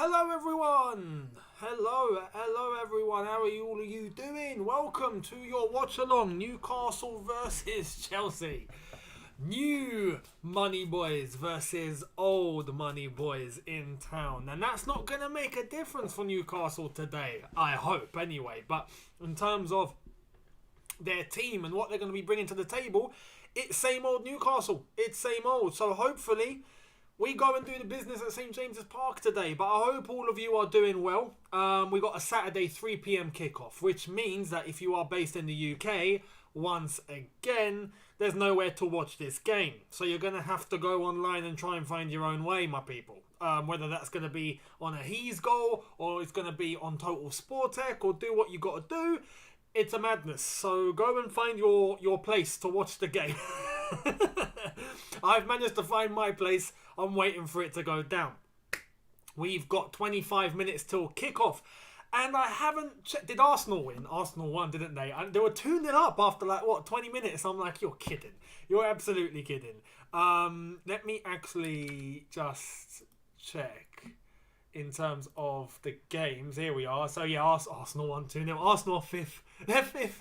Hello everyone! Hello everyone, how are all of you doing? Welcome to your watch along, Newcastle versus Chelsea. New money boys versus old money boys in town. And that's not going to make a difference for Newcastle today, I hope anyway. But in terms of their team and what they're going to be bringing to the table, it's same old Newcastle. It's same old. So hopefully we go and do the business at St James's Park today, but I hope all of you are doing well. We got a Saturday 3 p.m. kickoff, which means that if you are based in the UK, once again, there's nowhere to watch this game. So you're going to have to go online and try and find your own way, my people. Whether that's going to be on a He's Goal, or it's going to be on Total Sport Tech, or do what you got to do. It's a madness. So go and find your place to watch the game. I've managed to find my place. I'm waiting for it to go down. We've got 25 minutes till kickoff. And I haven't checked. Did Arsenal win? Arsenal won, didn't they? And they were 2-0 up after 20 minutes. I'm like, you're kidding. You're absolutely kidding. Let me actually just check in terms of the games. Here we are. So yeah, Arsenal won 2-0. Arsenal are 5th. They're 5th.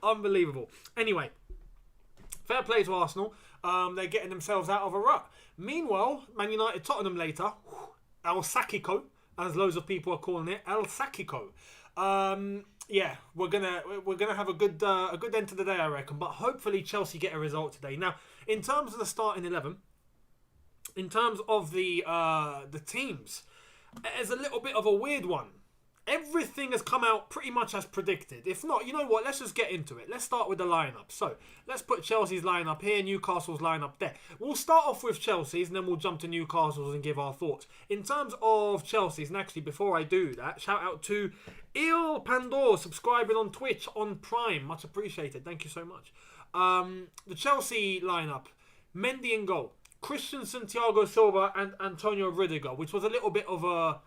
Unbelievable. Anyway, fair play to Arsenal. They're getting themselves out of a rut. Meanwhile, Man United, Tottenham later. El Sakiko, as loads of people are calling it, El Sakiko. Yeah, we're gonna have a good end to the day, I reckon. But hopefully Chelsea get a result today. Now, in terms of the starting 11, in terms of the teams, it's a little bit of a weird one. Everything has come out pretty much as predicted. If not, you know what? Let's just get into it. Let's start with the lineup. So, let's put Chelsea's lineup here, Newcastle's lineup there. We'll start off with Chelsea's and then we'll jump to Newcastle's and give our thoughts. In terms of Chelsea's, and actually before I do that, shout out to Il Pandor subscribing on Twitch on Prime. Much appreciated. Thank you so much. The Chelsea lineup, Mendy in goal, Christensen, Thiago Silva and Antonio Rudiger, which was a little bit of a...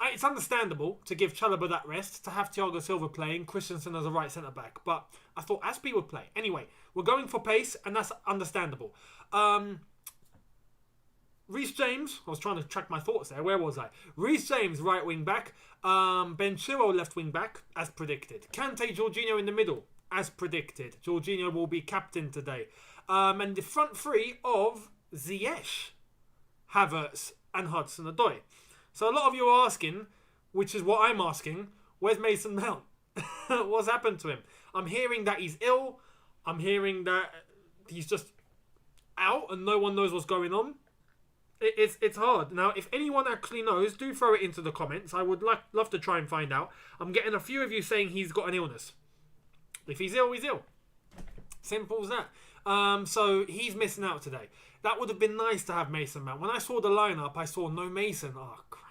It's understandable to give Chalobah that rest, to have Thiago Silva playing, Christensen as a right centre-back. But I thought Aspie would play. Anyway, we're going for pace, and that's understandable. Reece James, I was trying to track my thoughts there. Where was I? Reece James, right wing-back. Ben Chilwell, left wing-back, as predicted. Kante, Jorginho in the middle, as predicted. Jorginho will be captain today. And the front three of Ziyech, Havertz, and Hudson-Odoi. So a lot of you are asking, which is what I'm asking, where's Mason Mount? What's happened to him? I'm hearing that he's ill. I'm hearing that he's just out and no one knows what's going on. It's hard. Now, if anyone actually knows, do throw it into the comments. I would love to try and find out. I'm getting a few of you saying he's got an illness. If he's ill, he's ill. Simple as that. So he's missing out today. That would have been nice to have Mason Mount. When I saw the lineup, I saw no Mason. Oh, crap.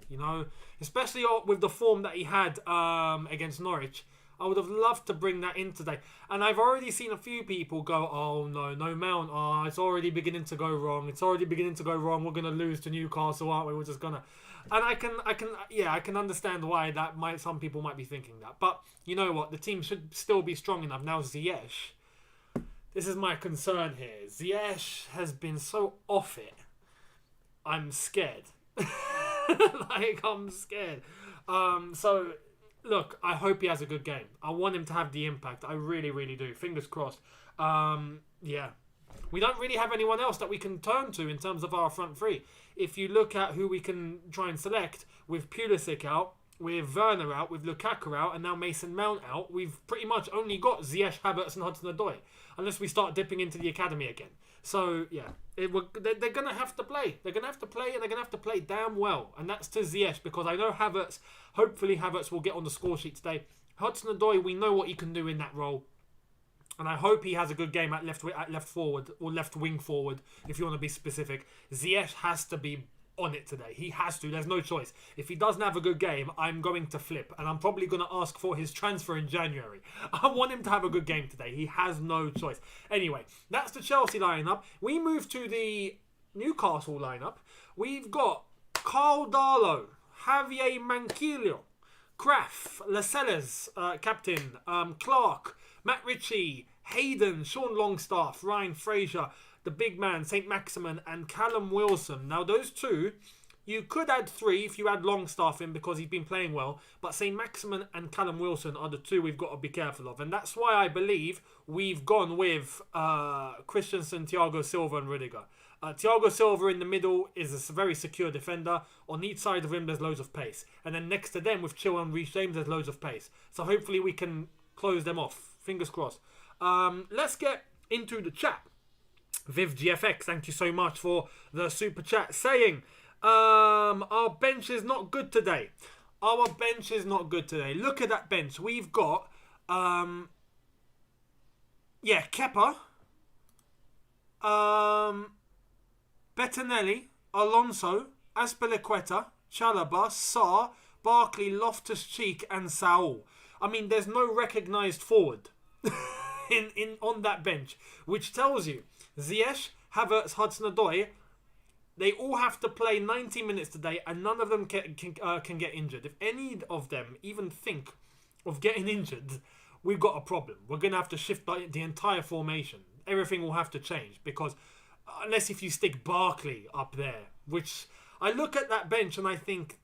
You know, especially with the form that he had against Norwich. I would have loved to bring that in today. And I've already seen a few people go, oh, no Mount. Oh, it's already beginning to go wrong. It's already beginning to go wrong. We're going to lose to Newcastle, aren't we? We're just going to... And I can understand why some people might be thinking that. But you know what? The team should still be strong enough. Now, Ziyech... This is my concern here. Ziyech has been so off it. I'm scared. I'm scared. So, look, I hope he has a good game. I want him to have the impact. I really, really do. Fingers crossed. Yeah. We don't really have anyone else that we can turn to in terms of our front three. If you look at who we can try and select, with Pulisic out, with Werner out, with Lukaku out, and now Mason Mount out, we've pretty much only got Ziyech, Havertz and Hudson-Odoi. Unless we start dipping into the academy again. So, yeah, they're going to have to play. They're going to have to play, and they're going to have to play damn well. And that's to Ziyech, because I know hopefully Havertz will get on the score sheet today. Hudson-Odoi, we know what he can do in that role. And I hope he has a good game at left forward, or left wing forward, if you want to be specific. Ziyech has to be on it today. He has to. There's no choice. If he doesn't have a good game, I'm going to flip. And I'm probably going to ask for his transfer in January. I want him to have a good game today. He has no choice. Anyway, that's the Chelsea lineup. We move to the Newcastle lineup. We've got Carl Darlow, Javier Manquillo, Kraft, Lascelles, captain, Clark, Matt Ritchie, Hayden, Sean Longstaff, Ryan Fraser, the big man, St. Maximin, and Callum Wilson. Now, those two You could add 3 if you add Longstaff in because he's been playing well. But St. Maximin and Callum Wilson are the 2 we've got to be careful of. And that's why I believe we've gone with Christensen, Thiago Silva and Rudiger. Thiago Silva in the middle is a very secure defender. On each side of him, there's loads of pace. And then next to them, with Chilwell and Reece James, there's loads of pace. So hopefully we can close them off. Fingers crossed. Let's get into the chat. Viv GFX, thank you so much for the super chat, saying our bench is not good today. Our bench is not good today. Look at that bench. We've got Kepa, Bettinelli, Alonso, Azpilicueta, Chalobah, Sarr, Barkley, Loftus-Cheek and Saul. I mean, there's no recognised forward on that bench, which tells you Ziyech, Havertz, Hudson-Odoi, they all have to play 90 minutes today and none of them can get injured. If any of them even think of getting injured, we've got a problem. We're going to have to shift the entire formation. Everything will have to change because unless if you stick Barkley up there, which I look at that bench and I think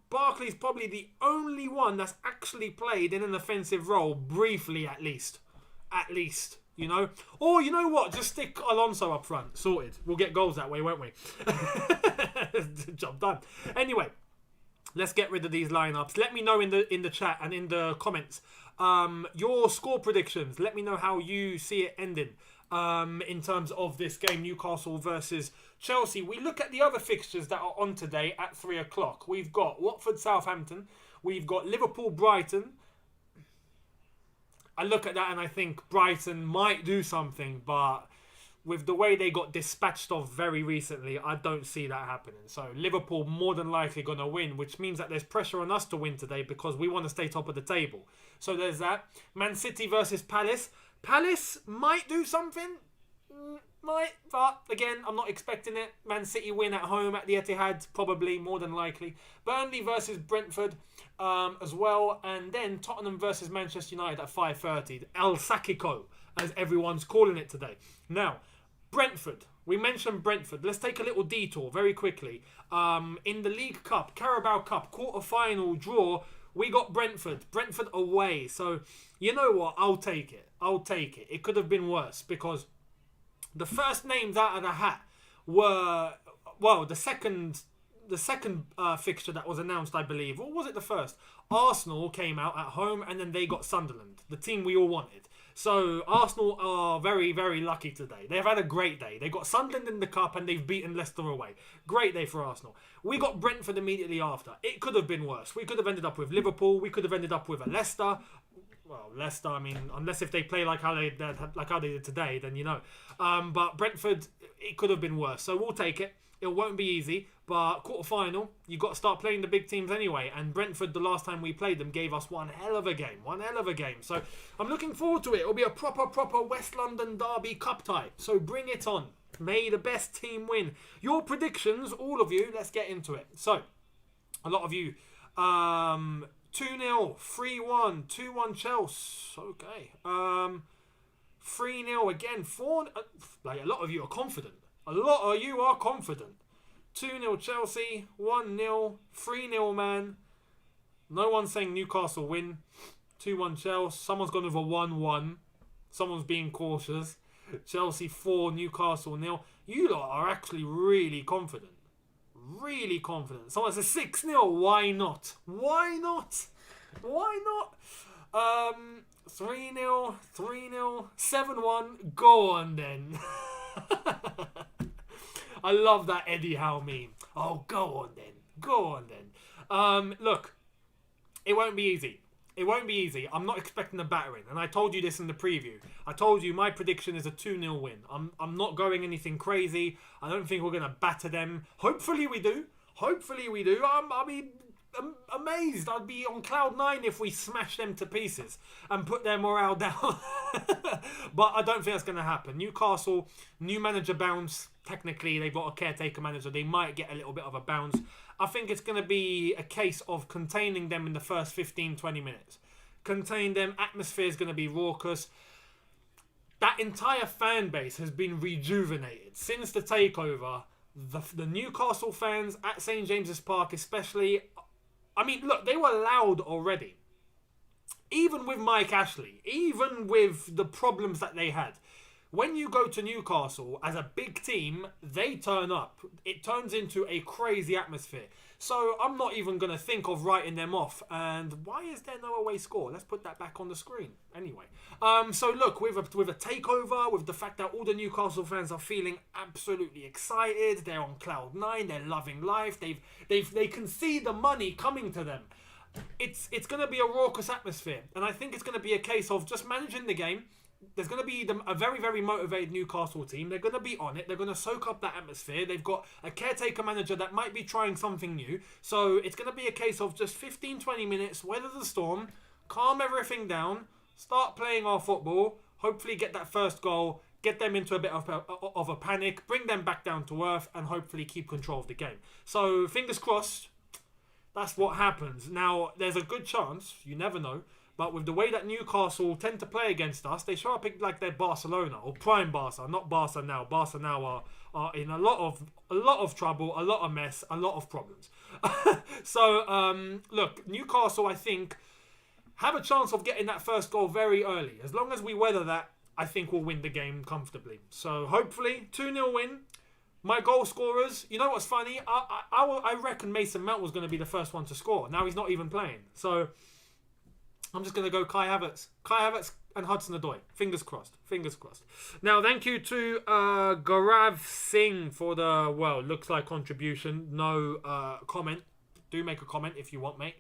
Barkley's probably the only one that's actually played in an offensive role briefly at least. You know? Or, you know what? Just stick Alonso up front. Sorted. We'll get goals that way, won't we? Job done. Anyway, let's get rid of these lineups. Let me know in the chat and in the comments your score predictions. Let me know how you see it ending in terms of this game, Newcastle versus Chelsea. We look at the other fixtures that are on today at 3 o'clock. We've got Watford, Southampton. We've got Liverpool, Brighton. I look at that and I think Brighton might do something, but with the way they got dispatched of very recently, I don't see that happening. So Liverpool more than likely going to win, which means that there's pressure on us to win today because we want to stay top of the table. So there's that. Man City versus Palace. Palace might do something. Might, but again, I'm not expecting it. Man City win at home at the Etihad, probably, more than likely. Burnley versus Brentford as well. And then Tottenham versus Manchester United at 5:30. El Sacico, as everyone's calling it today. Now, Brentford. We mentioned Brentford. Let's take a little detour very quickly. In the League Cup, Carabao Cup, quarter-final draw, we got Brentford. Brentford away. So, you know what? I'll take it. It could have been worse because the first names out of the hat were, well, the second fixture that was announced, I believe. Or was it the first? Arsenal came out at home and then they got Sunderland, the team we all wanted. So Arsenal are very, very lucky today. They've had a great day. They got Sunderland in the cup and they've beaten Leicester away. Great day for Arsenal. We got Brentford immediately after. It could have been worse. We could have ended up with Liverpool. We could have ended up with a Leicester. Well, Leicester, I mean, unless if they play like how they did today, then you know. But Brentford, it could have been worse. So we'll take it. It won't be easy, but quarter-final, you got to start playing the big teams anyway. And Brentford, the last time we played them, gave us one hell of a game. So I'm looking forward to it. It'll be a proper West London derby cup tie. So bring it on. May the best team win. Your predictions, all of you, let's get into it. So, a lot of you, 2-0, 3-1, 2-1 Chelsea. Okay. 3-0 again. 4. Like a lot of you are confident. 2-0 Chelsea. 1-0. 3-0 man. No one's saying Newcastle win. 2-1 Chelsea. Someone's gone with a 1-1. Someone's being cautious. Chelsea 4, Newcastle 0. You lot are actually really confident. Someone says 6-0. Why not? 3-0, 7-1. Go on then. I love that Eddie Howe meme. Oh, go on then. Look, it won't be easy. I'm not expecting a battering. And I told you this in the preview. I told you my prediction is a 2-0 win. I'm not going anything crazy. I don't think we're going to batter them. Hopefully we do. I'll be amazed. I'd be on cloud 9 if we smash them to pieces and put their morale down. But I don't think that's going to happen. Newcastle, new manager bounce. Technically, they've got a caretaker manager. They might get a little bit of a bounce. I think it's going to be a case of containing them in the first 15-20 minutes. Contain them. Atmosphere is going to be raucous. That entire fan base has been rejuvenated. Since the takeover, the Newcastle fans at St James's Park especially, I mean, look, they were loud already. Even with Mike Ashley, even with the problems that they had, when you go to Newcastle as a big team, they turn up. It turns into a crazy atmosphere. So I'm not even going to think of writing them off. And why is there no away score? Let's put that back on the screen. Anyway, so look, with a takeover, with the fact that all the Newcastle fans are feeling absolutely excited, they're on cloud nine, they're loving life, they can see the money coming to them. It's going to be a raucous atmosphere, and I think it's going to be a case of just managing the game. There's going to be a very, very motivated Newcastle team. They're going to be on it. They're going to soak up that atmosphere. They've got a caretaker manager that might be trying something new. So it's going to be a case of just 15, 20 minutes, weather the storm, calm everything down, start playing our football, hopefully get that first goal, get them into a bit of a panic, bring them back down to earth, and hopefully keep control of the game. So fingers crossed, that's what happens. Now, there's a good chance, you never know, but with the way that Newcastle tend to play against us, they show up like they're Barcelona or prime Barca, not Barca now. Barca now are in a lot of trouble, a lot of mess, a lot of problems. So look, Newcastle, I think, have a chance of getting that first goal very early. As long as we weather that, I think we'll win the game comfortably. So hopefully 2-0 win. My goal scorers, you know what's funny? I reckon Mason Mount was going to be the first one to score. Now he's not even playing. So I'm just going to go Kai Havertz. Kai Havertz and Hudson-Odoi. Fingers crossed. Fingers crossed. Now, thank you to Gaurav Singh for the, well, looks like contribution. No comment. Do make a comment if you want, mate.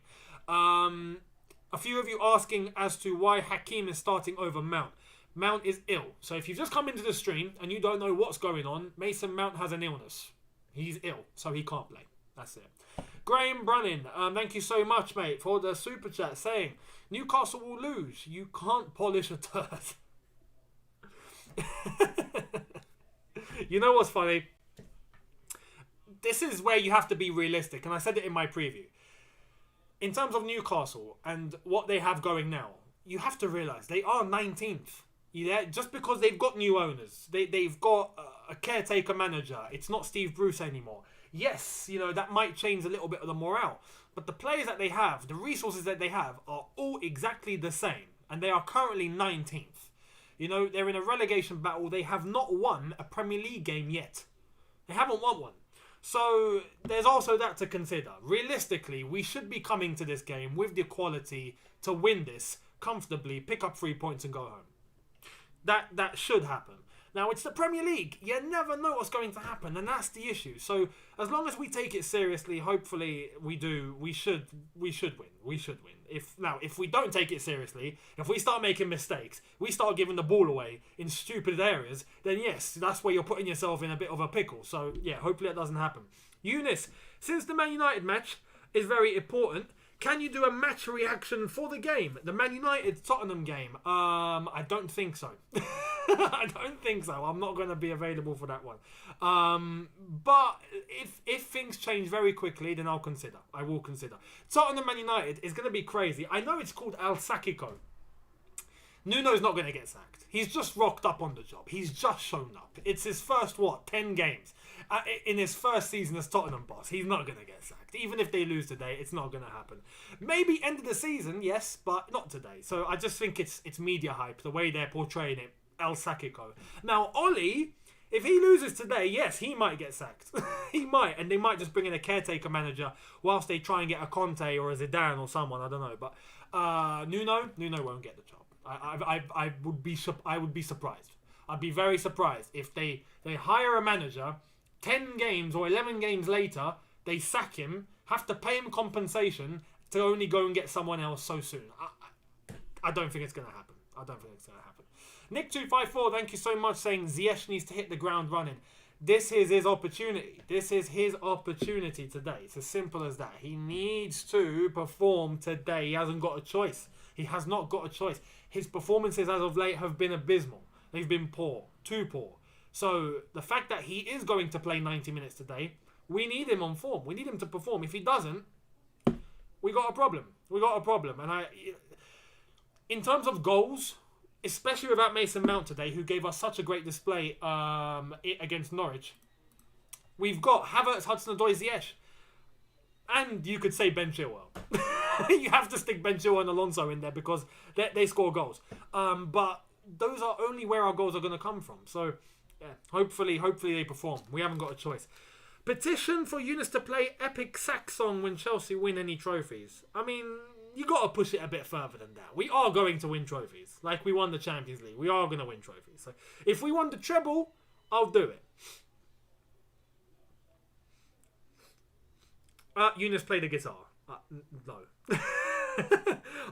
A few of you asking as to why Hakim is starting over Mount. Mount is ill. So if you've just come into the stream and you don't know what's going on, Mason Mount has an illness. He's ill, so he can't play. That's it. Graham Brunnin, thank you so much, mate, for the super chat saying, Newcastle will lose. You can't polish a turd. You know what's funny? This is where you have to be realistic, and I said it in my preview. In terms of Newcastle and what they have going now, you have to realise they are 19th. Yeah, just because they've got new owners, they've got a caretaker manager. It's not Steve Bruce anymore. Yes, you know, that might change a little bit of the morale. But the players that they have, the resources that they have, are all exactly the same. And they are currently 19th. You know, they're in a relegation battle. They have not won a Premier League game yet. They haven't won one. So there's also that to consider. Realistically, we should be coming to this game with the quality to win this comfortably, pick up 3 points and go home. That should happen. Now, it's the Premier League. You never know what's going to happen, and that's the issue. So, as long as we take it seriously, hopefully we do. We should win. We should win. If we don't take it seriously, if we start making mistakes, we start giving the ball away in stupid areas, then yes, that's where you're putting yourself in a bit of a pickle. So, yeah, hopefully that doesn't happen. Younes, since the Man United match is very important, can you do a match reaction for the game? The Man United-Tottenham game? I don't think so. I don't think so. I'm not going to be available for that one. But if things change very quickly, then I'll consider. I will consider. Tottenham Man United is going to be crazy. I know it's called El Sacico. Nuno's not going to get sacked. He's just rocked up on the job. He's just shown up. It's his first, 10 games? In his first season as Tottenham boss. He's not going to get sacked. Even if they lose today, it's not going to happen. Maybe end of the season, yes, but not today. So I just think it's media hype, the way they're portraying it. El Sacico. Now, Oli, if he loses today, yes, he might get sacked. He might. And they might just bring in a caretaker manager whilst they try and get a Conte or a Zidane or someone. I don't know. But Nuno won't get the job. I would be surprised. I'd be very surprised if they hire a manager, 10 games or 11 games later, they sack him, have to pay him compensation to only go and get someone else so soon. I don't think it's going to happen. Nick254, thank you so much, saying Ziyech needs to hit the ground running. This is his opportunity. This is his opportunity today. It's as simple as that. He needs to perform today. He hasn't got a choice. He has not got a choice. His performances as of late have been abysmal. They've been poor. Too poor. So the fact that he is going to play 90 minutes today, we need him on form. We need him to perform. If he doesn't, we got a problem. And in terms of goals, especially without Mason Mount today, who gave us such a great display against Norwich, We've got Havertz, Hudson-Odoi, Ziyech. And you could say Ben Chilwell. You have to stick Ben Chilwell and Alonso in there because they score goals. But those are only where our goals are going to come from. So, yeah, hopefully they perform. We haven't got a choice. Petition for Younes to play epic sack song when Chelsea win any trophies. I mean, you got to push it a bit further than that. We are going to win trophies. Like we won the Champions League. We are going to win trophies. So if we won the treble, I'll do it. Younes played the guitar. No.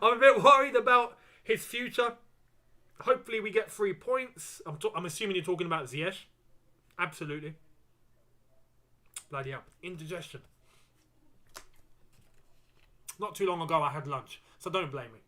I'm a bit worried about his future. Hopefully we get 3 points. I'm assuming you're talking about Ziyech. Absolutely. Bloody hell. Indigestion. Not too long ago I had lunch, so don't blame me.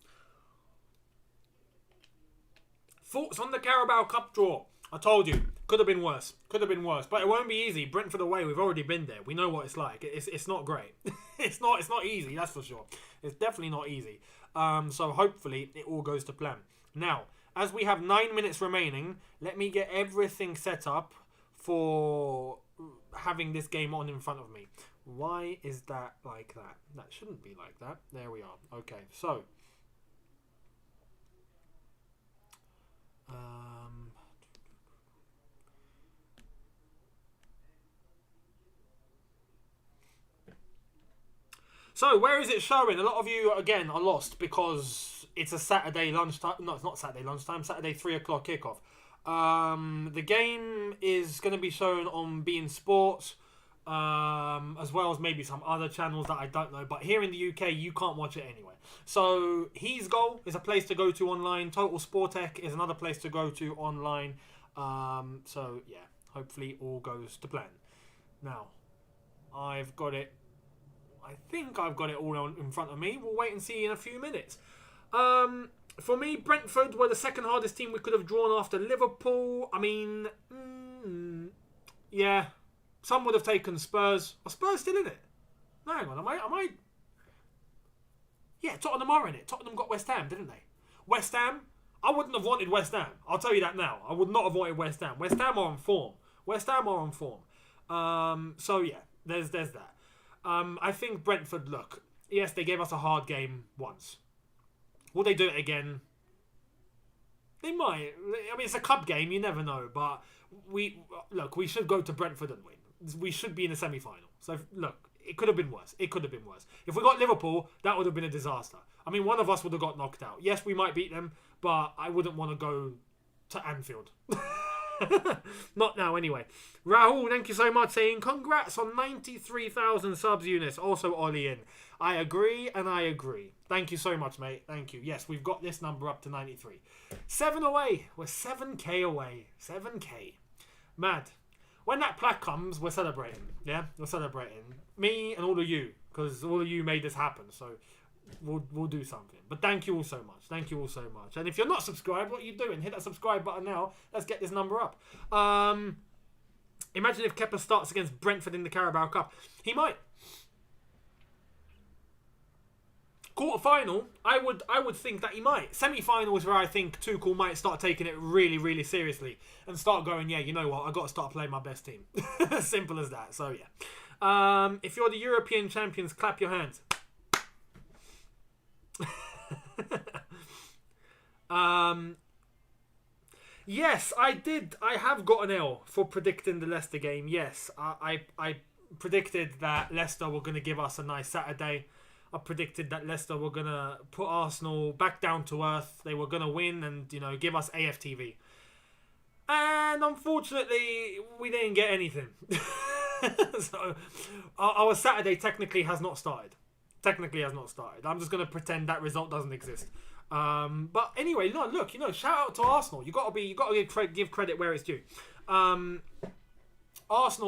Thoughts on the Carabao Cup draw? I told you, could have been worse. Could have been worse, but it won't be easy. Brentford away, we've already been there. We know what it's like. It's not great. It's not easy, that's for sure. It's definitely not easy. So hopefully it all goes to plan. Now, as we have 9 minutes remaining, let me get everything set up for having this game on in front of me. Why is that like that? That shouldn't be like that. There we are. Okay, so so where is it showing? A lot of you again are lost because it's a Saturday lunchtime. No, it's not Saturday lunchtime. Saturday 3 o'clock kickoff. The game is going to be shown on beIN Sports, as well as maybe some other channels that I don't know. But here in the UK, you can't watch it anyway. So He's Goal is a place to go to online. Total Sportec is another place to go to online. So yeah, hopefully all goes to plan. Now, I've got it. I think I've got it all in front of me. We'll wait and see in a few minutes. For me, Brentford were the second hardest team we could have drawn after Liverpool. I mean, yeah. Some would have taken Spurs. Are Spurs still in it? No, hang on. Am I? Yeah, Tottenham are in it. Tottenham got West Ham, didn't they? West Ham? I wouldn't have wanted West Ham. I'll tell you that now. I would not have wanted West Ham. West Ham are on form. So, yeah, there's that. I think Brentford, look, yes, they gave us a hard game once. Will they do it again? They might. I mean, it's a cup game, you never know. But we should go to Brentford and win. We should be in the semi-final. So, look, it could have been worse. If we got Liverpool, that would have been a disaster. I mean, one of us would have got knocked out. Yes, we might beat them, but I wouldn't want to go to Anfield. Not now, anyway. Rahul, thank you so much, saying congrats on 93,000 subs, Younes. Also, Ollie in. I agree, and I agree. Thank you so much, mate. Thank you. Yes, we've got this number up to 93. 7 away. We're 7k away. 7k. Mad. When that plaque comes, we're celebrating. Yeah, we're celebrating. Me and all of you, because all of you made this happen. So we'll do something. But thank you all so much. Thank you all so much. And if you're not subscribed, what are you doing? Hit that subscribe button now. Let's get this number up. Imagine if Kepa starts against Brentford in the Carabao Cup. He might. Quarter-final, I would think that he might. Semi-final is where I think Tuchel might start taking it really, really seriously and start going, yeah, you know what, I've got to start playing my best team. Simple as that. So, yeah. If you're the European champions, clap your hands. Yes, I did. I have got an L for predicting the Leicester game. Yes, I predicted that Leicester were going to give us a nice Saturday. I predicted that Leicester were going to put Arsenal back down to earth. They were going to win and, give us AFTV. And unfortunately, we didn't get anything. So, our Saturday technically has not started. I'm just going to pretend that result doesn't exist. But anyway, look, shout out to Arsenal. You got to give credit where it's due. Arsenal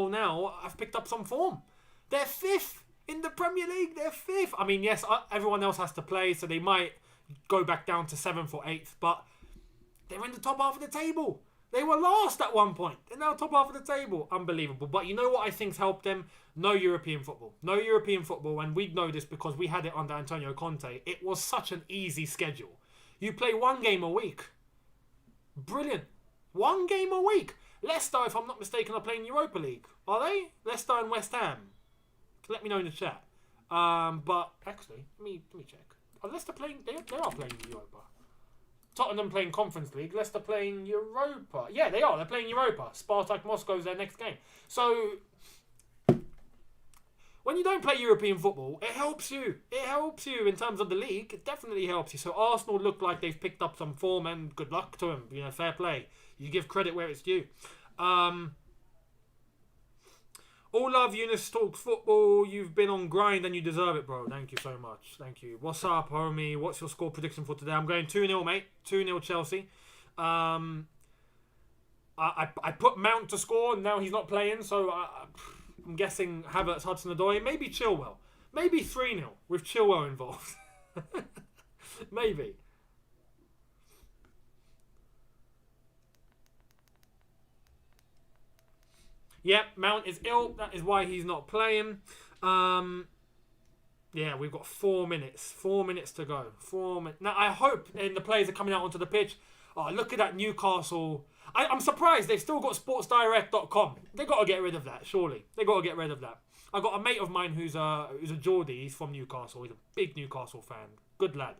now have picked up some form. They're 5th. In the Premier League, they're 5th. I mean, yes, everyone else has to play, so they might go back down to 7th or 8th, but they're in the top half of the table. They were last at one point. They're now top half of the table. Unbelievable. But you know what I think's helped them? No European football. No European football, and we know this because we had it under Antonio Conte. It was such an easy schedule. You play one game a week. Brilliant. One game a week. Leicester, if I'm not mistaken, are playing Europa League. Are they? Leicester and West Ham. Let me know in the chat. But actually, let me check. Are Leicester playing? They are playing Europa. Tottenham playing Conference League. Leicester playing Europa. Yeah, they are. They're playing Europa. Spartak Moscow's their next game. So when you don't play European football, it helps you. It helps you in terms of the league. It definitely helps you. So Arsenal look like they've picked up some form, and good luck to them. You know, fair play. You give credit where it's due. All love, Younes Talks Football. You've been on grind and you deserve it, bro. Thank you so much. Thank you. What's up, homie? What's your score prediction for today? I'm going 2-0, mate. 2-0 Chelsea. I put Mount to score, and now he's not playing, so I'm guessing Havertz, Hudson-Odoi, maybe Chilwell. Maybe 3-0 with Chilwell involved. Maybe. Yep, Mount is ill. That is why he's not playing. Yeah, we've got 4 minutes. 4 minutes to go. 4 minutes. Now, I hope the players are coming out onto the pitch. Oh, look at that Newcastle. I'm surprised they've still got sportsdirect.com. They got to get rid of that, surely. They got to get rid of that. I got a mate of mine who's a Geordie. He's from Newcastle. He's a big Newcastle fan. Good lad.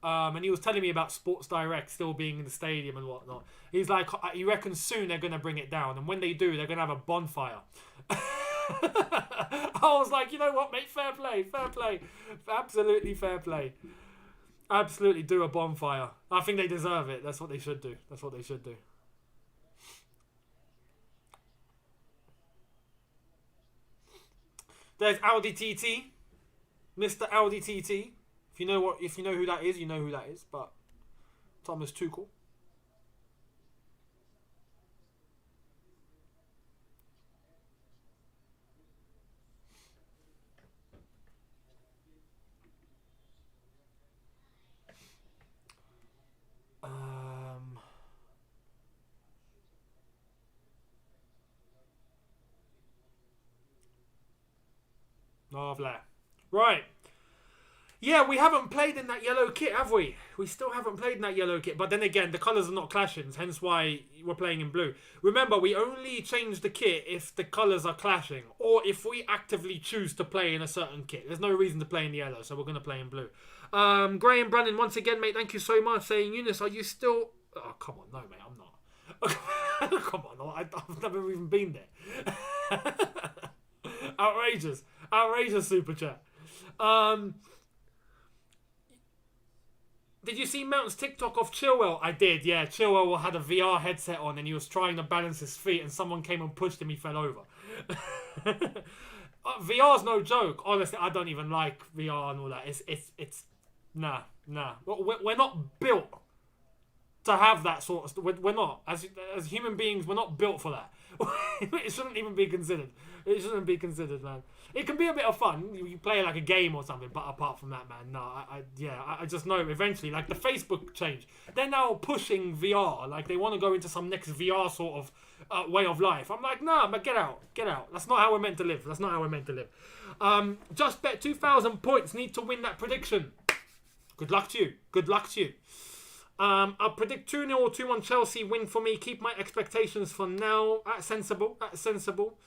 And he was telling me about Sports Direct still being in the stadium and whatnot. He's like, he reckons soon they're going to bring it down. And when they do, they're going to have a bonfire. I was like, you know what, mate? Fair play. Fair play. Absolutely fair play. Absolutely do a bonfire. I think they deserve it. That's what they should do. That's what they should do. There's Audi TT. Mr. Audi TT. If you know who that is, you know who that is. But Thomas Tuchel. Lovely. Right. Yeah, we haven't played in that yellow kit, have we? We still haven't played in that yellow kit. But then again, the colours are not clashing, hence why we're playing in blue. Remember, we only change the kit if the colours are clashing, or if we actively choose to play in a certain kit. There's no reason to play in yellow, so we're going to play in blue. Graham Brannan, once again, mate, thank you so much. Saying, Younes, are you still... Oh, come on. No, mate, I'm not. Come on. I've never even been there. Outrageous. Outrageous super chat. Did you see Mount's TikTok of Chilwell? I did, yeah. Chilwell had a VR headset on and he was trying to balance his feet and someone came and pushed him, he fell over. VR's no joke. Honestly, I don't even like VR and all that. It's nah. We're not built to have that sort of stuff. We're not. As human beings, we're not built for that. It shouldn't even be considered. It shouldn't be considered, man. It can be a bit of fun. You play like a game or something, but apart from that, man, no. I just know eventually, like the Facebook change, they're now pushing VR. Like they want to go into some next VR sort of way of life. I'm like, nah, but get out. That's not how we're meant to live. Just bet 2,000 points. Need to win that prediction. Good luck to you. I'll predict 2-0 or 2-1 Chelsea win for me. Keep my expectations for now. That's sensible.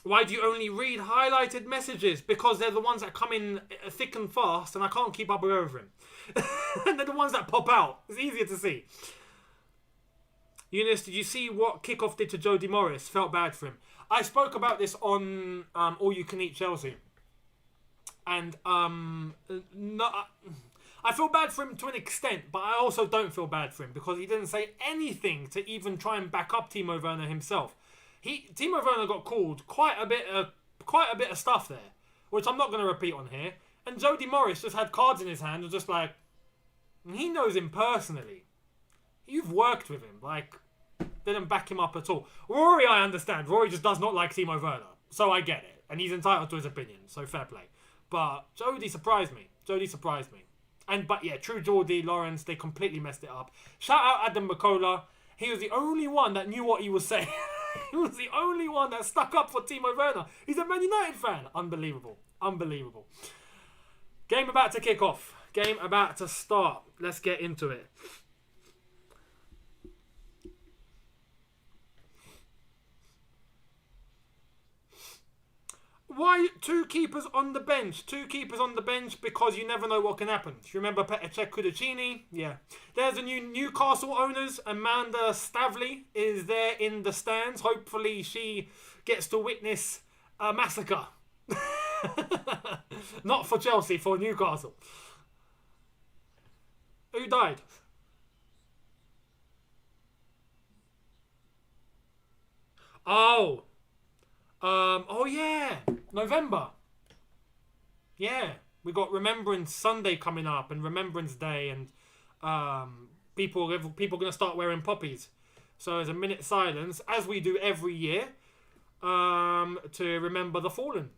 Why do you only read highlighted messages? Because they're the ones that come in thick and fast and I can't keep up with everything. And they're the ones that pop out. It's easier to see. Younes, did you see what kickoff did to Jody Morris? Felt bad for him. I spoke about this on All You Can Eat Chelsea. And I feel bad for him to an extent, but I also don't feel bad for him because he didn't say anything to even try and back up Timo Werner himself. Timo Werner got called quite a bit of stuff there, which I'm not going to repeat on here. And Jody Morris just had cards in his hand and just like, he knows him personally. You've worked with him, like, didn't back him up at all. Rory, I understand. Rory just does not like Timo Werner, so I get it. And he's entitled to his opinion, so fair play. But Jody surprised me. But yeah, True Geordie, Lawrence, they completely messed it up. Shout out Adam McCullough. He was the only one that knew what he was saying. He was the only one that stuck up for Timo Werner. He's a Man United fan. Unbelievable. Game about to kick off. Game about to start. Let's get into it. Why two keepers on the bench? Two keepers on the bench because you never know what can happen. Do you remember Petr Kudicini? Yeah. There's a new Newcastle owners. Amanda Stavley is there in the stands. Hopefully she gets to witness a massacre. Not for Chelsea, for Newcastle. Who died? Oh. Oh yeah, November. Yeah, we got Remembrance Sunday coming up and Remembrance Day, and people gonna start wearing poppies. So there's a minute silence, as we do every year, to remember the fallen.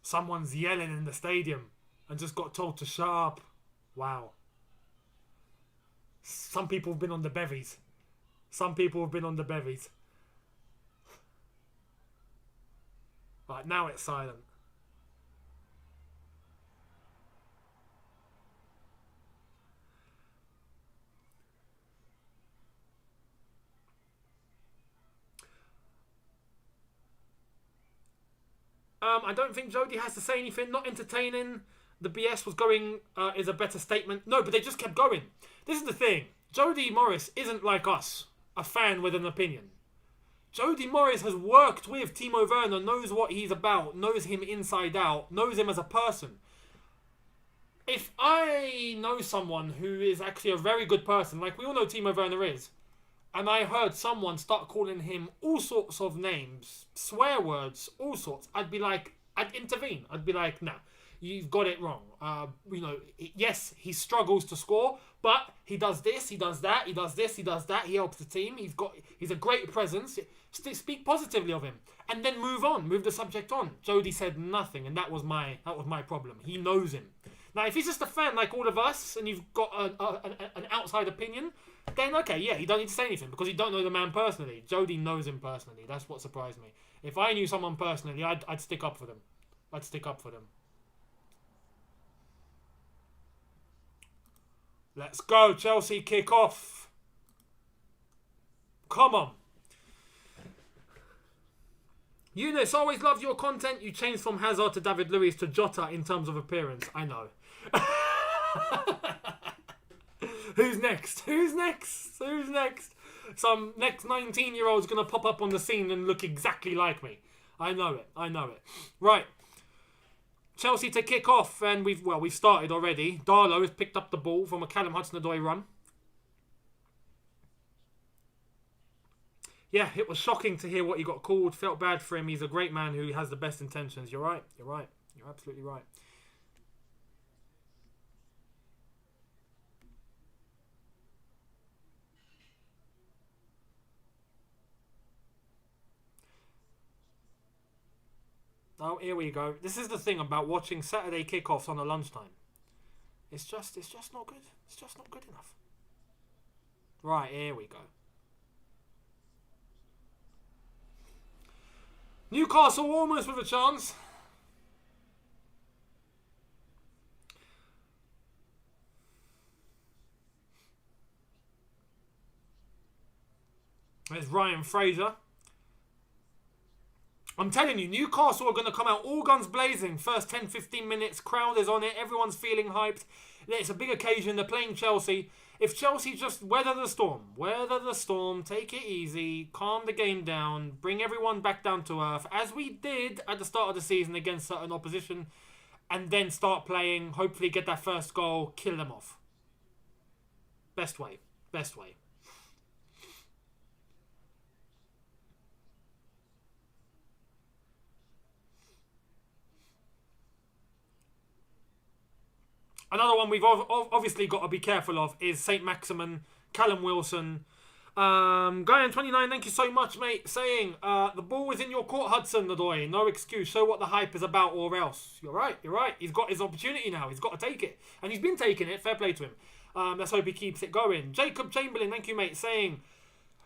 Someone's yelling in the stadium and just got told to shut up. Wow. Some people have been on the bevies. Right, now it's silent. I don't think Jody has to say anything. Not entertaining. The BS was going is a better statement. No, but they just kept going. This is the thing. Jody Morris isn't like us, a fan with an opinion. Jody Morris has worked with Timo Werner, knows what he's about, knows him inside out, knows him as a person. If I know someone who is actually a very good person, like we all know Timo Werner is, and I heard someone start calling him all sorts of names, swear words, all sorts, I'd intervene. I'd be like, nah. You've got it wrong. Yes, he struggles to score, but he does this, he does that, he does this, he does that. He helps the team. He's a great presence. Speak positively of him, and then move the subject on. Jody said nothing, and that was my problem. He knows him. Now, if he's just a fan like all of us, and you've got an outside opinion, then okay, yeah, you don't need to say anything because you don't know the man personally. Jody knows him personally. That's what surprised me. If I knew someone personally, I'd stick up for them. Let's go, Chelsea, kick off. Come on. Younes, always love your content. You changed from Hazard to David Luiz to Jota in terms of appearance. I know. Who's next? Some next 19-year-old's going to pop up on the scene and look exactly like me. I know it. Right. Chelsea to kick off, and we've started already. Darlow has picked up the ball from a Callum Hudson-Odoi run. Yeah, it was shocking to hear what he got called. Felt bad for him. He's a great man who has the best intentions. You're right. You're absolutely right. Oh, here we go. This is the thing about watching Saturday kickoffs on a lunchtime. It's just not good. It's just not good enough. Right, here we go. Newcastle almost with a chance. There's Ryan Fraser. I'm telling you, Newcastle are going to come out all guns blazing. First 10-15 minutes, crowd is on it. Everyone's feeling hyped. It's a big occasion. They're playing Chelsea. If Chelsea just weather the storm, take it easy, calm the game down, bring everyone back down to earth, as we did at the start of the season against certain opposition, and then start playing, hopefully get that first goal, kill them off. Best way. Another one we've obviously got to be careful of is St. Maximin, Callum Wilson. Guyan29, thank you so much, mate. Saying, the ball is in your court, Hudson-Odoi. No excuse. Show what the hype is about or else. You're right. He's got his opportunity now. He's got to take it. And he's been taking it. Fair play to him. Let's hope he keeps it going. Jacob Chamberlain, thank you, mate. Saying,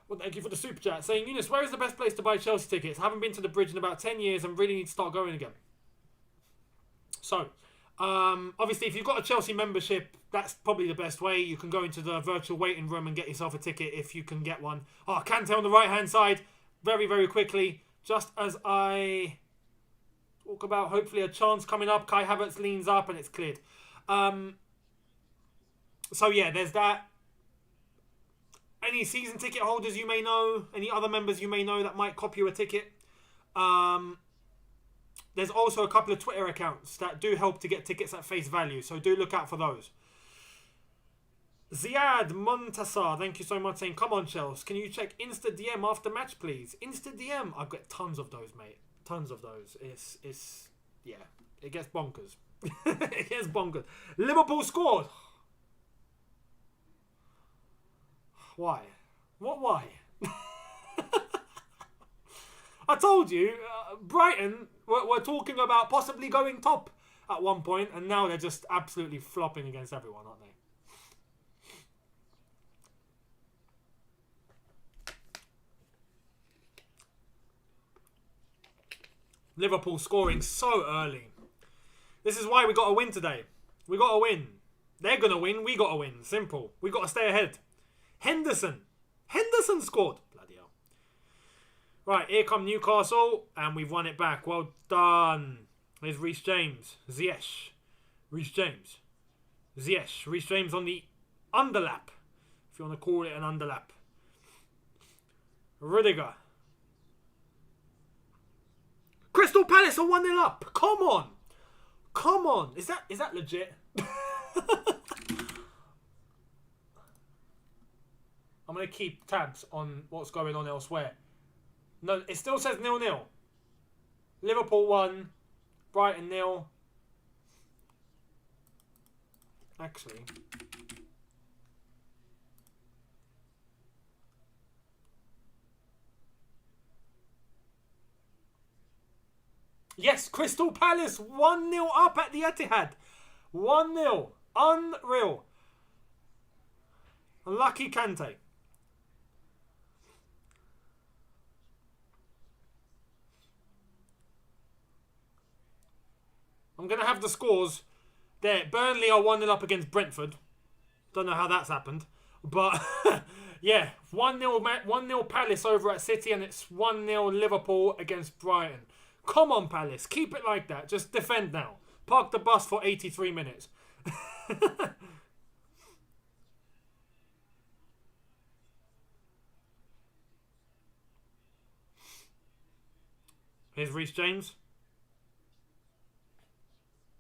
well, thank you for the super chat. Saying, Younes, where is the best place to buy Chelsea tickets? I haven't been to the bridge in about 10 years and really need to start going again. So, Obviously, if you've got a Chelsea membership, that's probably the best way. You can go into the virtual waiting room and get yourself a ticket if you can get one. Oh, Kante on the right-hand side. Very, very quickly. Just as I talk about hopefully a chance coming up, Kai Havertz leans up and it's cleared. So, yeah, there's that. Any season ticket holders you may know, any other members you may know that might cop you a ticket. There's also a couple of Twitter accounts that do help to get tickets at face value, so do look out for those. Ziad Montasar, thank you so much, saying, come on, Chels, can you check Insta DM after match, please? Insta DM, I've got tons of those, mate. Tons of those. It's yeah, it gets bonkers. It gets bonkers. Liverpool scored. Why? What? Why? I told you, Brighton were talking about possibly going top at one point, and now they're just absolutely flopping against everyone, aren't they? Liverpool scoring so early. This is why we got to win today. We got to win. They're going to win. We got to win. Simple. We got to stay ahead. Henderson scored. Bloody hell. Right, here come Newcastle, and we've won it back. Well done. Here's Reece James. Reece James on the underlap, if you want to call it an underlap. Rudiger. Crystal Palace are 1-0 up. Come on. Is that legit? I'm going to keep tabs on what's going on elsewhere. No, it still says 0-0. Liverpool 1, Brighton 0. Actually, yes, Crystal Palace 1-0 up at the Etihad. 1-0. Unreal. Unlucky Kante. I'm going to have the scores there. Burnley are 1-0 up against Brentford. Don't know how that's happened. But, yeah, 1-0 Palace over at City, and it's 1-0 Liverpool against Brighton. Come on, Palace. Keep it like that. Just defend now. Park the bus for 83 minutes. Here's Reece James.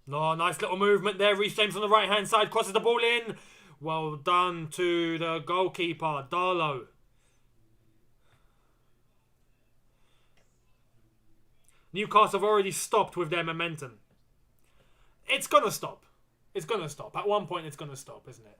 No, nice little movement there. Reece James on the right-hand side. Crosses the ball in. Well done to the goalkeeper, Darlow. Newcastle have already stopped with their momentum. It's going to stop. It's going to stop. At one point, it's going to stop, isn't it?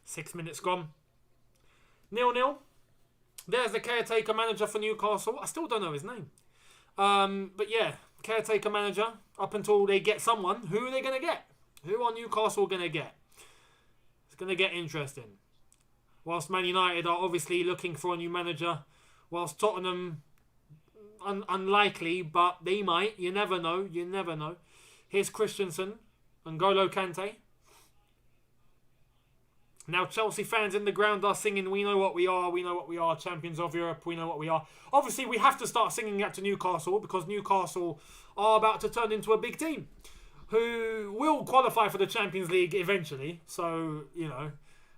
Six minutes gone. 0-0. There's the caretaker manager for Newcastle. I still don't know his name. But yeah, caretaker manager. Up until they get someone. Who are they going to get? Who are Newcastle going to get? It's going to get interesting. Whilst Man United are obviously looking for a new manager. Whilst Tottenham, unlikely, but they might. You never know. You never know. Here's Christensen. N'Golo Kante. Now, Chelsea fans in the ground are singing, we know what we are, champions of Europe, we know what we are. Obviously, we have to start singing that to Newcastle because Newcastle are about to turn into a big team who will qualify for the Champions League eventually. So, you know,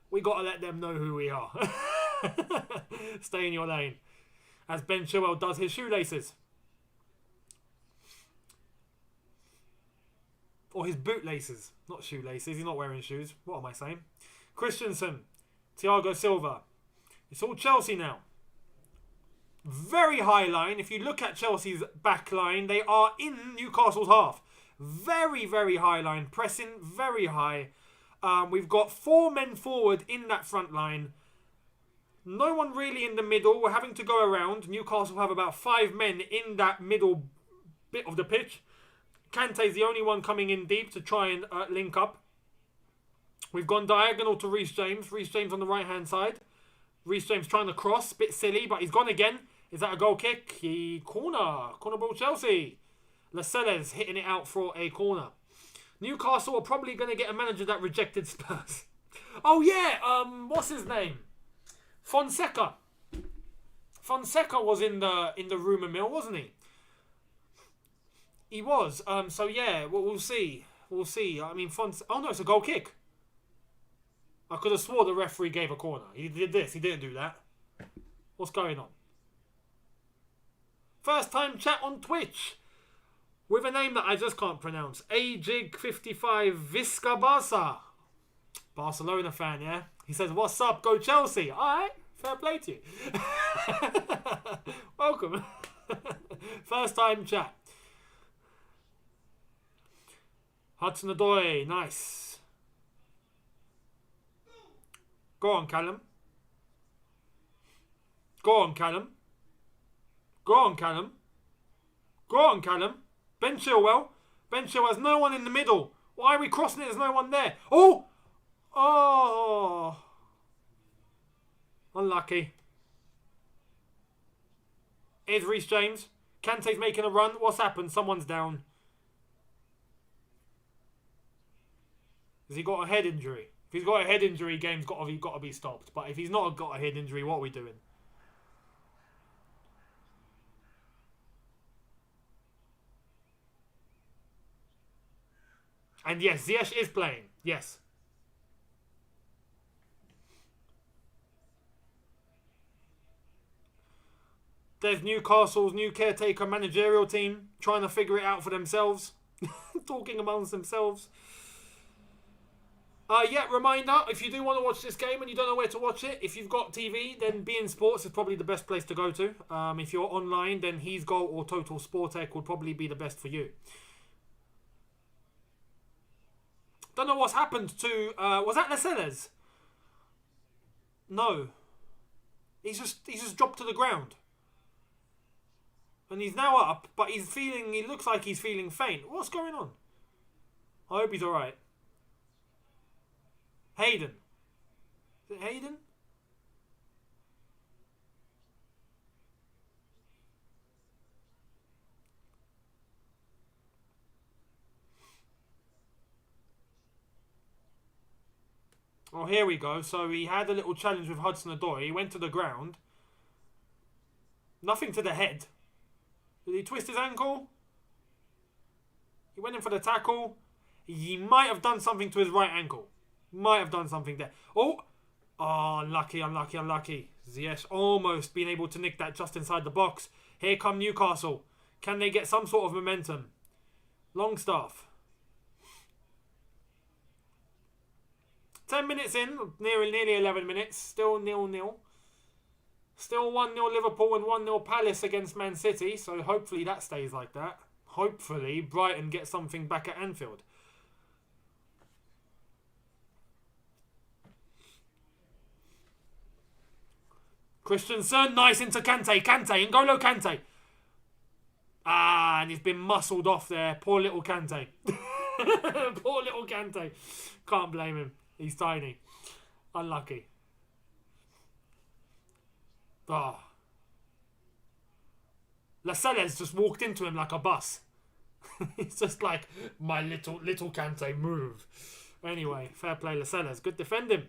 we got to let them know who we are. Stay in your lane. As Ben Chilwell does his shoelaces. Or his bootlaces, not shoelaces. He's not wearing shoes. What am I saying? Christensen, Thiago Silva. It's all Chelsea now. Very high line. If you look at Chelsea's back line, they are in Newcastle's half. Very, very high line. Pressing very high. We've got 4 men forward in that front line. No one really in the middle. We're having to go around. Newcastle have about 5 men in that middle bit of the pitch. Kante's the only one coming in deep to try and link up. We've gone diagonal to Reece James. Reece James on the right-hand side. Reece James trying to cross. Bit silly, but he's gone again. Is that a goal kick? Corner ball Chelsea. Lascelles hitting it out for a corner. Newcastle are probably going to get a manager that rejected Spurs. Oh yeah, what's his name? Fonseca. Fonseca was in the rumour mill, wasn't he? He was. So yeah, we'll see. We'll see. I mean, oh no, it's a goal kick. I could have swore the referee gave a corner. He did this. He didn't do that. What's going on? First time chat on Twitch. With a name that I just can't pronounce. Ajig55 Visca Barcelona fan, yeah? He says, what's up? Go Chelsea. Alright. Fair play to you. Welcome. First time chat. Hudson-Odoi. Nice. Go on, Callum. Go on, Callum. Go on, Callum. Go on, Callum. Ben Chilwell. Ben Chilwell has no one in the middle. Why are we crossing it? There's no one there. Oh! Oh! Unlucky. Here's Reece James. Kante's making a run. What's happened? Someone's down. Has he got a head injury? If he's got a head injury, game's got to be stopped. But if he's not got a head injury, what are we doing? And yes, Ziyech is playing. Yes. There's Newcastle's new caretaker managerial team trying to figure it out for themselves. Talking amongst themselves. Yeah, reminder, if you do want to watch this game and you don't know where to watch it, if you've got TV, then beIN Sports is probably the best place to go to. If you're online, then He's Goal or Total Sportec would probably be the best for you. Don't know what's happened to... was that Lascelles? No. He's just dropped to the ground. And he's now up, but he looks like he's feeling faint. What's going on? I hope he's alright. Hayden. Is it Hayden? Oh, here we go. So he had a little challenge with Hudson-Odoi. He went to the ground. Nothing to the head. Did he twist his ankle? He went in for the tackle. He might have done something to his right ankle. Might have done something there. Oh! Oh, unlucky. Ziyech almost being able to nick that just inside the box. Here come Newcastle. Can they get some sort of momentum? Longstaff. 10 minutes in, nearly 11 minutes. Still 0-0. Still 1-0 Liverpool and 1-0 Palace against Man City. So hopefully that stays like that. Hopefully Brighton get something back at Anfield. Christensen, nice into Kante. N'Golo Kante. Ah, and he's been muscled off there. Poor little Kante. Poor little Kante. Can't blame him. He's tiny. Unlucky. Oh. Lascelles just walked into him like a bus. He's just like, my little Kante, move. Anyway, fair play Lascelles. Good defending.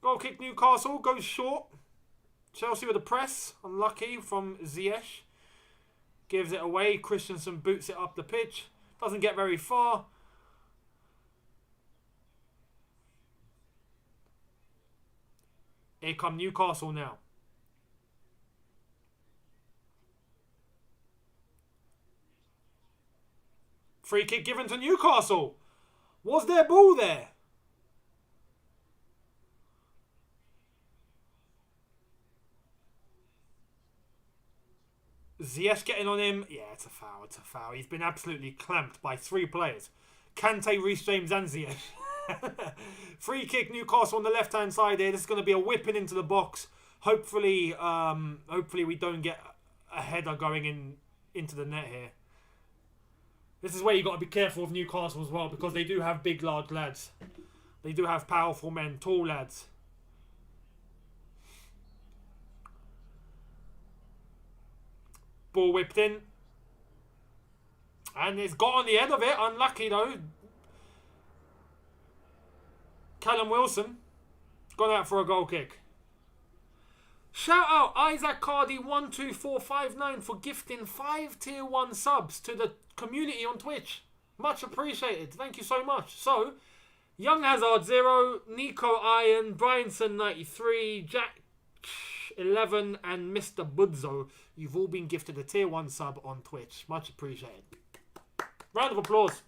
Goal kick Newcastle. Goes short. Chelsea with a press. Unlucky from Ziyech. Gives it away. Christensen boots it up the pitch. Doesn't get very far. Here come Newcastle now. Free kick given to Newcastle. Was there ball there? Ziyech getting on him. Yeah, it's a foul. It's a foul. He's been absolutely clamped by 3 players. Kante, Reece James and Ziyech. Free kick, Newcastle on the left-hand side here. This is going to be a whipping into the box. Hopefully we don't get a header going into the net here. This is where you got to be careful of Newcastle as well, because they do have big, large lads. They do have powerful men, tall lads. Ball whipped in. And it's got on the head of it. Unlucky though. Callum Wilson gone out for a goal kick. Shout out Isaac Cardi 12459 for gifting 5 tier 1 subs to the community on Twitch. Much appreciated. Thank you so much. So, Young Hazard 0, Nico Iron, Bryanson 93, Jack 11 and Mr. Budzo. You've all been gifted a tier 1 sub on Twitch. Much appreciated. Round of applause.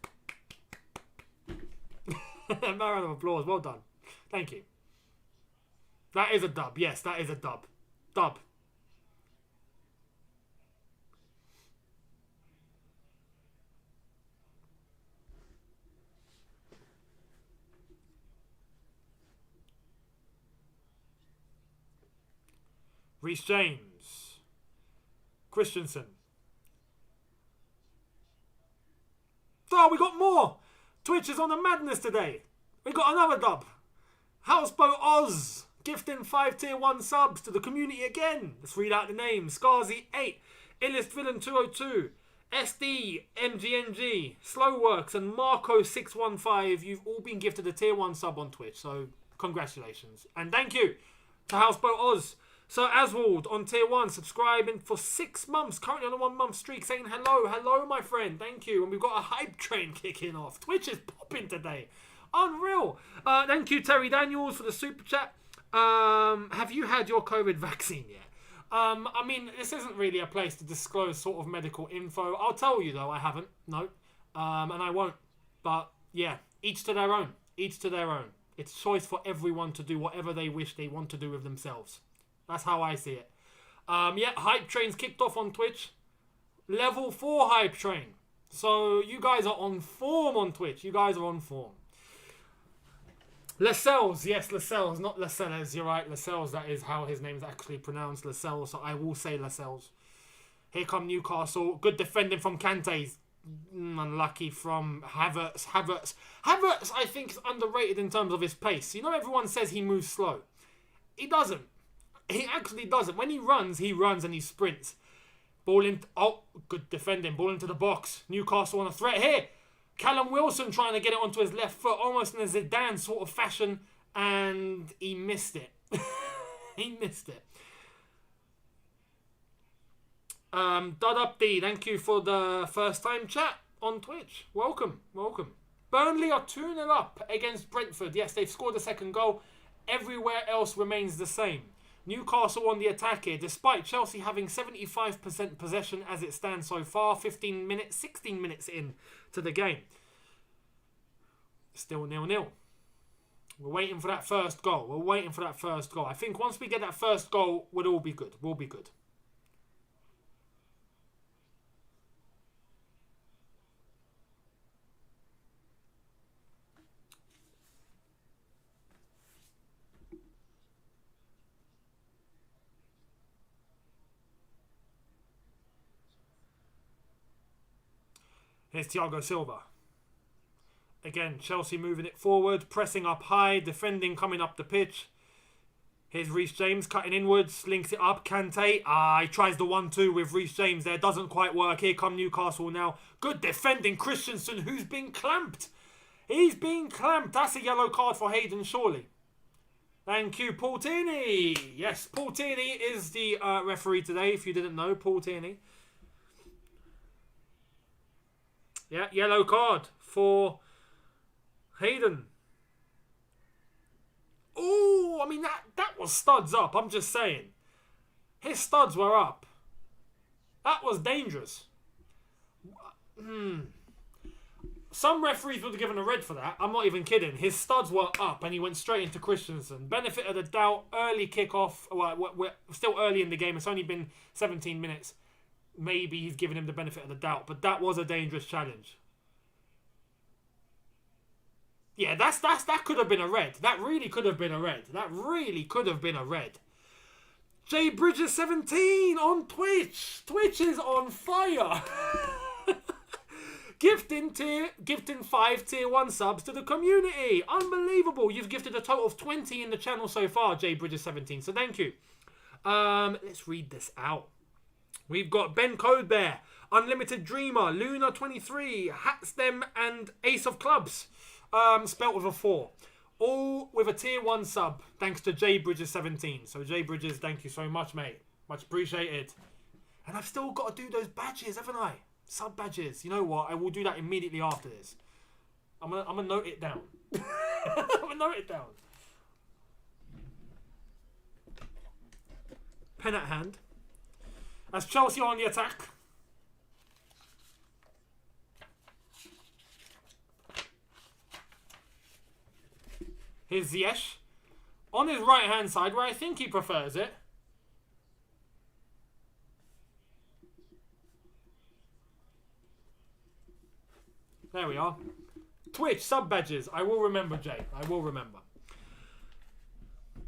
Round of applause. Well done. Thank you. That is a dub. Yes, that is a dub. Dub. Reece James. Christensen. Oh, we got more. Twitch is on a madness today. We got another dub. Houseboat Oz gifting 5 tier 1 subs to the community again. Let's read out the names. Scarzy 8, Illist Villain 202, SD MGNG, Slowworks and Marco 615. You've all been gifted a tier 1 sub on Twitch, so congratulations. And thank you to Houseboat Oz. So Aswald on tier 1, subscribing for 6 months, currently on a 1 month streak, saying hello my friend, thank you. And we've got a hype train kicking off. Twitch is popping today. Unreal. Thank you Terry Daniels for the super chat. Have you had your COVID vaccine yet? I mean, this isn't really a place to disclose sort of medical info. I'll tell you though, I haven't. No. And I won't. But yeah, each to their own. Each to their own. It's choice for everyone to do whatever they wish they want to do with themselves. That's how I see it. Yeah, hype train's kicked off on Twitch. Level 4 hype train. So you guys are on form on Twitch. You guys are on form. Lascelles, yes, Lascelles, not Lascelles, you're right, Lascelles, that is how his name's actually pronounced, Lascelles, so I will say Lascelles. Here come Newcastle, good defending from Kante, unlucky from Havertz, I think, is underrated in terms of his pace. You know, everyone says he moves slow. He doesn't. He actually doesn't. When he runs and he sprints. Ball in, oh, good defending, ball into the box. Newcastle on a threat here. Callum Wilson trying to get it onto his left foot, almost in a Zidane sort of fashion, and he missed it. He missed it. Dud Up D, thank you for the first time chat on Twitch. Welcome, welcome. Burnley are 2-0 up against Brentford. Yes, they've scored a second goal. Everywhere else remains the same. Newcastle on the attack here, despite Chelsea having 75% possession as it stands so far. 16 minutes in to the game. Still 0-0. We're waiting for that first goal. I think once we get that first goal, we'll all be good. We'll be good. Here's Thiago Silva. Again, Chelsea moving it forward, pressing up high, defending coming up the pitch. Here's Reece James cutting inwards, links it up. Kante, he tries the 1-2 with Reece James there. Doesn't quite work. Here come Newcastle now. Good defending. Christensen, who's been clamped. He's been clamped. That's a yellow card for Hayden, surely. Thank you, Paul Tierney. Yes, Paul Tierney is the referee today, if you didn't know. Paul Tierney. Yeah, yellow card for Hayden. Oh, I mean, that was studs up. I'm just saying. His studs were up. That was dangerous. Some referees would have given a red for that. I'm not even kidding. His studs were up and he went straight into Christensen. Benefit of the doubt. Early kickoff. Well, we're still early in the game. It's only been 17 minutes. maybe he's giving him the benefit of the doubt. But that was a dangerous challenge. Yeah, that could have been a red. That really could have been a red. That really could have been a red. J Bridges 17 on Twitch. Twitch is on fire. Gifting 5 tier 1 subs to the community. Unbelievable. You've gifted a total of 20 in the channel so far, J Bridges 17. So thank you. Let's read this out. We've got Ben Codebear, Unlimited Dreamer, Luna 23, Hatstem, and Ace of Clubs. Spelt with a 4. All with a tier 1 sub, thanks to J Bridges 17. So J Bridges, thank you so much, mate. Much appreciated. And I've still got to do those badges, haven't I? Sub badges. You know what? I will do that immediately after this. I'm gonna note it down. I'm gonna note it down. Pen at hand. As Chelsea are on the attack. Here's Ziyech. On his right hand side, where I think he prefers it. There we are. Twitch, sub badges. I will remember, Jay. I will remember.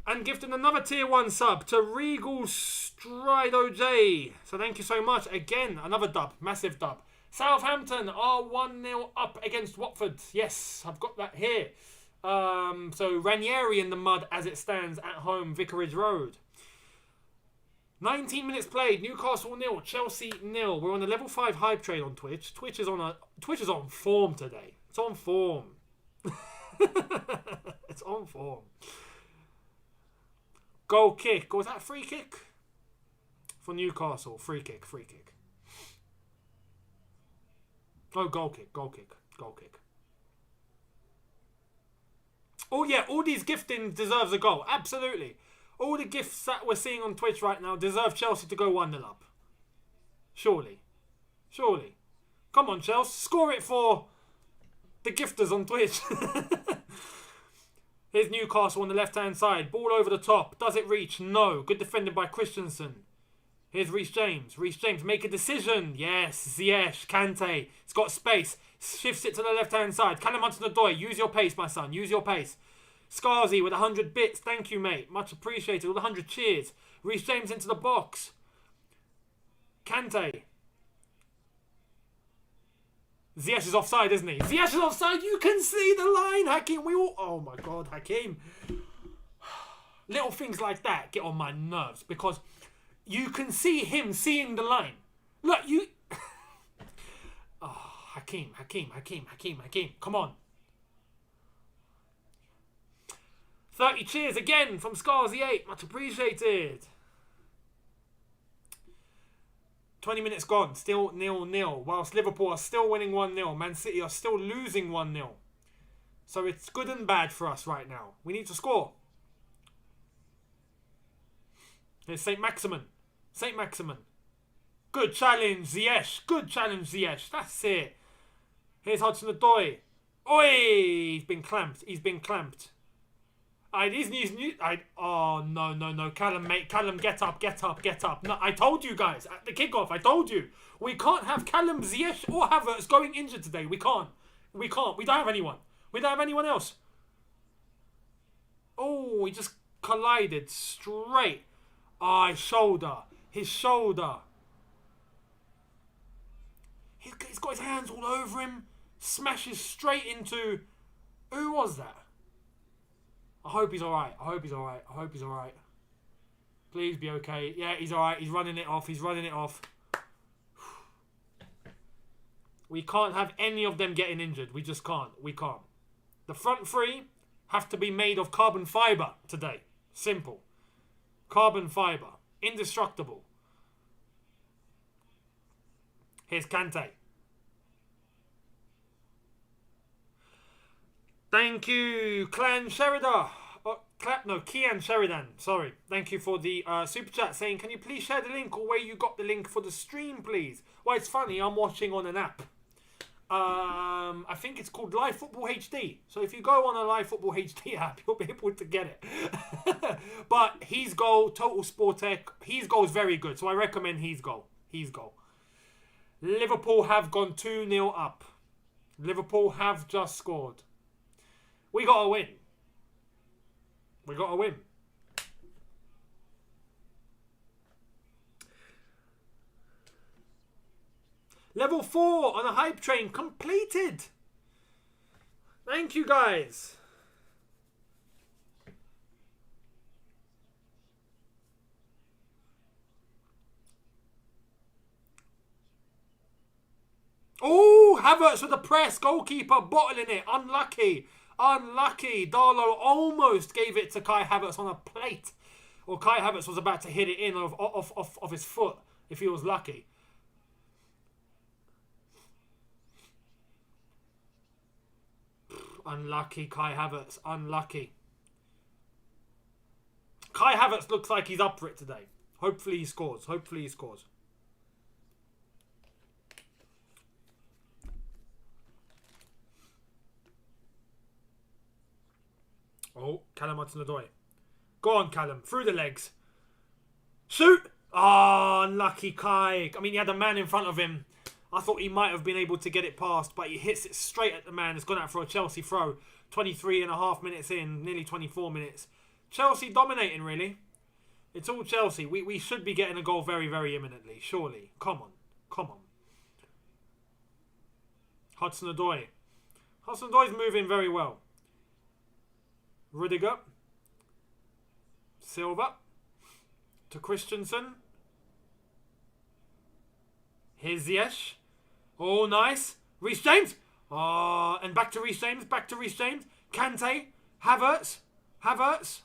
And gifting another tier 1 sub to Regal Strido J. So thank you so much. Again, another dub. Massive dub. Southampton are 1-0 up against Watford. Yes, I've got that here. So Ranieri in the mud as it stands at home, Vicarage Road. 19 minutes played. Newcastle 0, Chelsea 0. We're on a level 5 hype trade on Twitch. Twitch is on form today. It's on form. It's on form. Goal kick. Was that a free kick? For Newcastle. Free kick. Oh, goal kick. Oh yeah, all these gifting deserves a goal. Absolutely. All the gifts that we're seeing on Twitch right now deserve Chelsea to go 1-0 up. Surely. Come on, Chelsea. Score it for the gifters on Twitch. Here's Newcastle on the left-hand side. Ball over the top. Does it reach? No. Good defended by Christensen. Here's Reece James. Reece James, make a decision. Yes. Ziyech, Kante. It's got space. Shifts it to the left-hand side. Callum Hudson-Odoi. Use your pace, my son. Use your pace. Scarzy with 100 bits. Thank you, mate. Much appreciated. With 100 cheers. Reece James into the box. Kante. Ziyech is offside, isn't he? Ziyech is offside. You can see the line, Hakim. Oh, my God, Hakim. Little things like that get on my nerves because you can see him seeing the line. Look, you... Oh, Hakim. Come on. 30 cheers again from Scarzy8. Much appreciated. 20 minutes gone. Still 0-0. Whilst Liverpool are still winning 1-0. Man City are still losing 1-0. So it's good and bad for us right now. We need to score. Here's St. Maximin. Good challenge, Ziyech. That's it. Here's Hudson-Odoi. Oi! He's been clamped. Oh, no. Callum, mate. Callum, get up. No, I told you guys at the kickoff. I told you. We can't have Callum, Ziyech, or Havertz going injured today. We can't. We don't have anyone. We don't have anyone else. Oh, he just collided straight. Ah, his shoulder. He's got his hands all over him. Smashes straight into... Who was that? I hope he's alright. Please be okay. Yeah, he's alright. He's running it off. We can't have any of them getting injured. We just can't. The front three have to be made of carbon fibre today. Simple. Carbon fibre. Indestructible. Here's Kante. Thank you, Kian Sheridan. Sorry. Thank you for the super chat saying, can you please share the link or where you got the link for the stream, please? Well, it's funny. I'm watching on an app. I think it's called Live Football HD. So if you go on a Live Football HD app, you'll be able to get it. But his goal, Total Sport Tech, his goal is very good. So I recommend his goal. Liverpool have gone 2-0 up. Liverpool have just scored. We got to win. We got to win. Level 4 on a hype train completed. Thank you, guys. Oh, Havertz with the press. Goalkeeper bottling it. Unlucky. Unlucky. Darlow almost gave it to Kai Havertz on a plate. Or Kai Havertz was about to hit it in off his foot if he was lucky. Unlucky, Kai Havertz. Unlucky. Kai Havertz looks like he's up for it today. Hopefully he scores. Hopefully he scores. Oh, Callum Hudson-Odoi. Go on, Callum. Through the legs. Shoot! Ah, oh, unlucky Kai. I mean, he had a man in front of him. I thought he might have been able to get it past, but he hits it straight at the man. It's gone out for a Chelsea throw. 23.5 minutes in, nearly 24 minutes. Chelsea dominating, really. It's all Chelsea. We should be getting a goal very, very imminently, surely. Come on. Come on. Hudson-Odoi. Hudson-Odoi's moving very well. Rudiger. Silva. To Christensen. Here's Ziyech. Oh, nice. Reece James. Oh, and back to Reece James. Back to Reece James. Kante. Havertz. Havertz.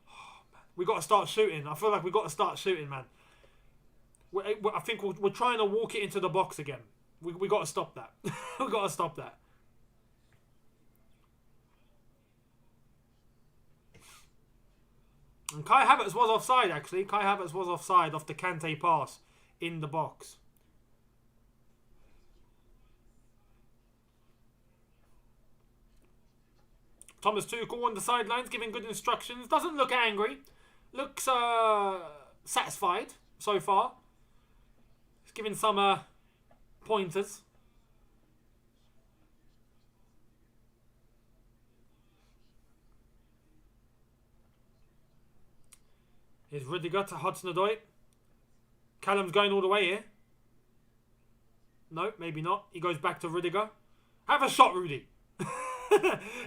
Oh, man. We got to start shooting. I feel like we got to start shooting, man. I think we're trying to walk it into the box again. We got to stop that. We got to stop that. And Kai Havertz was offside, actually. Kai Havertz was offside off the Kante pass in the box. Thomas Tuchel on the sidelines giving good instructions. Doesn't look angry. Looks satisfied so far. He's giving some pointers. Here's Rudiger to Hudson-Odoi. Callum's going all the way here. No, maybe not. He goes back to Rudiger. Have a shot, Rudy.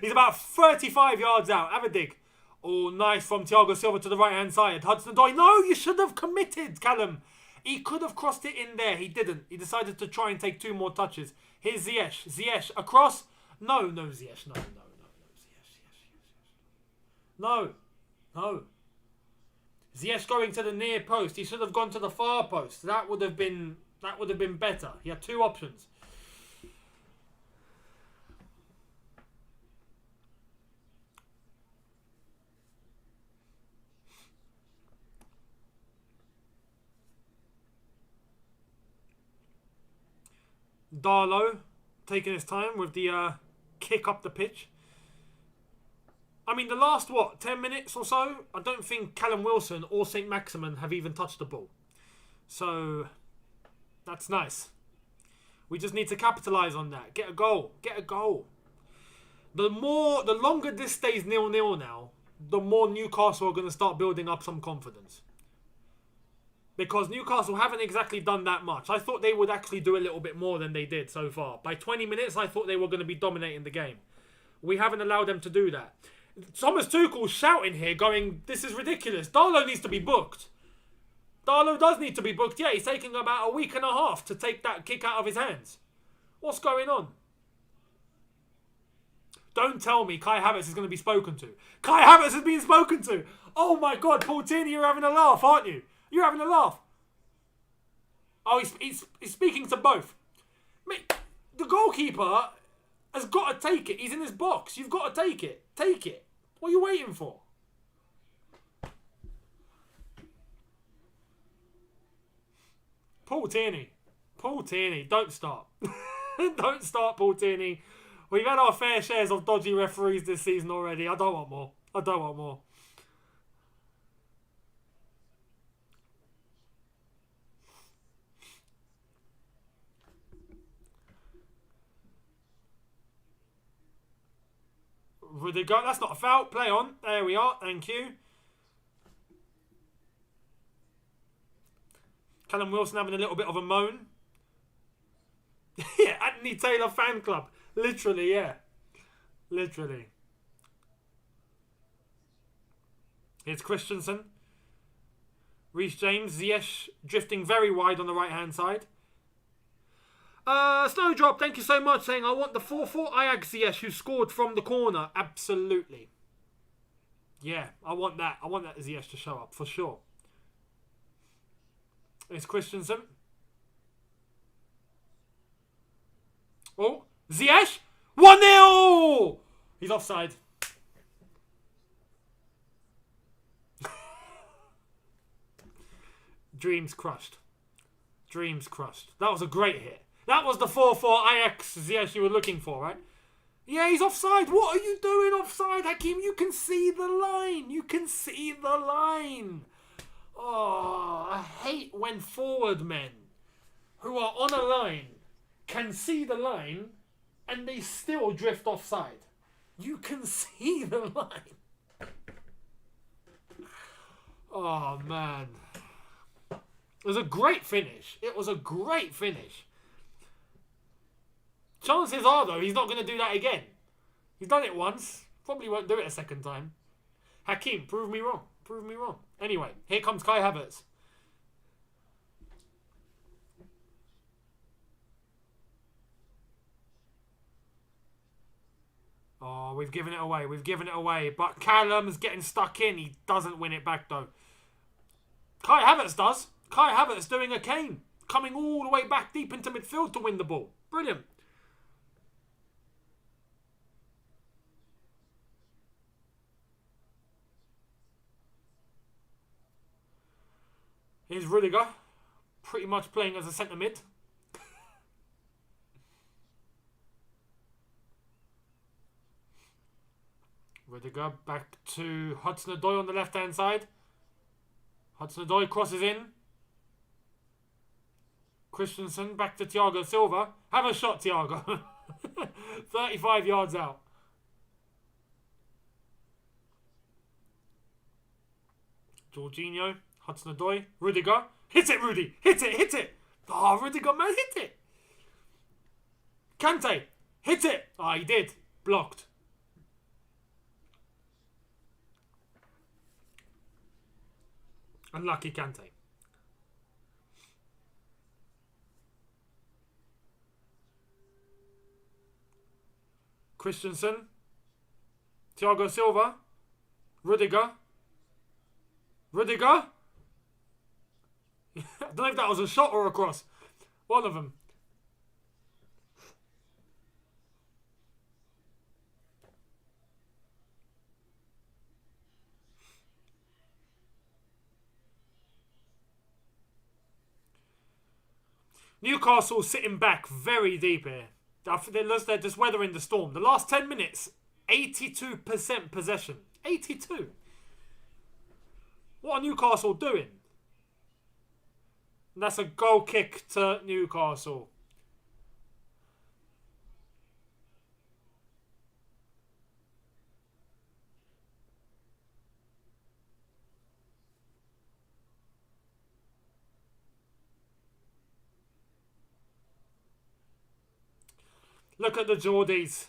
He's about 35 yards out. Have a dig. Oh, nice from Thiago Silva to the right-hand side. Hudson-Odoi. No, you should have committed, Callum. He could have crossed it in there. He didn't. He decided to try and take 2 more touches. Here's Ziyech. Ziyech across. No, Ziyech. No. Ziyech. No. Ziyech going to the near post. He should have gone to the far post. That would have been better. He had 2 options. Darlow taking his time with the kick up the pitch. I mean, the last, 10 minutes or so, I don't think Callum Wilson or St. Maximin have even touched the ball. So, that's nice. We just need to capitalise on that. Get a goal. The longer this stays 0-0 now, the more Newcastle are going to start building up some confidence. Because Newcastle haven't exactly done that much. I thought they would actually do a little bit more than they did so far. By 20 minutes, I thought they were going to be dominating the game. We haven't allowed them to do that. Thomas Tuchel's shouting here, going, this is ridiculous. Darlow needs to be booked. Darlow does need to be booked. Yeah, he's taking about a week and a half to take that kick out of his hands. What's going on? Don't tell me Kai Havertz is going to be spoken to. Kai Havertz is being spoken to. Oh my God, Paul Tierney, you're having a laugh, aren't you? You're having a laugh. Oh, he's speaking to both. Mate, the goalkeeper has got to take it. He's in his box. You've got to take it. Take it. What are you waiting for? Paul Tierney, don't start. Don't start, Paul Tierney. We've had our fair shares of dodgy referees this season already. I don't want more. Rudiger, that's not a foul. Play on. There we are. Thank you. Callum Wilson having a little bit of a moan. Yeah, Anthony Taylor fan club. Literally, yeah. Literally. Here's Christensen. Reece James. Ziyech drifting very wide on the right-hand side. Snowdrop, thank you so much, saying, I want the 4-4 Ajax Ziyech who scored from the corner. Absolutely. Yeah, I want that. I want that Ziyech to show up, for sure. It's Christensen. Oh, Ziyech! 1-0! He's offside. Dreams crushed. Dreams crushed. That was a great hit. That was the 4-4 Ajax Ziyech you were looking for, right? Yeah, he's offside. What are you doing offside, Hakim? You can see the line. You can see the line. Oh, I hate when forward men who are on a line can see the line and they still drift offside. You can see the line. Oh, man. It was a great finish. It was a great finish. Chances are, though, he's not going to do that again. He's done it once. Probably won't do it a second time. Hakim, prove me wrong. Prove me wrong. Anyway, here comes Kai Havertz. Oh, we've given it away. We've given it away. But Callum's getting stuck in. He doesn't win it back, though. Kai Havertz does. Kai Havertz doing a Kane. Coming all the way back deep into midfield to win the ball. Brilliant. Here's Rudiger. Pretty much playing as a centre mid. Rudiger back to Hudson-Odoi on the left-hand side. Hudson-Odoi crosses in. Christensen back to Thiago Silva. Have a shot, Thiago. 35 yards out. Jorginho. Hudson-Odoi. Rudiger. Hit it, Rudy. Hit it, hit it. Oh, Rudiger, man, hit it. Kante. Hit it. Oh, he did. Blocked. Unlucky Kante. Christensen. Thiago Silva. Rudiger. Rudiger. I don't know if that was a shot or a cross. One of them. Newcastle sitting back very deep here. They're just weathering the storm. The last 10 minutes, 82% possession. 82. What are Newcastle doing? And that's a goal kick to Newcastle. Look at the Geordies.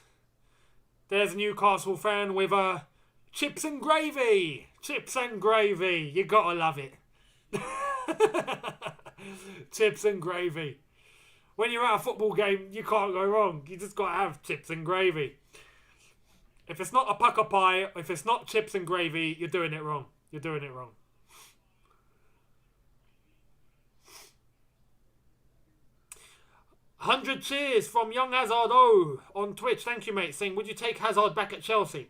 There's a Newcastle fan with chips and gravy. Chips and gravy. You gotta love it. Chips and gravy. When you're at a football game, you can't go wrong. You just gotta have chips and gravy. If it's not a pucker pie, if it's not chips and gravy, you're doing it wrong. You're doing it wrong. $100 cheers from Young Hazard on Twitch. Thank you, mate. Saying, would you take Hazard back at Chelsea?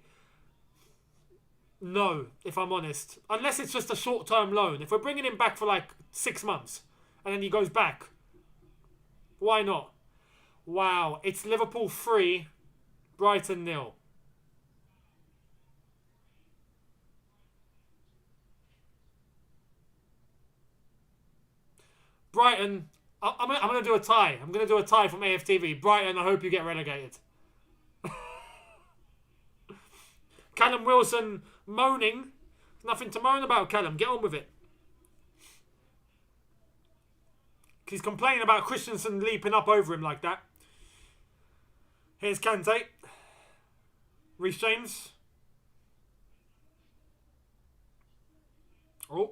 No, if I'm honest. Unless it's just a short-term loan. If we're bringing him back for like 6 months and then he goes back, why not? Wow, it's Liverpool 3, Brighton 0. Brighton, I'm going to do a tie. I'm going to do a tie from AFTV. Brighton, I hope you get relegated. Callum Wilson moaning. Nothing to moan about, Callum. Get on with it. He's complaining about Christensen leaping up over him like that. Here's Kante. Reece James. Oh,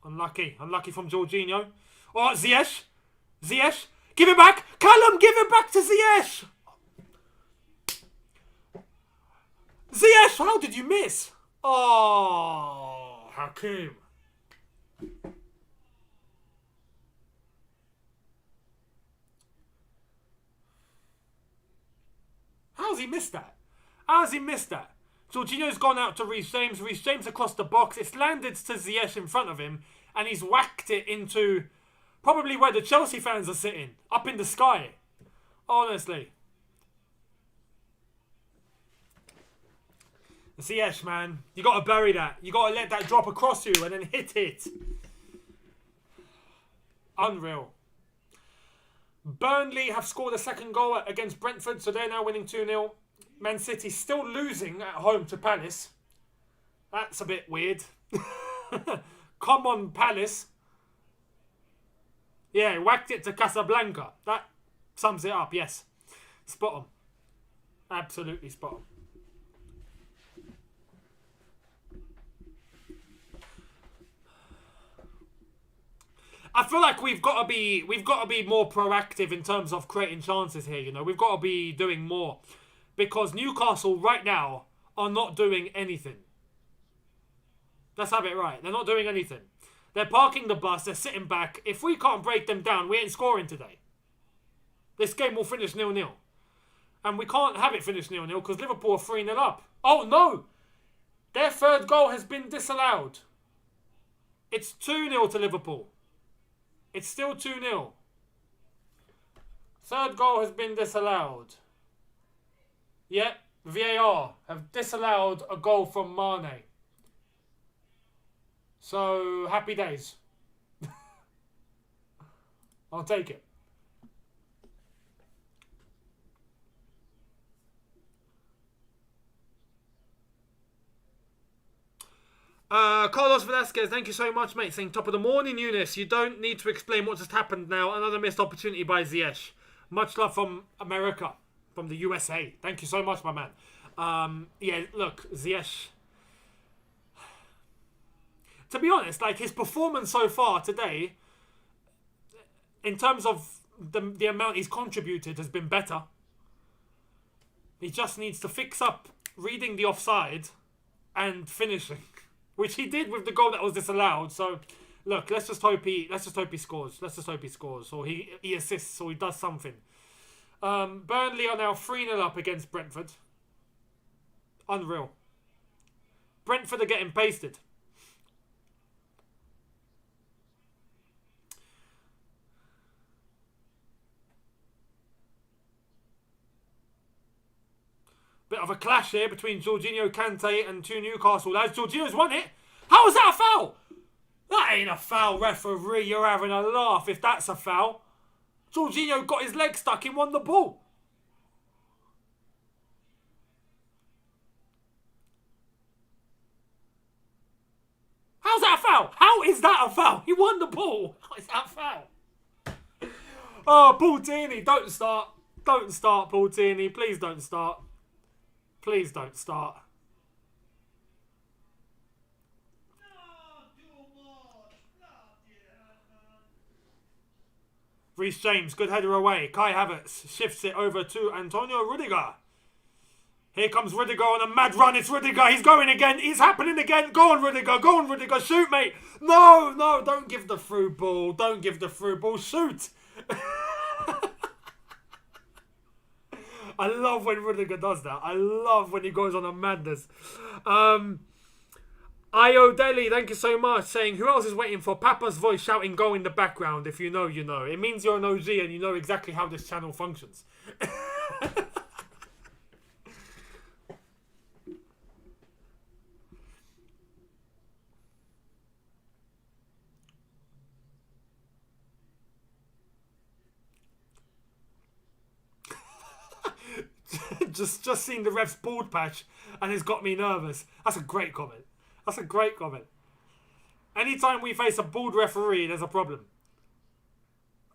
unlucky. Unlucky from Jorginho. Oh, Ziyech. Ziyech. Give it back. Callum, give it back to Ziyech. Ziyech, how did you miss? Oh, Hakim. How's he missed that? How's he missed that? Jorginho's gone out to Reece James. Reece James across the box. It's landed to Ziyech in front of him. And he's whacked it into probably where the Chelsea fans are sitting. Up in the sky. Honestly. Ziyech, man. You got to bury that. You got to let that drop across you and then hit it. Unreal. Burnley have scored a second goal against Brentford, so they're now winning 2-0. Man City still losing at home to Palace. That's a bit weird. Come on, Palace. Yeah, whacked it to Casablanca. That sums it up, yes. Spot on. Absolutely spot on. I feel like we've got to be more proactive in terms of creating chances here, you know. We've got to be doing more. Because Newcastle right now are not doing anything. Let's have it right. They're not doing anything. They're parking the bus, they're sitting back. If we can't break them down, we ain't scoring today. This game will finish 0-0. And we can't have it finish 0-0 because Liverpool are 3-0 up. Oh no! Their third goal has been disallowed. It's 2-0 to Liverpool. It's still 2-0. Third goal has been disallowed. Yep, VAR have disallowed a goal from Mane. So, happy days. I'll take it. Carlos Velasquez, thank you so much, mate. Saying top of the morning, Younes. You don't need to explain what just happened now. Another missed opportunity by Ziyech. Much love from America, from the USA. Thank you so much, my man. Yeah, look, Ziyech. To be honest, like his performance so far today, in terms of the amount he's contributed, has been better. He just needs to fix up reading the offside and finishing, which he did with the goal that was disallowed. So, look, let's just hope he scores. Let's just hope he scores, or he assists, or he does something. Burnley are now 3-0 up against Brentford. Unreal. Brentford are getting pasted. Bit of a clash here between Jorginho, Kante and two Newcastle lads. Jorginho's won it. How is that a foul? That ain't a foul, referee. You're having a laugh if that's a foul. Jorginho got his leg stuck and won the ball. How's that a foul? How is that a foul? He won the ball. How is that a foul? Oh, Paul Tierney, don't start. Don't start, Paul Tierney. Please don't start. Please don't start. Reece James, good header away. Kai Havertz shifts it over to Antonio Rudiger. Here comes Rudiger on a mad run. It's Rudiger. He's going again. It's happening again. Go on, Rudiger. Go on, Rudiger. Shoot, mate. No, no. Don't give the through ball. Don't give the through ball. Shoot. I love when Rudiger does that. I love when he goes on a madness. Io Deli, thank you so much. Saying, who else is waiting for Papa's voice shouting go in the background? If you know, you know. It means you're an OG and you know exactly how this channel functions. just seeing the ref's bald patch and it's got me nervous. That's a great comment. That's a great comment. Anytime we face a bald referee, there's a problem.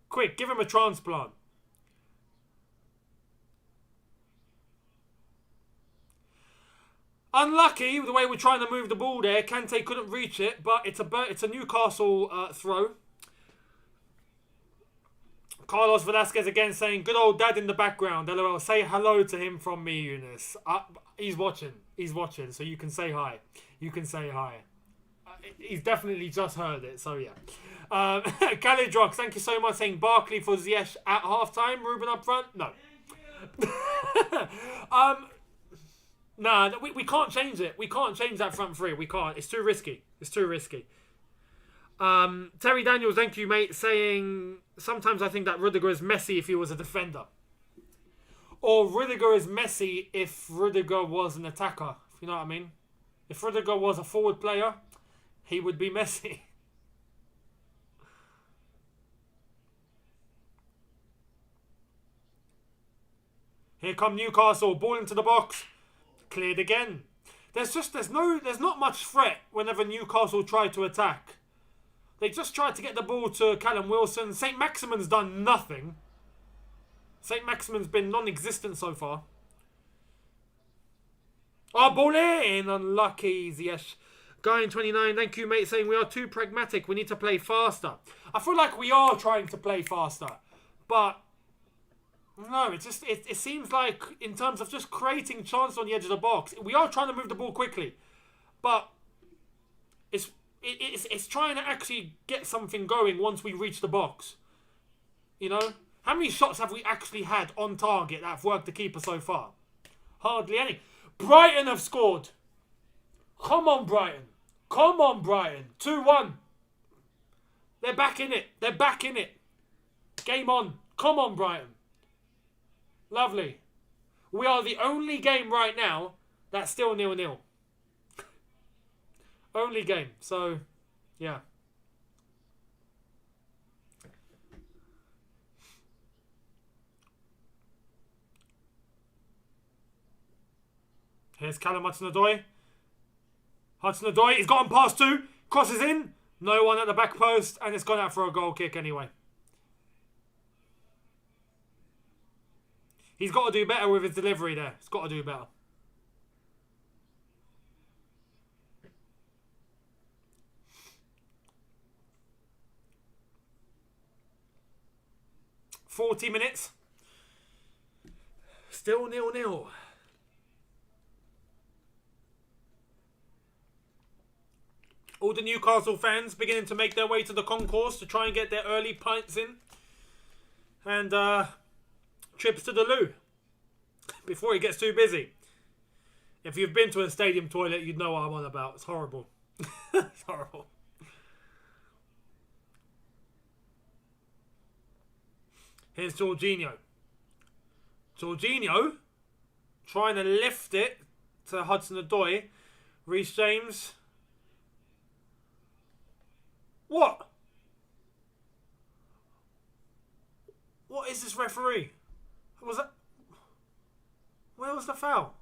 Quick, give him a transplant. Unlucky the way we're trying to move the ball there. Kante couldn't reach it, but it's a Newcastle throw. Carlos Velasquez again saying, good old dad in the background. LOL, say hello to him from me, Younes. He's watching. He's watching, so you can say hi. You can say hi. He's definitely just heard it, so yeah. Khalid Rocks, thank you so much, saying Barkley for Ziyech at halftime. Ruben up front? No. Nah, we can't change it. We can't change that front three. We can't. It's too risky. It's too risky. Terry Daniels, thank you, mate, saying sometimes I think that Rudiger is Messi if he was a defender. Or Rudiger is Messi if Rudiger was an attacker. If you know what I mean. If Rudiger was a forward player, he would be Messi. Here come Newcastle, ball into the box. Cleared again. There's not much threat whenever Newcastle try to attack. They just tried to get the ball to Callum Wilson. St. Maximin's done nothing. St. Maximin's been non-existent so far. Oh, ball in! Unlucky, Ziyech. Guy in 29, thank you, mate, saying we are too pragmatic. We need to play faster. I feel like we are trying to play faster. But no, it seems like in terms of just creating chance on the edge of the box, we are trying to move the ball quickly. But it's trying to actually get something going once we reach the box. You know? How many shots have we actually had on target that have worked the keeper so far? Hardly any. Brighton have scored. Come on, Brighton. Come on, Brighton. 2-1. They're back in it. They're back in it. Game on. Come on, Brighton. Lovely. We are the only game right now that's still 0-0. Only game. So, yeah. Here's Callum Hudson-Odoi. Hudson-Odoi, he's gotten past two. Crosses in. No one at the back post. And it's gone out for a goal kick anyway. He's got to do better with his delivery there. He's got to do better. $40 minutes. Still 0-0. All the Newcastle fans beginning to make their way to the concourse to try and get their early pints in. And trips to the loo. Before it gets too busy. If you've been to a stadium toilet, you'd know what I'm on about. It's horrible. It's horrible. Here's Jorginho. Jorginho trying to lift it to Hudson-Odoi. Reece James. What? What is this referee? Was that? Where was the foul?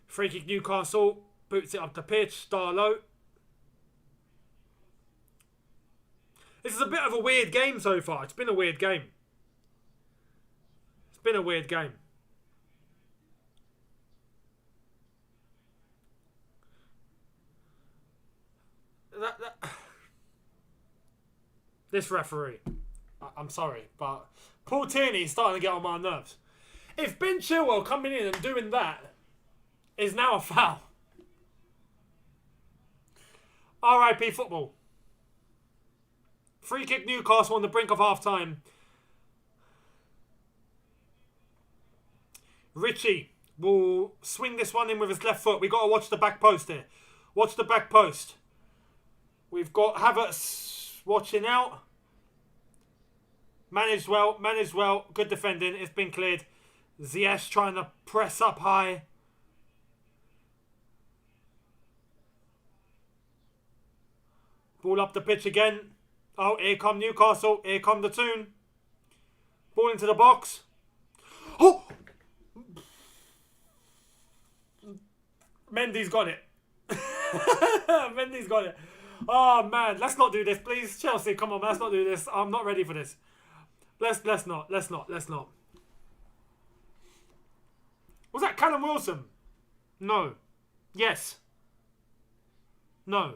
Free kick Newcastle. Boots it up the pitch. Darlow. This is a bit of a weird game so far. It's been a weird game. It's been a weird game. This referee. I'm sorry, but Paul Tierney's starting to get on my nerves. If Ben Chilwell coming in and doing that is now a foul. RIP football. Free kick Newcastle on the brink of half-time. Richie will swing this one in with his left foot. We've got to watch the back post here. Watch the back post. We've got Havertz watching out. Managed well. Good defending. It's been cleared. Ziyech trying to press up high. Ball up the pitch again. Oh, here come Newcastle. Here come the tune. Ball into the box. Oh! Mendy's got it. Mendy's got it. Oh, man. Let's not do this, please. Chelsea, come on, let's not do this. I'm not ready for this. Let's not. Was that Callum Wilson? No. Yes. No.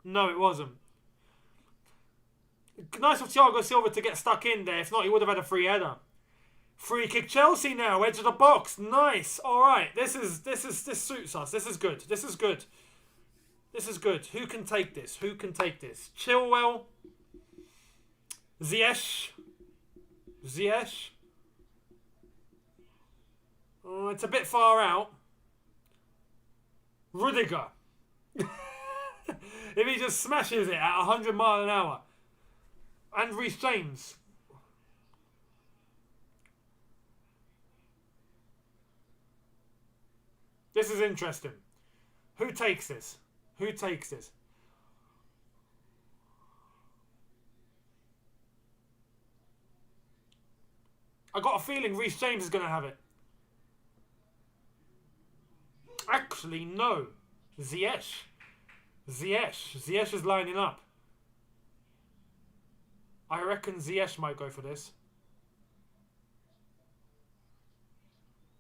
No, it wasn't. Nice of Thiago Silva to get stuck in there. If not, he would have had a free header. Free kick Chelsea now. Edge of the box. Nice. All right. This suits us. This is good. Who can take this? Chilwell. Ziyech. Oh, it's a bit far out. Rudiger. If he just smashes it at 100 miles an hour. And Reece James. This is interesting. Who takes this? I got a feeling Reece James is going to have it. Actually, no. Ziyech is lining up. I reckon Ziyech might go for this.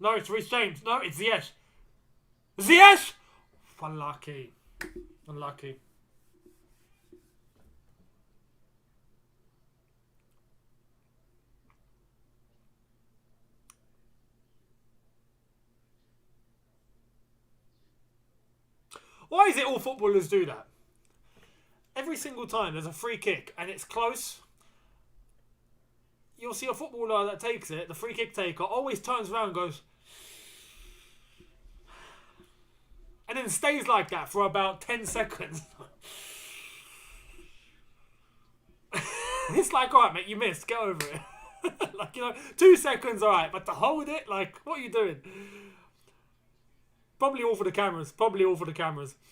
No, it's Reece James. No, it's Ziyech. Ziyech! Unlucky. Why is it all footballers do that? Every single time there's a free kick and it's close, you'll see a footballer that takes it, the free kick taker, always turns around and goes... and then stays like that for about 10 seconds. It's like, alright mate, you missed, get over it. 2 seconds, alright, but to hold it, what are you doing? Probably all for the cameras.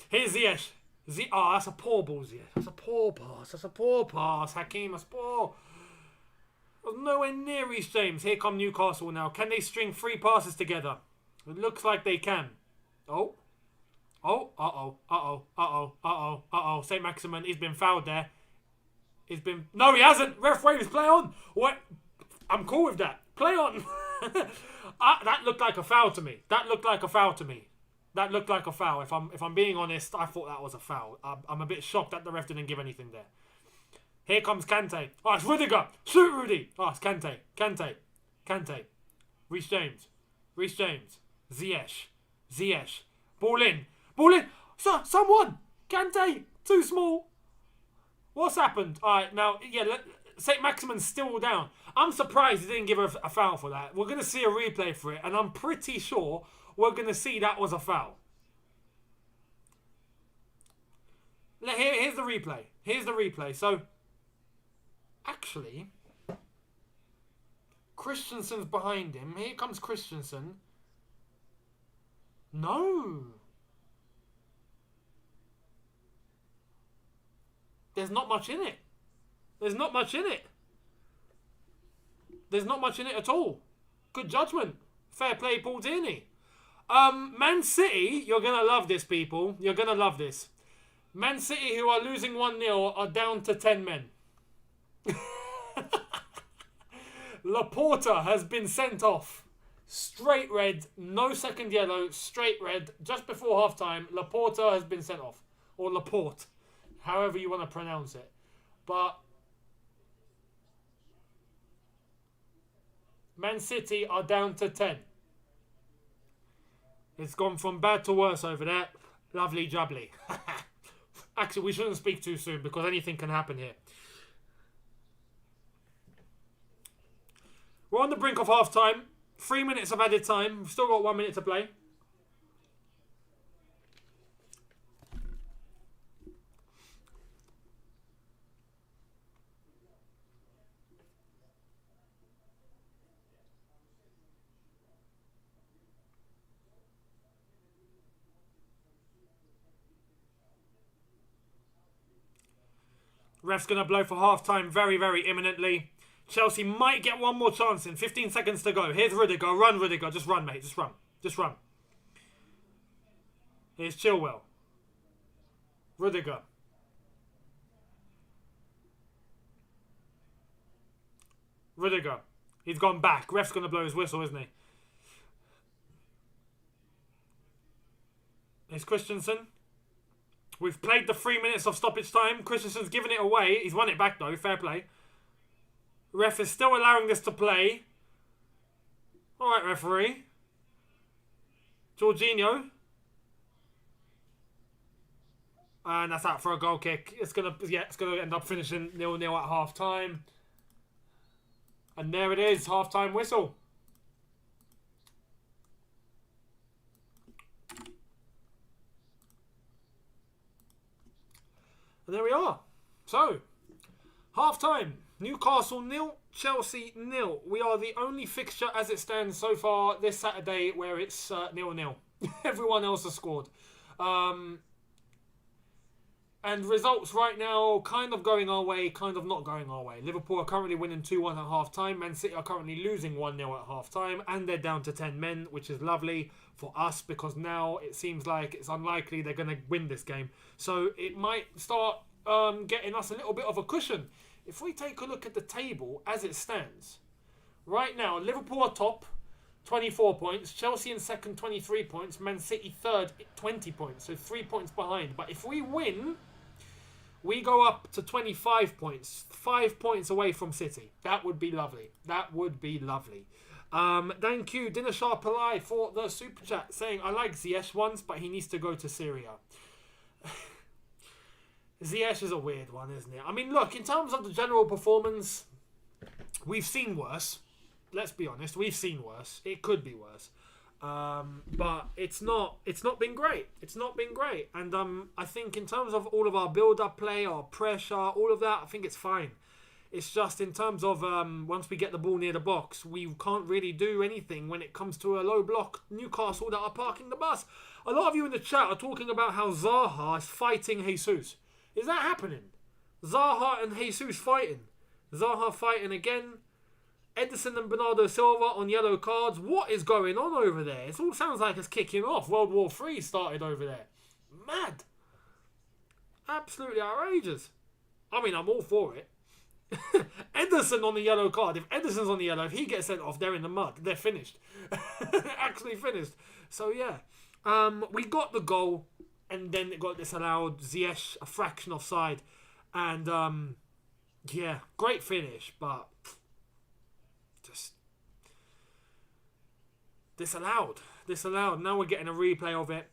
Here's Ziyech. Oh, that's a poor ball, Ziyech. That's a poor pass. Hakim, that's poor. Was nowhere near Reece James. Here come Newcastle now. Can they string 3 passes together? It looks like they can. Oh. St. Maximin, he's been fouled there. No, he hasn't. Ref waves, play on. What? I'm cool with that. Play on. That looked like a foul to me. If I'm being honest, I thought that was a foul. I'm a bit shocked that the ref didn't give anything there. Here comes Kante. Oh, it's Rudiger. Shoot, Rudy. Oh, it's Kante. Reece James. Ziyech. Ball in. Someone. Kante. Too small. What's happened? All right, now, St. Maximin's still down. I'm surprised he didn't give a foul for that. We're going to see a replay for it, and I'm pretty sure we're going to see that was a foul. Here's the replay. So, actually, Christensen's behind him. Here comes Christensen. No. There's not much in it. There's not much in it at all. Good judgment. Fair play, Paul Tierney. Man City, you're going to love this, people. You're going to love this. Man City, who are losing 1-0, are down to 10 men. Laporta has been sent off. Straight red, no second yellow, straight red. Just before half-time, Laporta has been sent off. Or Laporte, however you want to pronounce it. But Man City are down to 10. It's gone from bad to worse over there. Lovely jubbly. Actually, we shouldn't speak too soon because anything can happen here. We're on the brink of half-time. 3 minutes of added time. We've still got 1 minute to play. Ref's going to blow for half-time very, very imminently. Chelsea might get one more chance in. 15 seconds to go. Here's Rudiger. Run, Rudiger. Just run, mate. Just run. Just run. Here's Chilwell. Rudiger. Rudiger. He's gone back. Ref's going to blow his whistle, isn't he? Here's Christensen. We've played the 3 minutes of stoppage time. Christensen's given it away. He's won it back, though. Fair play. Ref is still allowing this to play. All right, referee. Jorginho. And that's out for a goal kick. It's gonna end up finishing 0-0 at half time. And there it is, half time whistle. And there we are. So, half time. Newcastle 0, Chelsea 0. We are the only fixture as it stands so far this Saturday where it's 0-0. Everyone else has scored. And results right now kind of going our way, kind of not going our way. Liverpool are currently winning 2-1 at half-time. Man City are currently losing 1-0 at half-time. And they're down to 10 men, which is lovely for us because now it seems like it's unlikely they're going to win this game. So it might start getting us a little bit of a cushion. If we take a look at the table as it stands, right now, Liverpool are top, 24 points. Chelsea in second, 23 points. Man City third, 20 points. So 3 points behind. But if we win, we go up to 25 points. 5 points away from City. That would be lovely. That would be lovely. Thank you, Dinner Sharp Alive, for the super chat saying, I like Ziyech once, but he needs to go to Syria. Ziyech is a weird one, isn't it? I mean, look, in terms of the general performance, we've seen worse. Let's be honest, we've seen worse. It could be worse. But it's not been great. It's not been great. And I think in terms of all of our build-up play, our pressure, all of that, I think it's fine. It's just in terms of once we get the ball near the box, we can't really do anything when it comes to a low block Newcastle that are parking the bus. A lot of you in the chat are talking about how Zaha is fighting Jesus. Is that happening? Zaha and Jesus fighting. Zaha fighting again. Edison and Bernardo Silva on yellow cards. What is going on over there? It all sounds like it's kicking off. World War III started over there. Mad. Absolutely outrageous. I mean, I'm all for it. Edison on the yellow card. If Edison's on the yellow, if he gets sent off, they're in the mud. They're finished. Actually finished. So, yeah. We got the goal. And then it got disallowed. Ziyech, a fraction offside. And, yeah, great finish. But just disallowed. Now we're getting a replay of it.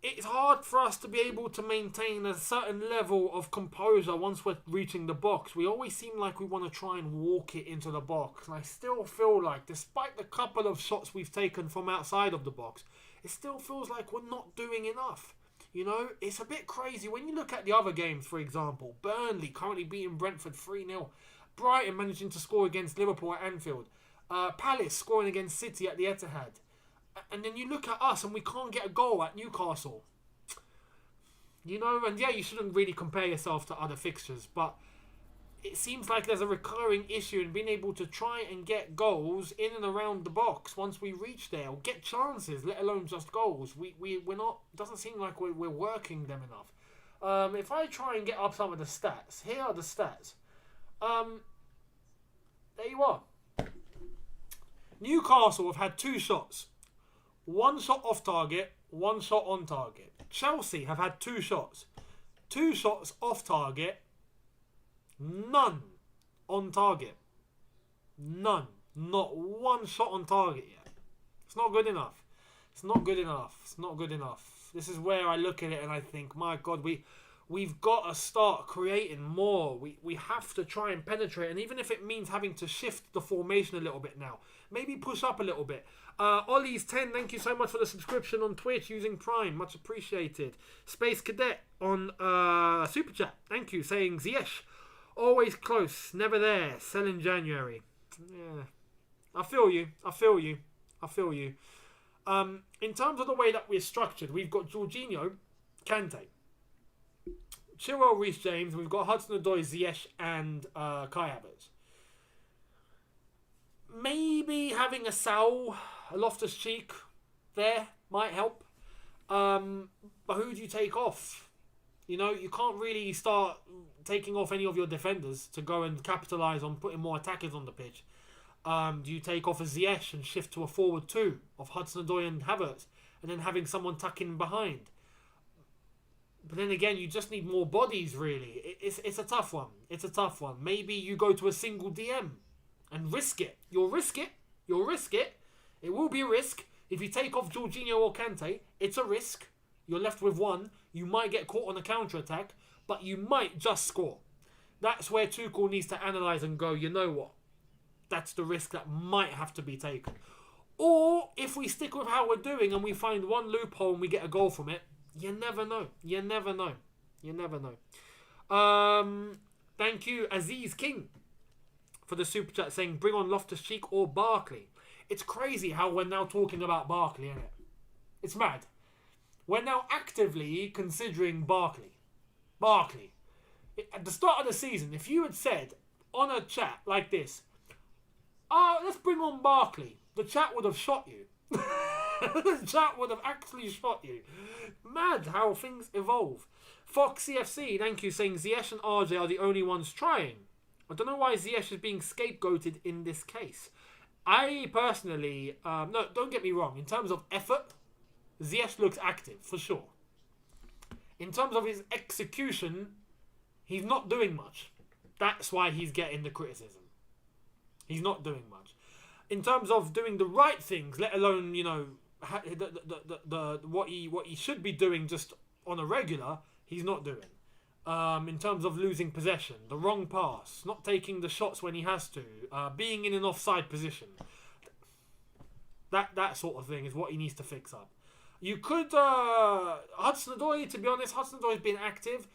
It's hard for us to be able to maintain a certain level of composure once we're reaching the box. We always seem like we want to try and walk it into the box. And I still feel like, despite the couple of shots we've taken from outside of the box, it still feels like we're not doing enough. You know, it's a bit crazy. When you look at the other games, for example, Burnley currently beating Brentford 3-0. Brighton managing to score against Liverpool at Anfield. Palace scoring against City at the Etihad. And then you look at us and we can't get a goal at Newcastle. You know, and yeah, you shouldn't really compare yourself to other fixtures, but it seems like there's a recurring issue in being able to try and get goals in and around the box once we reach there, or get chances, let alone just goals. We're not, doesn't seem like we're working them enough. If I try and get up some of the stats, here are the stats. There you are. Newcastle have had 2 shots. 1 shot off target, 1 shot on target. Chelsea have had 2 shots. 2 shots off target, none on target. None. Not 1 shot on target yet. It's not good enough. It's not good enough. It's not good enough. This is where I look at it and I think, my God, we've got to start creating more. We have to try and penetrate. And even if it means having to shift the formation a little bit now. Maybe push up a little bit. Ollie's 10, thank you so much for the subscription on Twitch using Prime. Much appreciated. Space Cadet on Super Chat. Thank you. Saying Ziyech, always close, never there. Sell in January. Yeah. I feel you. In terms of the way that we're structured, we've got Jorginho, Kante. Chilwell, Reece James, we've got Hudson-Odoi, Ziyech, and Kai Havertz. Maybe having a Saul, a Loftus-Cheek there might help. But who do you take off? You know, you can't really start taking off any of your defenders to go and capitalise on putting more attackers on the pitch. Do you take off a Ziyech and shift to a forward two of Hudson-Odoi and Havertz, and then having someone tuck in behind? But then again, you just need more bodies, really. It's a tough one. It's a tough one. Maybe you go to a single DM and risk it. You'll risk it. You'll risk it. It will be a risk. If you take off Jorginho or Kante, it's a risk. You're left with one. You might get caught on a counter-attack, but you might just score. That's where Tuchel needs to analyse and go, you know what? That's the risk that might have to be taken. Or, if we stick with how we're doing and we find one loophole and we get a goal from it, you never know. You never know. You never know. Thank you, Aziz King, for the super chat saying, bring on Loftus-Cheek or Barkley. It's crazy how we're now talking about Barkley, isn't it? It's mad. We're now actively considering Barkley. Barkley. At the start of the season, if you had said on a chat like this, let's bring on Barkley, the chat would have shot you. The chat would have actually shot you. Mad how things evolve. Fox CFC, thank you, saying Ziyech and RJ are the only ones trying. I don't know why Ziyech is being scapegoated in this case. I personally, no, don't get me wrong. In terms of effort, Ziyech looks active, for sure. In terms of his execution, he's not doing much. That's why he's getting the criticism. He's not doing much. In terms of doing the right things, let alone, you know, what he should be doing just on a regular, he's not doing. In terms of losing possession, the wrong pass, not taking the shots when he has to, being in an offside position. That sort of thing is what he needs to fix up. You could, Hudson-Odoi, to be honest, Hudson-Odoi's been active,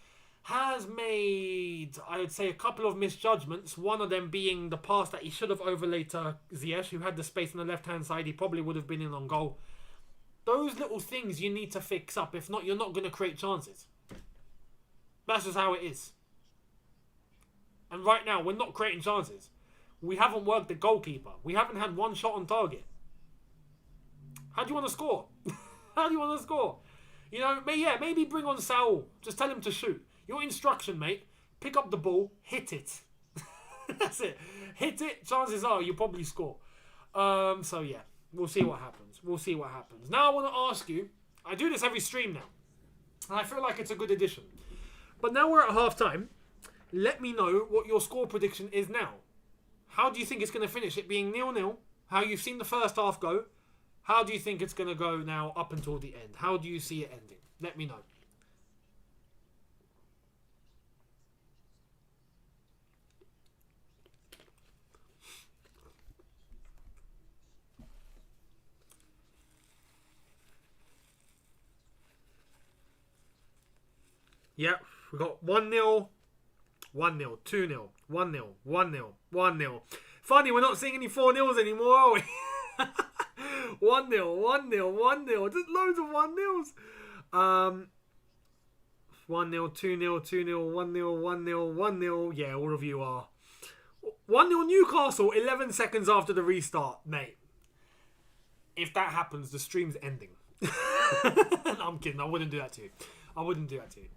has made, I would say, a couple of misjudgments. One of them being the pass that he should have overlaid to Ziyech, who had the space on the left-hand side. He probably would have been in on goal. Those little things you need to fix up. If not, you're not going to create chances. That's just how it is. And right now, we're not creating chances. We haven't worked the goalkeeper. We haven't had one shot on target. How do you want to score? How do you want to score? You know, maybe bring on Saul. Just tell him to shoot. Your instruction, mate. Pick up the ball, hit it. That's it. Hit it. Chances are you'll probably score. So yeah, we'll see what happens. We'll see what happens. Now I want to ask you. I do this every stream now, and I feel like it's a good addition. But now we're at half time. Let me know what your score prediction is now. How do you think it's going to finish? It being 0-0. How you've seen the first half go. How do you think it's going to go now up until the end? How do you see it ending? Let me know. Yep, we got 1-0, 1-0, 2-0, 1-0, 1-0, 1-0. Funny, we're not seeing any 4-0s anymore, are we? 1-0, 1-0, 1-0. Just loads of 1-0s. 1-0, 2-0, 2-0, 1-0, 1-0, 1-0. Yeah, all of you are. 1-0 Newcastle, 11 seconds after the restart. Mate, if that happens, the stream's ending. No, I'm kidding. I wouldn't do that to you. I wouldn't do that to you.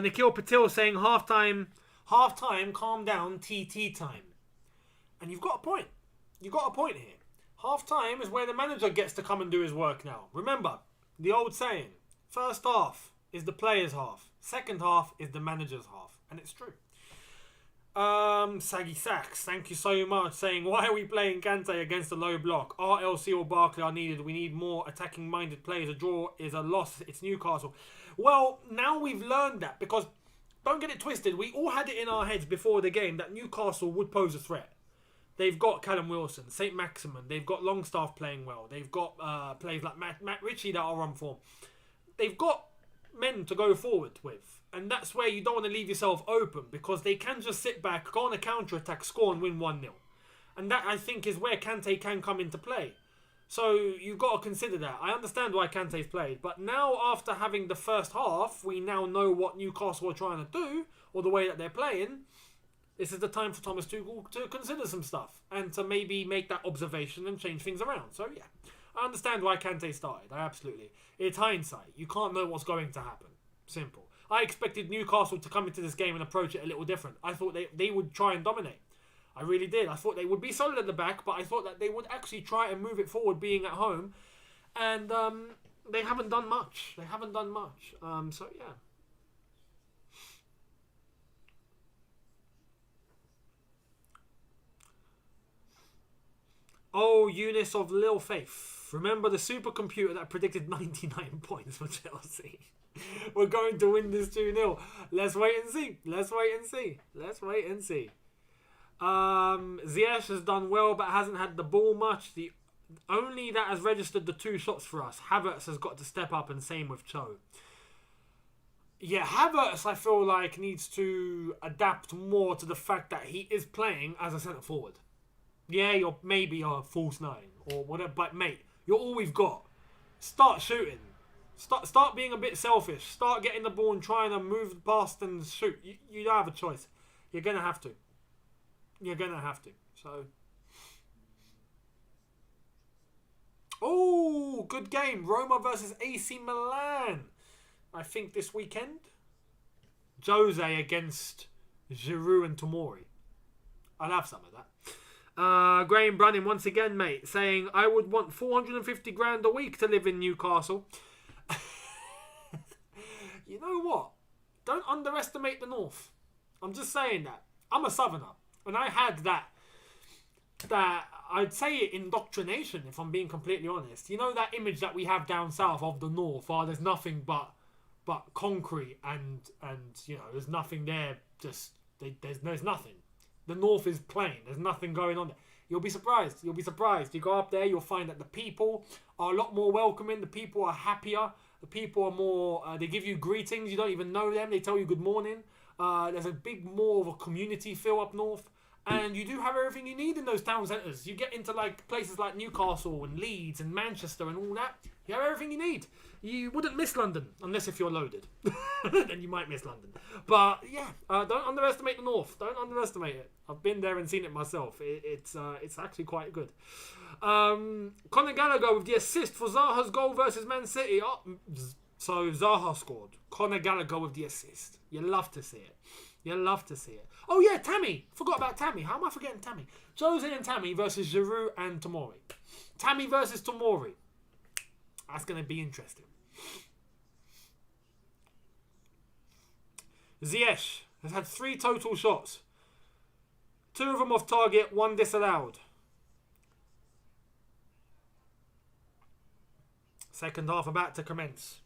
Nikhil Patil saying half-time, calm down, TT time. And you've got a point. You've got a point here. Half-time is where the manager gets to come and do his work now. Remember, the old saying, first half is the player's half. Second half is the manager's half. And it's true. Saggy Sacks, thank you so much, saying, why are we playing Kante against a low block? RLC or Barkley are needed. We need more attacking-minded players. A draw is a loss. It's Newcastle. Well, now we've learned that, because, don't get it twisted, we all had it in our heads before the game that Newcastle would pose a threat. They've got Callum Wilson, St. Maximin, they've got Longstaff playing well, they've got players like Matt Ritchie that are on form. They've got men to go forward with, and that's where you don't want to leave yourself open, because they can just sit back, go on a counter-attack, score and win 1-0. And that, I think, is where Kante can come into play. So you've got to consider that. I understand why Kante's played, but now after having the first half, we now know what Newcastle are trying to do, or the way that they're playing. This is the time for Thomas Tuchel to consider some stuff and to maybe make that observation and change things around. So yeah, I understand why Kante started. Absolutely. It's hindsight. You can't know what's going to happen. Simple. I expected Newcastle to come into this game and approach it a little different. I thought they would try and dominate. I really did. I thought they would be solid at the back, but I thought that they would actually try and move it forward being at home. And they haven't done much. So yeah. Oh, Younes of Lil Faith. Remember the supercomputer that predicted 99 points for Chelsea? We're going to win this 2-0. Let's wait and see. Ziyech has done well but hasn't had the ball much. The only that has registered the 2 shots for us. Havertz has got to step up, and same with Cho. Yeah, Havertz, I feel like, needs to adapt more to the fact that he is playing as a centre forward. Yeah, you're maybe a false 9 or whatever, but mate, you're all we've got. Start shooting. Start being a bit selfish. Start getting the ball and trying to move past and shoot. You don't have a choice. You're going to have to. So. Oh, good game. Roma versus AC Milan. I think this weekend. Jose against Giroud and Tomori. I'll have some of that. Graham Brunning once again, mate, saying, I would want 450 grand a week to live in Newcastle. You know what? Don't underestimate the North. I'm just saying that. I'm a Southerner. And I had that I'd say it indoctrination, if I'm being completely honest. You know that image that we have down south of the North? Oh, there's nothing but concrete and you know, there's nothing there. Just, there's nothing. The North is plain. There's nothing going on there. You'll be surprised. You go up there, you'll find that the people are a lot more welcoming. The people are happier. The people are more... they give you greetings. You don't even know them. They tell you good morning. There's a big more of a community feel up north. And you do have everything you need in those town centres. You get into like places like Newcastle and Leeds and Manchester and all that. You have everything you need. You wouldn't miss London, unless if you're loaded. Then you might miss London. But yeah, don't underestimate the North. Don't underestimate it. I've been there and seen it myself. It's actually quite good. Conor Gallagher with the assist for Zaha's goal versus Man City. Oh, so Zaha scored. Conor Gallagher with the assist. You love to see it. Oh yeah, Tammy. Forgot about Tammy. How am I forgetting Tammy? Jose and Tammy versus Giroud and Tomori. Tammy versus Tomori. That's going to be interesting. Ziyech has had 3 total shots. 2 of them off target, 1 disallowed. Second half about to commence.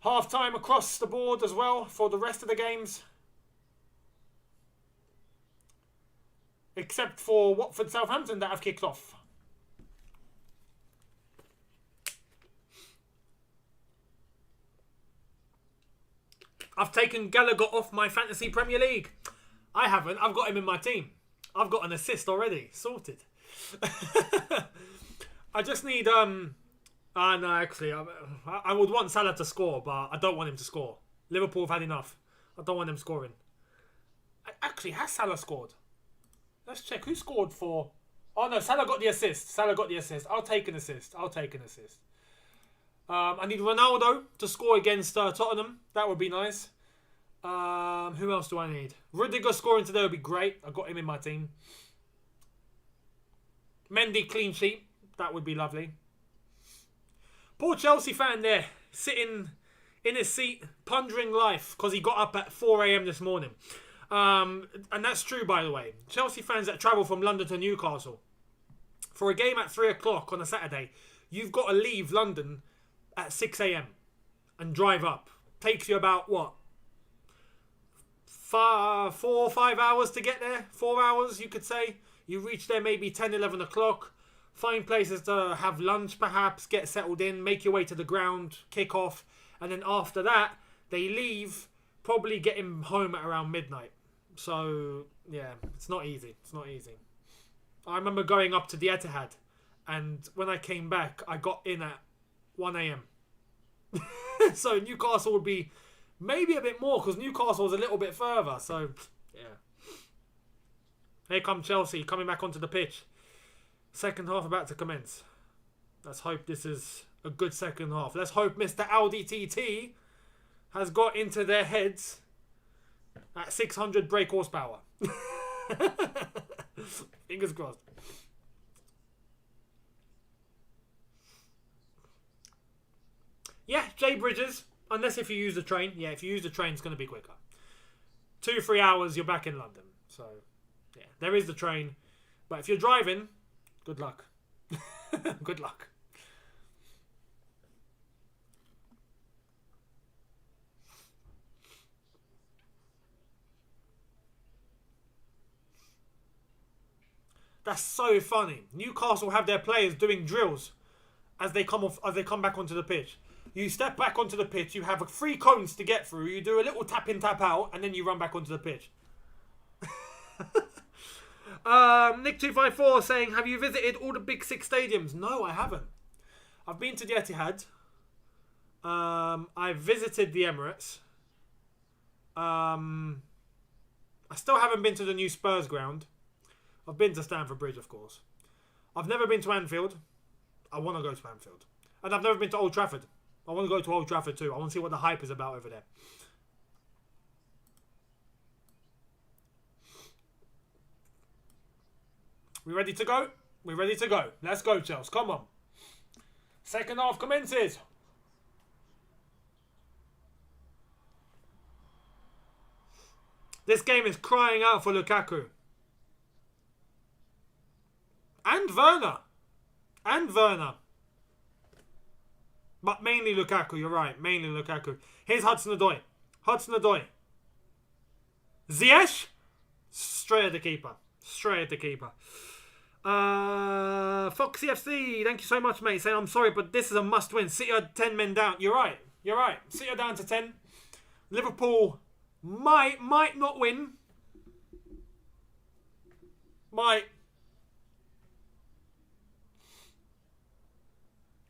Half time across the board as well for the rest of the games. Except for Watford Southampton that have kicked off. I've taken Gallagher off my Fantasy Premier League. I haven't. I've got him in my team. I've got an assist already. Sorted. I just need... no, actually, I would want Salah to score, but I don't want him to score. Liverpool have had enough. I don't want him scoring. Actually, has Salah scored? Let's check. Who scored for... Oh, no, Salah got the assist. I'll take an assist. I need Ronaldo to score against Tottenham. That would be nice. Who else do I need? Rudiger scoring today would be great. I got him in my team. Mendy clean sheet. That would be lovely. Poor Chelsea fan there, sitting in his seat, pondering life because he got up at 4 a.m. this morning. And that's true, by the way. Chelsea fans that travel from London to Newcastle for a game at 3 o'clock on a Saturday, you've got to leave London at 6 a.m. and drive up. Takes you about, 4 or 5 hours to get there? 4 hours, you could say. You reach there maybe 10, 11 o'clock. Find places to have lunch perhaps, get settled in, make your way to the ground, kick off. And then after that, They leave probably getting home at around midnight. So, yeah, it's not easy. It's not easy. I remember going up to the Etihad, and when I came back, I got in at 1 a.m. So Newcastle would be maybe a bit more, because Newcastle was a little bit further. So, yeah. Here come Chelsea coming back onto the pitch. Second half about to commence. Let's hope this is a good second half. Let's hope Mr. Audi TT has got into their heads at 600 brake horsepower. Fingers crossed. Yeah, Jay Bridges. Unless if you use the train. Yeah, if you use the train, it's going to be quicker. 2-3 hours, you're back in London. So, yeah, there is the train. But if you're driving, good luck. Good luck. That's so funny. Newcastle have their players doing drills as they come back onto the pitch. You step back onto the pitch, you have 3 cones to get through, you do a little tap in, tap out, and then you run back onto the pitch. Nick254 saying, have you visited all the big 6 stadiums? No, I haven't. I've been to the Etihad. I've visited the Emirates. I still haven't been to the new Spurs ground. I've been to Stamford Bridge, of course. I've never been to Anfield. I want to go to Anfield. And I've never been to Old Trafford. I want to go to Old Trafford too. I want to see what the hype is about over there. We ready to go? We're ready to go. Let's go, Chelsea. Come on. Second half commences. This game is crying out for Lukaku. And Werner. And Werner. But mainly Lukaku, you're right. Mainly Lukaku. Here's Hudson-Odoi. Hudson-Odoi. Ziyech. Straight at the keeper. Straight at the keeper. Foxy FC, thank you so much, mate. Saying, I'm sorry, but this is a must-win. City are 10 men down. You're right. You're right. City are down to 10. Liverpool might not win. Might.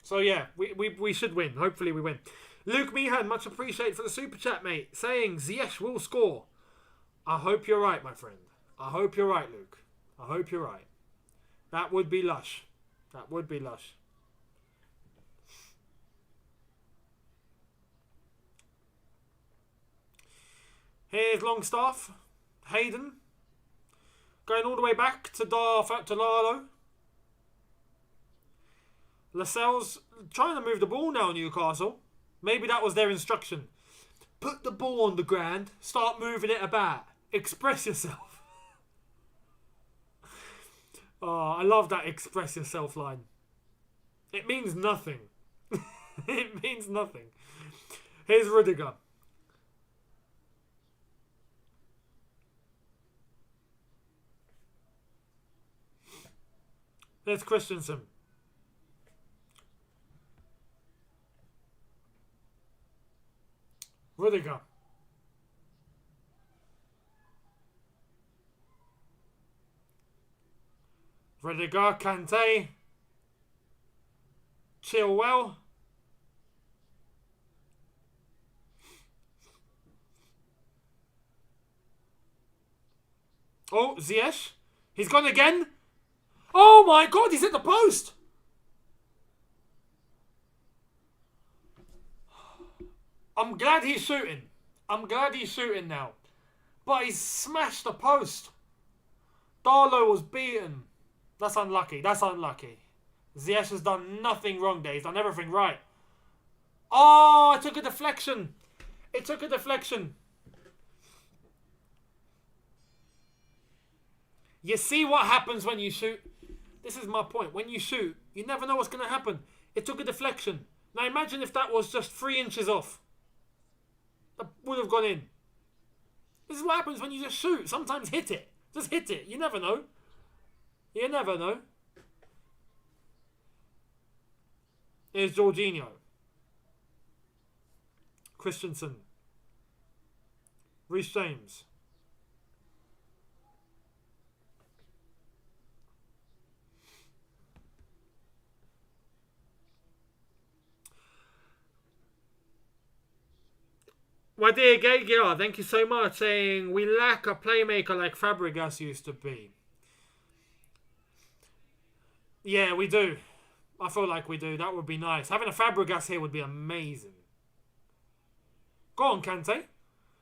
So yeah, we should win. Hopefully we win. Luke Meehan, much appreciated for the super chat, mate. Saying Ziyech will score. I hope you're right, my friend. I hope you're right, Luke. I hope you're right. That would be lush. That would be lush. Here's Longstaff. Hayden. Going all the way back to Lalo. Lascelles trying to move the ball now, Newcastle. Maybe that was their instruction. Put the ball on the ground. Start moving it about. Express yourself. Oh, I love that express yourself line. It means nothing. It means nothing. Here's Rudiger. There's Christensen. Rudiger. Rudiger, Kante. Chilwell. Oh, Ziyech. He's gone again. Oh my God, he's hit the post. I'm glad he's shooting. I'm glad he's shooting now. But he's smashed the post. Darlow was beaten. That's unlucky. That's unlucky. Ziyech has done nothing wrong there. He's done everything right. Oh, it took a deflection. It took a deflection. You see what happens when you shoot? This is my point. When you shoot, you never know what's going to happen. It took a deflection. Now imagine if that was just 3 inches off. That would have gone in. This is what happens when you just shoot. Sometimes hit it. Just hit it. You never know. You never know. Here's Jorginho. Christensen. Reece James. My dear Gagir, thank you so much, saying we lack a playmaker like Fabregas used to be. Yeah, we do. I feel like we do. That would be nice. Having a Fabregas here would be amazing. Go on, Kante.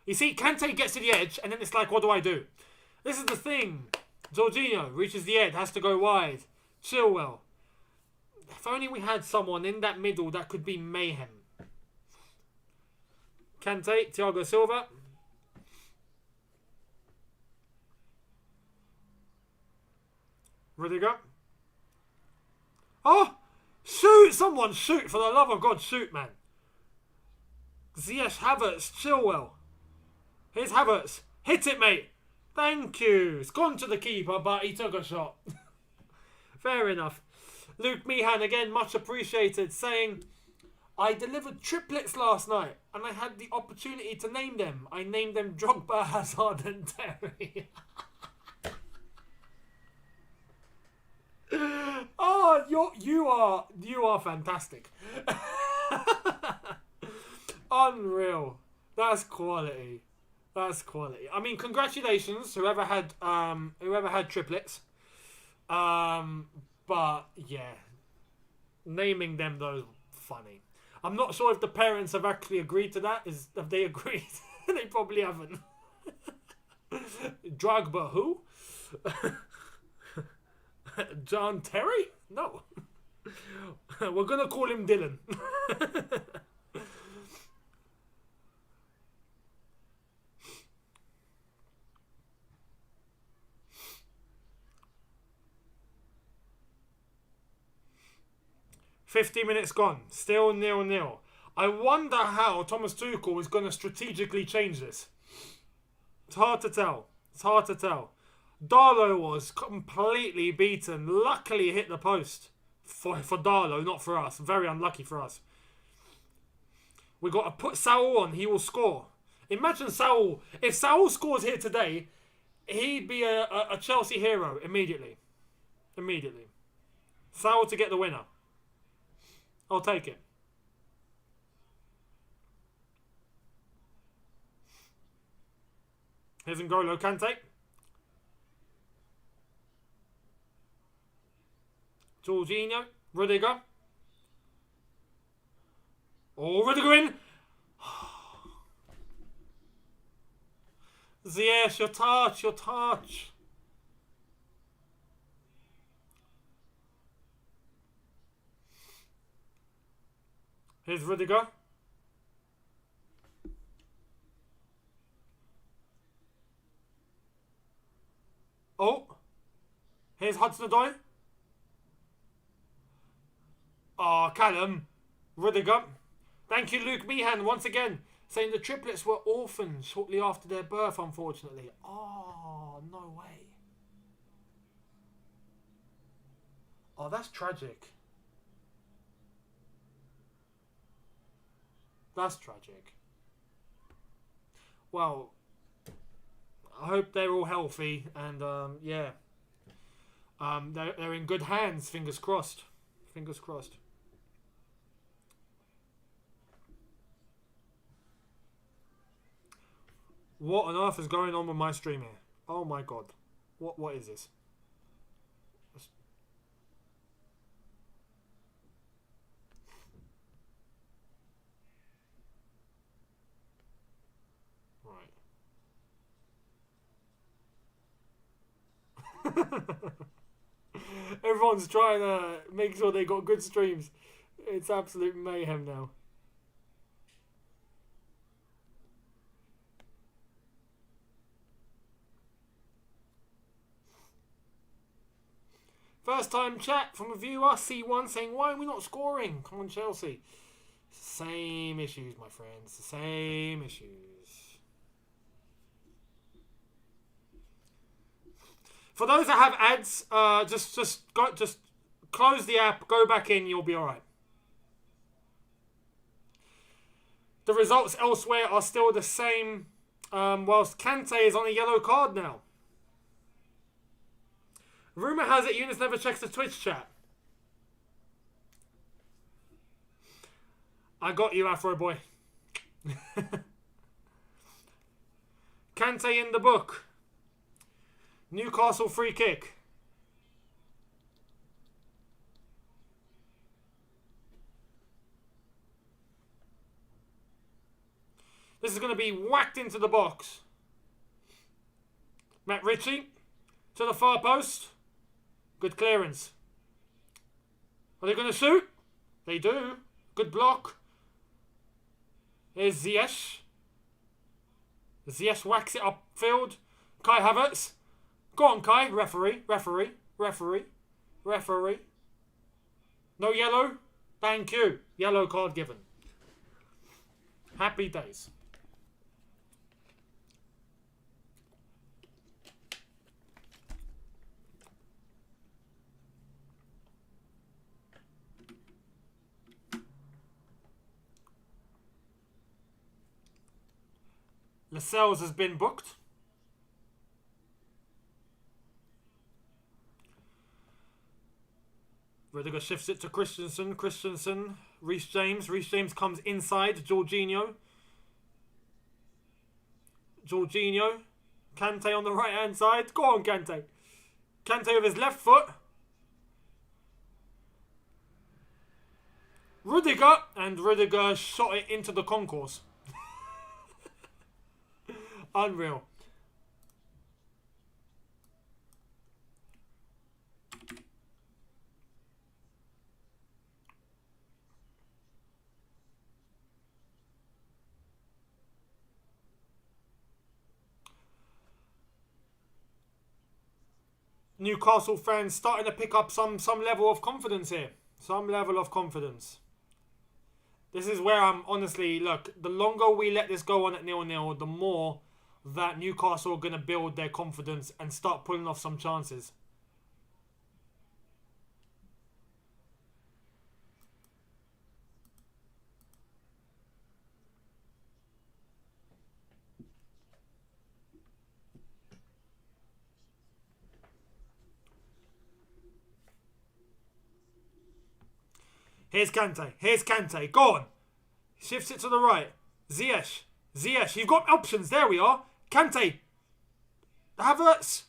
You see, Kante gets to the edge, and then it's like, what do I do? This is the thing. Jorginho reaches the edge, has to go wide. Chilwell. If only we had someone in that middle that could be mayhem. Kante, Thiago Silva. Rudiger. Oh! Shoot! Someone shoot! For the love of God, shoot, man. Ziyech, Havertz, Chilwell. Here's Havertz. Hit it, mate. Thank you. It's gone to the keeper, but he took a shot. Fair enough. Luke Meehan, again, much appreciated, saying, I delivered triplets last night, and I had the opportunity to name them. I named them Drogba, Hazard, and Terry. Oh, you are fantastic. Unreal. That's quality. That's quality. I mean, congratulations, whoever had triplets. But yeah, naming them though, funny. I'm not sure if the parents have actually agreed to that. Have they agreed? They probably haven't. Drogba who? John Terry? No. We're gonna call him Dylan. 50 minutes gone. Still 0-0. I wonder how Thomas Tuchel is going to strategically change this. It's hard to tell. It's hard to tell. Darlow was completely beaten. Luckily hit the post. For Darlow, not for us. Very unlucky for us. We got to put Saul on. He will score. Imagine Saul. If Saul scores here today, he'd be a Chelsea hero immediately. Immediately. Saul to get the winner. I'll take it. Here's N'Golo Kante. Jorginho. Rudiger. Oh, Rudiger in. Ziyech, your touch, your touch. Here's Rudiger. Oh. Here's Hudson-Odoi. Oh, Callum. Rudiger. Thank you, Luke Meehan, once again, saying the triplets were orphans shortly after their birth, unfortunately. Oh, no way. Oh, that's tragic. That's tragic. Well, I hope they're all healthy and, yeah. They're in good hands, fingers crossed. Fingers crossed. What on earth is going on with my stream here? Oh my god. What is this? Everyone's trying to make sure they got good streams. It's absolute mayhem now. First time chat from a viewer, C1, saying, why are we not scoring? Come on, Chelsea. Same issues, my friends. Same issues. For those that have ads, just close the app, go back in, you'll be alright. The results elsewhere are still the same. Whilst Kante is on a yellow card now. Rumour has it Younes never checks the Twitch chat. I got you, Afro boy. Kante in the book. Newcastle free kick. This is going to be whacked into the box. Matt Ritchie to the far post. Good clearance. Are they going to shoot? They do. Good block. Here's Ziyech. Ziyech whacks it upfield. Kai Havertz. Go on, Kai. Referee. Referee. Referee. Referee. No yellow. Thank you. Yellow card given. Happy days. Lascelles has been booked. Rudiger shifts it to Christensen. Christensen. Reece James. Reece James comes inside. Jorginho. Jorginho. Kante on the right hand side. Go on, Kante. Kante with his left foot. Rudiger. And Rudiger shot it into the concourse. Unreal. Newcastle fans starting to pick up some level of confidence here. Some level of confidence. This is where I'm honestly, look, the longer we let this go on at 0-0, the more that Newcastle are going to build their confidence and start pulling off some chances. Here's Kante. Here's Kante. Go on. Shifts it to the right. Ziyech. Ziyech. You've got options. There we are. Kante. Havertz.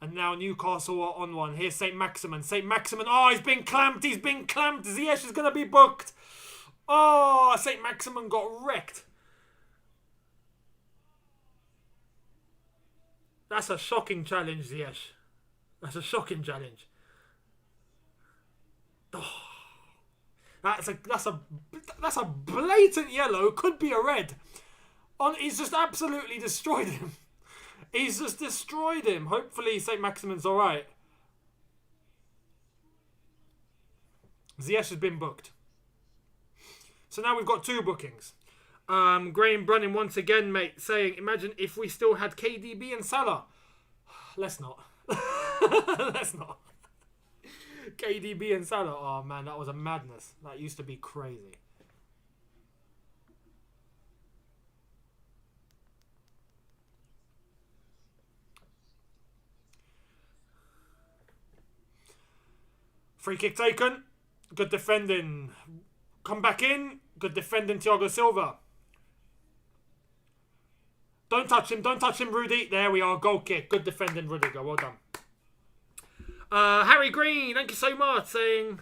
And now Newcastle are on one. Here's St. Maximin. St. Maximin. Oh, he's been clamped. He's been clamped. Ziyech is going to be booked. Oh, St. Maximin got wrecked. That's a shocking challenge, Ziyech. That's a shocking challenge. Oh, that's a blatant yellow. Could be a red. He's just absolutely destroyed him. He's just destroyed him. Hopefully St. Maximin's alright. Ziyech has been booked. So now we've got two bookings. Graham Brunning once again, mate, saying, imagine if we still had KDB and Salah. Let's not. Let's not. KDB and Salah. Oh, man, that was a madness. That used to be crazy. Free kick taken. Good defending. Come back in. Good defending, Thiago Silva. Don't touch him, Rudy. There we are, goal kick. Good defending, Rudiger. Well done. Harry Green, thank you so much, saying...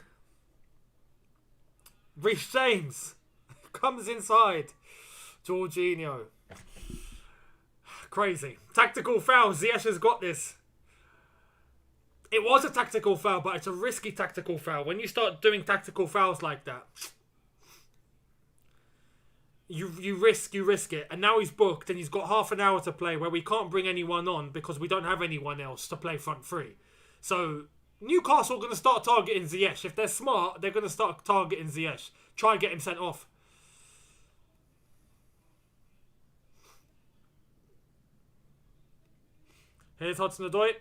Reece James comes inside. Jorginho. Crazy. Tactical foul. Ziyech has got this. It was a tactical foul, but it's a risky tactical foul. When you start doing tactical fouls like that... You risk it. And now he's booked and he's got half an hour to play where we can't bring anyone on because we don't have anyone else to play front three. So Newcastle are going to start targeting Ziyech. If they're smart, they're going to start targeting Ziyech. Try and get him sent off. Here's Hudson-Odoi.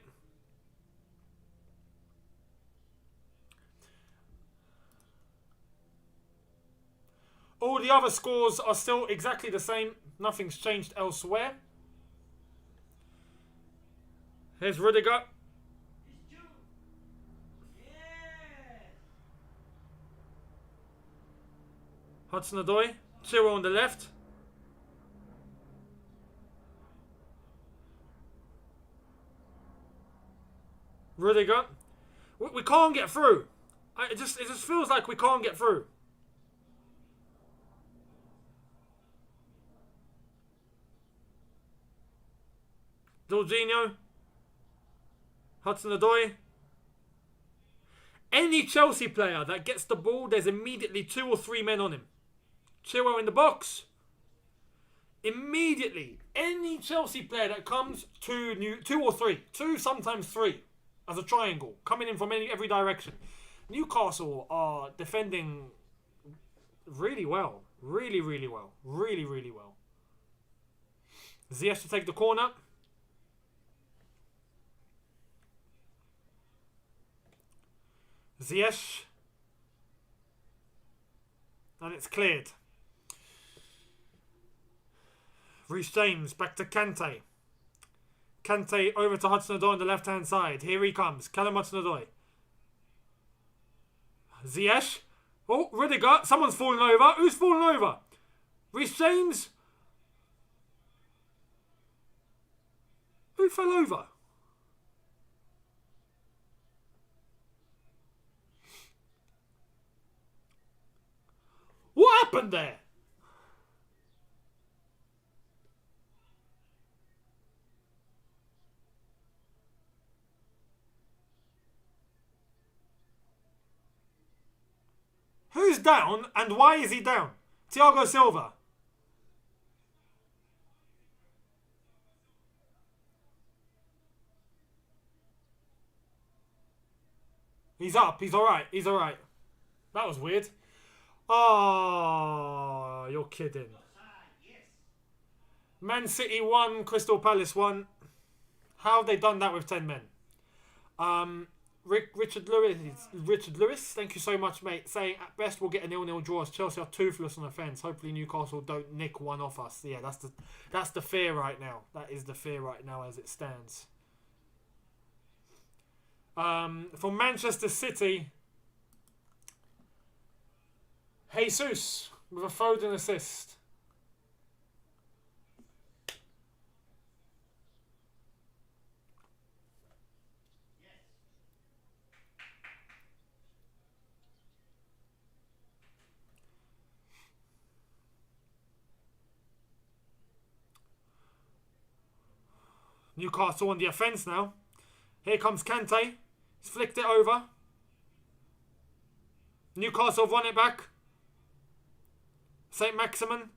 the other scores are still exactly the same. Nothing's changed elsewhere. Here's Rudiger. Hudson-Odoi. Chilwell on the left. Rudiger. We can't get through. It just feels like we can't get through. Jorginho. Hudson-Odoi. Any Chelsea player that gets the ball, there's immediately 2 or 3 men on him. Chilwell in the box. Immediately, any Chelsea player that comes, 2 or 3. 2, sometimes 3. As a triangle. Coming in from every direction. Newcastle are defending really well. Really, really well. Really, really well. Ziyech to take the corner. Ziyech. And it's cleared. Reece James back to Kante. Kante over to Hudson-Odoi on the left-hand side. Here he comes. Callum Hudson-Odoi. Ziyech. Oh, Rudiger. Someone's fallen over. Who's fallen over? Reece James. Who fell over? What happened there? Who's down and why is he down? Thiago Silva. He's up. He's alright. He's alright. That was weird. Oh, you're kidding. Man City 1, Crystal Palace 1. How have they done that with 10 men? Richard Lewis, thank you so much, mate. Saying at best we'll get a 0-0 draw as Chelsea are toothless on the fence. Hopefully Newcastle don't nick one off us. Yeah, that's the fear right now. That is the fear right now as it stands. For Manchester City, Jesus with a Foden assist. Newcastle on the offence now. Here comes Kante. He's flicked it over. Newcastle have won it back. St. Maximin.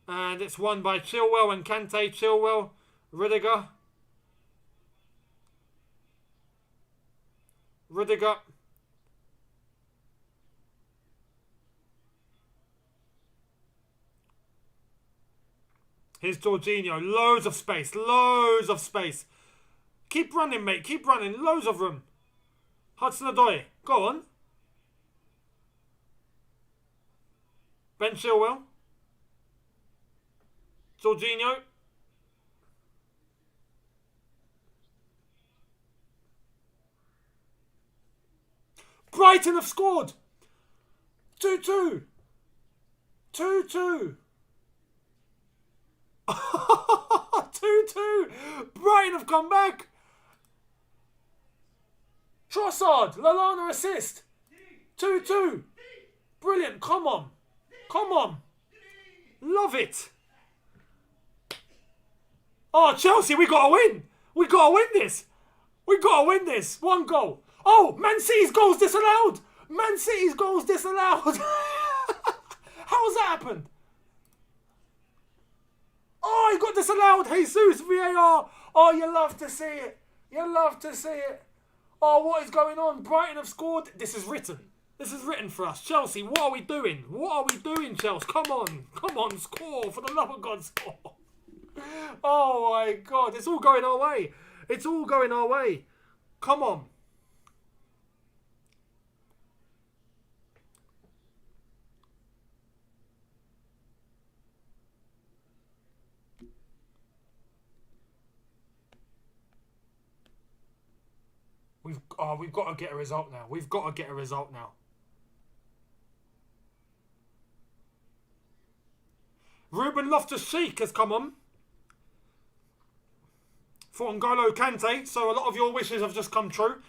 And it's won by Chilwell and Kante. Chilwell. Rudiger. Rudiger. Here's Jorginho. Loads of space. Loads of space. Keep running, mate. Keep running. Loads of room. Hudson-Odoi. Go on. Ben Chilwell. Jorginho. Brighton have scored. 2-2. 2-2. 2-2. Brighton have come back. Trossard. Lallana assist. 2-2. Brilliant. Come on. Come on. Love it. Oh, Chelsea, we got to win. We got to win this. We got to win this. 1 goal. Oh, Man City's goals disallowed. Man City's goals disallowed. How's that happened? Oh, he got disallowed. Jesus, VAR. Oh, you love to see it. You love to see it. Oh, what is going on? Brighton have scored. This is written. This is written for us. Chelsea, what are we doing? What are we doing, Chelsea? Come on. Come on, score. For the love of God, score. Oh, my God. It's all going our way. It's all going our way. Come on. We've got to get a result now. We've got to get a result now. Ruben Loftus-Cheek has come on for N'Golo Kante, so a lot of your wishes have just come true.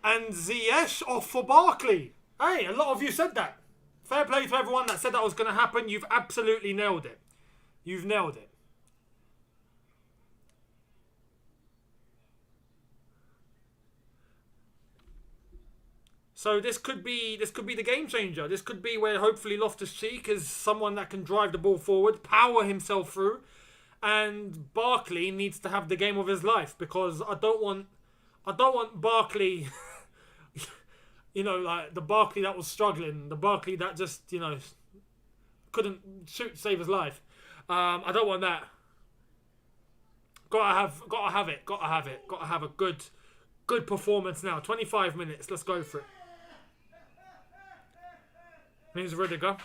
And Ziyech off for Barkley. Hey, a lot of you said that. Fair play to everyone that said that was going to happen. You've absolutely nailed it. You've nailed it. So this could be the game changer. This could be where hopefully Loftus-Cheek is someone that can drive the ball forward, power himself through, and Barkley needs to have the game of his life, because I don't want Barkley, like the Barkley that was struggling, the Barkley that just couldn't save his life. I don't want that. Gotta have it. Gotta have a good performance now. 25 minutes. Let's go for it. Here's Rudiger.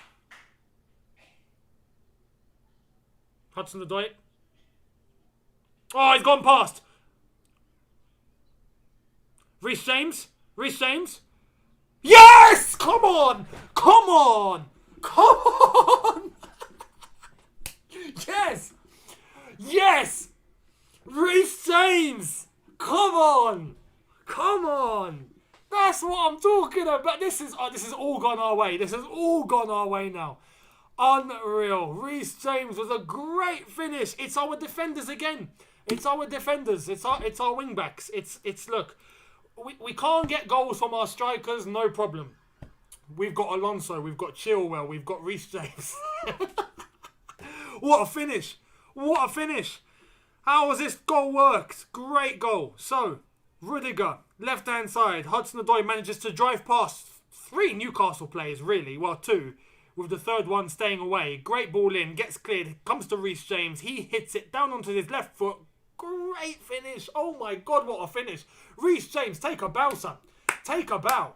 Hudson-Odoi. Oh, he's gone past. Reece James. Yes! Come on! Yes! Reece James! Come on! That's what I'm talking about. This is all gone our way. This has all gone our way now. Unreal. Reece James was a great finish. It's our defenders again. It's our defenders. It's our wing backs. It's look. We can't get goals from our strikers, no problem. We've got Alonso, we've got Chilwell, we've got Reece James. What a finish. How has this goal worked? Great goal. So, Rudiger, left-hand side. Hudson-Odoi manages to drive past 3 Newcastle players, really. Well, 2, with the third one staying away. Great ball in, gets cleared, comes to Reece James. He hits it down onto his left foot. Great finish. Oh my God, what a finish. Reece James, take a bow, son. Take a bow.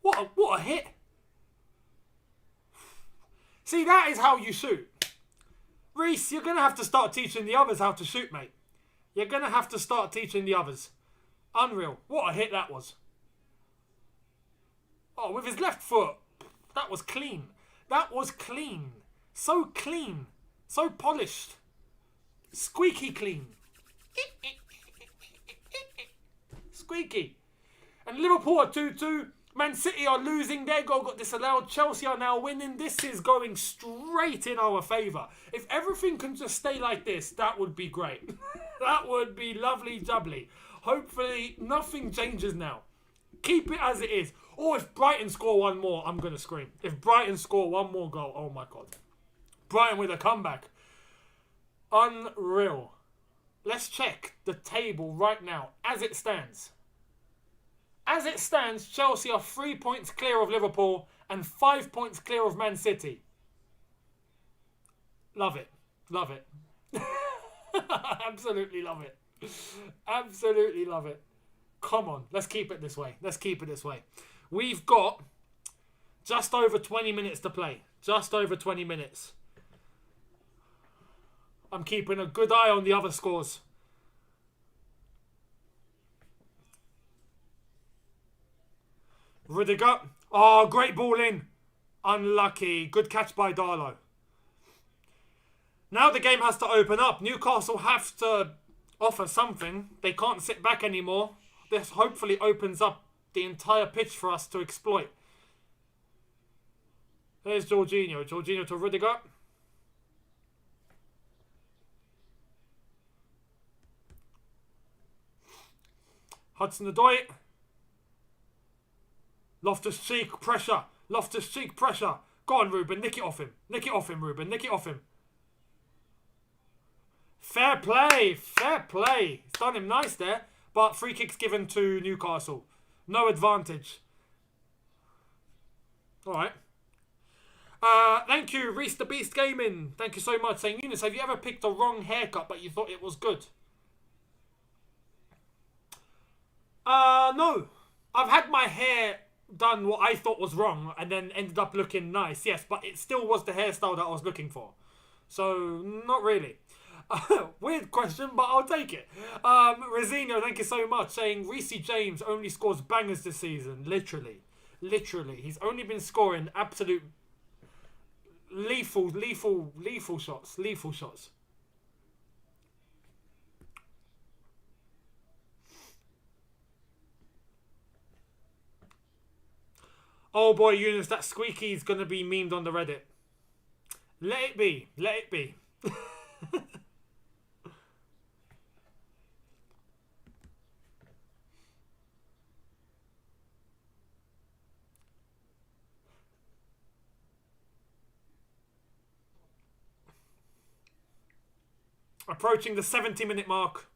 What a hit. See, that is how you shoot. Reece, you're going to have to start teaching the others how to shoot, mate. You're going to have to start teaching the others. Unreal. What a hit that was. Oh, with his left foot. That was clean. So clean. So polished. Squeaky clean. Squeaky. And Liverpool are 2-2. Man City are losing. Their goal got disallowed. Chelsea are now winning. This is going straight in our favour. If everything can just stay like this, that would be great. That would be lovely jubbly. Hopefully nothing changes now. Keep it as it is. Or if Brighton score one more, I'm going to scream. If Brighton score one more goal, oh my God. Brighton with a comeback. Unreal. Let's check the table right now as it stands. As it stands, Chelsea are 3 points clear of Liverpool and 5 points clear of Man City. Love it. Absolutely love it. Come on, let's keep it this way. We've got just over 20 minutes to play. Just over 20 minutes. I'm keeping a good eye on the other scores. Rudiger. Oh, great ball in. Unlucky. Good catch by Darlow. Now the game has to open up. Newcastle have to offer something. They can't sit back anymore. This hopefully opens up the entire pitch for us to exploit. There's Jorginho. Jorginho to Rudiger. Hudson-Odoi. Loftus-Cheek pressure. Go on, Ruben. Nick it off him, Ruben. Fair play. It's done him nice there. But free kick's given to Newcastle. No advantage. Alright. Thank you, Reese the Beast Gaming. Thank you so much. Saying, Younes, have you ever picked a wrong haircut but you thought it was good? No. I've had my hair done what I thought was wrong and then ended up looking nice. Yes, but it still was the hairstyle that I was looking for. So, not really. Weird question, but I'll take it. Rosino, thank you so much, saying Reece James only scores bangers this season. Literally. He's only been scoring absolute lethal shots. Lethal shots. Oh boy, Younes, that squeaky's going to be memed on the Reddit. Let it be. Let it be. Approaching the 70-minute mark.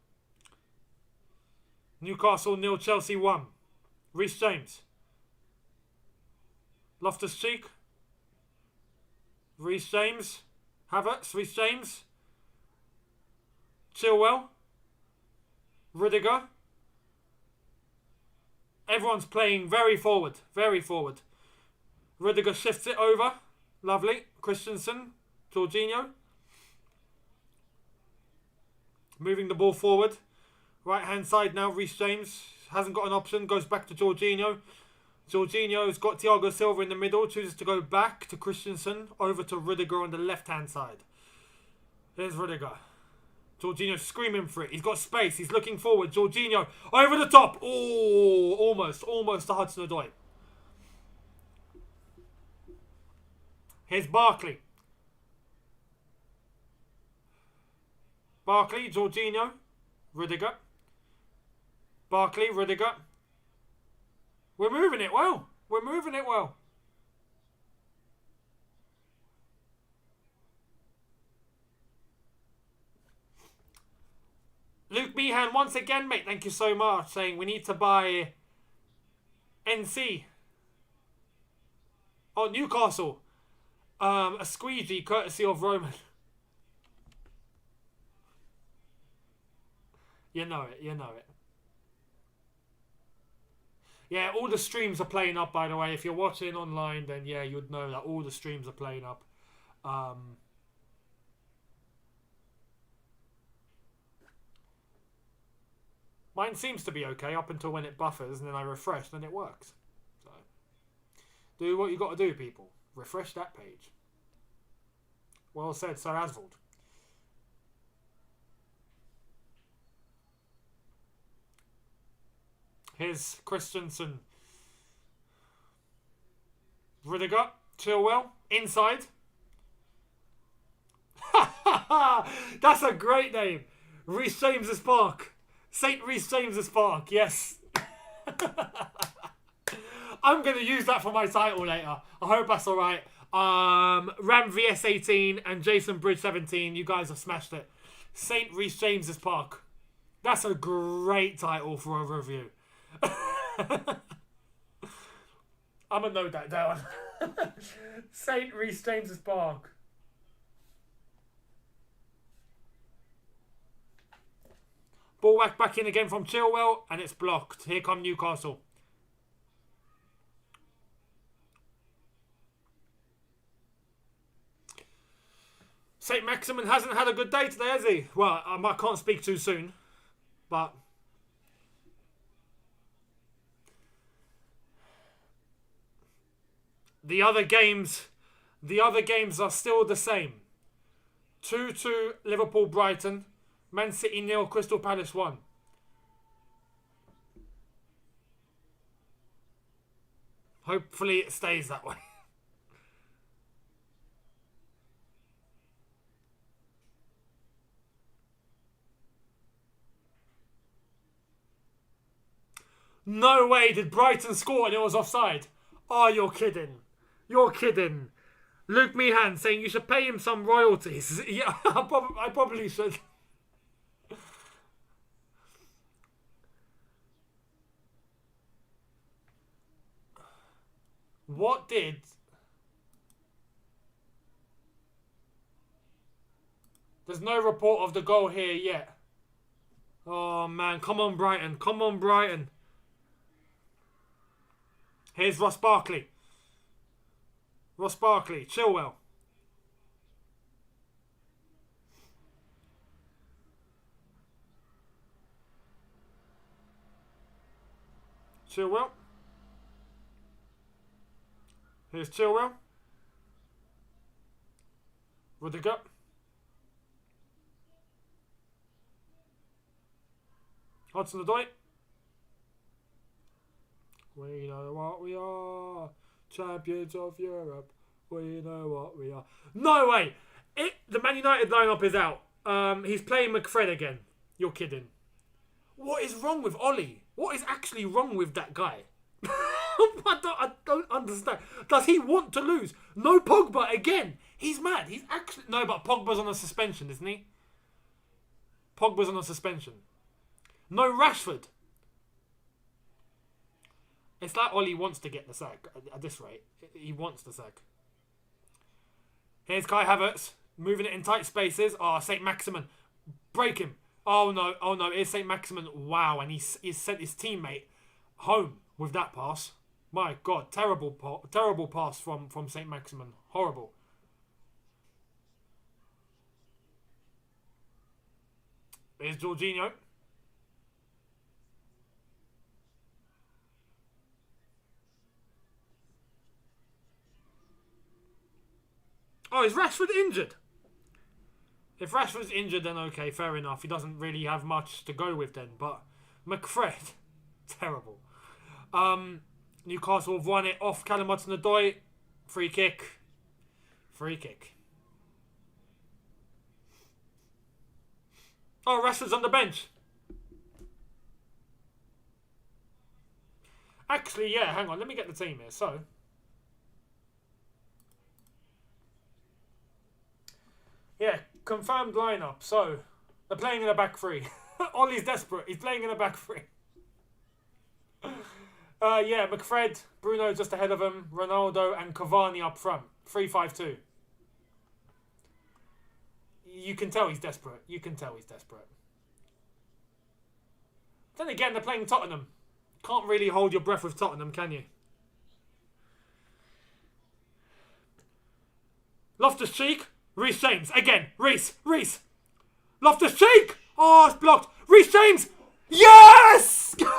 Newcastle 0, Chelsea 1. Reece James. Loftus-Cheek. Reece James. Havertz. Reece James. Chilwell. Rudiger. Everyone's playing very forward. Very forward. Rudiger shifts it over. Lovely. Christensen. Jorginho. Moving the ball forward. Right hand side now. Reece James hasn't got an option. Goes back to Jorginho. Jorginho's got Thiago Silva in the middle. Chooses to go back to Christensen. Over to Rudiger on the left hand side. Here's Rudiger. Jorginho screaming for it. He's got space. He's looking forward. Jorginho over the top. Oh, almost to Hudson-Odoi. Here's Barkley. Barkley, Jorginho, Rudiger. Barkley, Rudiger. We're moving it well. We're moving it well. Luke Meehan, once again, mate, thank you so much, saying we need to buy NC. Oh, Newcastle. A squeegee courtesy of Roman. You know it. Yeah, all the streams are playing up, by the way. If you're watching online, then yeah, you'd know that all the streams are playing up. Mine seems to be okay up until when it buffers, and then I refresh, then it works. So, do what you got to do, people. Refresh that page. Well said, Sir Asvold. Here's Christensen. Rudiger. Chilwell. Inside. That's a great name. Reece James's Park. St. Reece James's Park. Yes. I'm going to use that for my title later. I hope that's alright. Ram VS 18 and Jason Bridge 17. You guys have smashed it. St. Reece James's Park. That's a great title for a review. I'm going to note that down. St. Reece James's Park. Ball whacked back in again from Chilwell, and it's blocked. Here come Newcastle. St. Maximin hasn't had a good day today, has he? Well, I can't speak too soon, but the other games are still the same. 2-2 Liverpool-Brighton. Man City 0, Crystal Palace 1. Hopefully it stays that way. No way did Brighton score and it was offside. Oh, you're kidding. You're kidding. Luke Meehan saying you should pay him some royalties. Yeah, I probably should. What did... There's no report of the goal here yet. Oh, man. Come on, Brighton. Come on, Brighton. Here's Ross Barkley. Ross Barkley. Chilwell. Chilwell. Here's Chilwell. Rudiger. Hudson-Odoi. We know what we are. Champions of Europe. We know what we are. No way! The Man United lineup is out. He's playing McFred again. You're kidding. What is wrong with Ollie? What is actually wrong with that guy? I don't understand. Does he want to lose? No Pogba again. He's mad. He's actually... No, but Pogba's on a suspension, isn't he? Pogba's on a suspension. No Rashford. It's like Ollie wants to get the sack at this rate. He wants the sack. Here's Kai Havertz. Moving it in tight spaces. Oh, St. Maximin. Break him. Oh no. It's St. Maximin. Wow. And he's sent his teammate home with that pass. My God. Terrible pass from St. Maximin. Horrible. Here's Jorginho. Oh, is Rashford injured? If Rashford's injured, then okay, fair enough. He doesn't really have much to go with then. But McFred, terrible. Newcastle have won it off Callum Hudson-Odoi. Free kick. Oh, Rashford's on the bench. Actually, yeah, hang on. Let me get the team here. So... yeah, confirmed lineup. So, they're playing in a back three. Ollie's desperate. He's playing in a back three. Yeah, McFred, Bruno just ahead of him, Ronaldo and Cavani up front. 3-5-2. You can tell he's desperate. Then again, they're playing Tottenham. Can't really hold your breath with Tottenham, can you? Loftus-Cheek. Reece James, again, Reece, Loftus-Cheek! Oh, it's blocked. Reece James! Yes! Come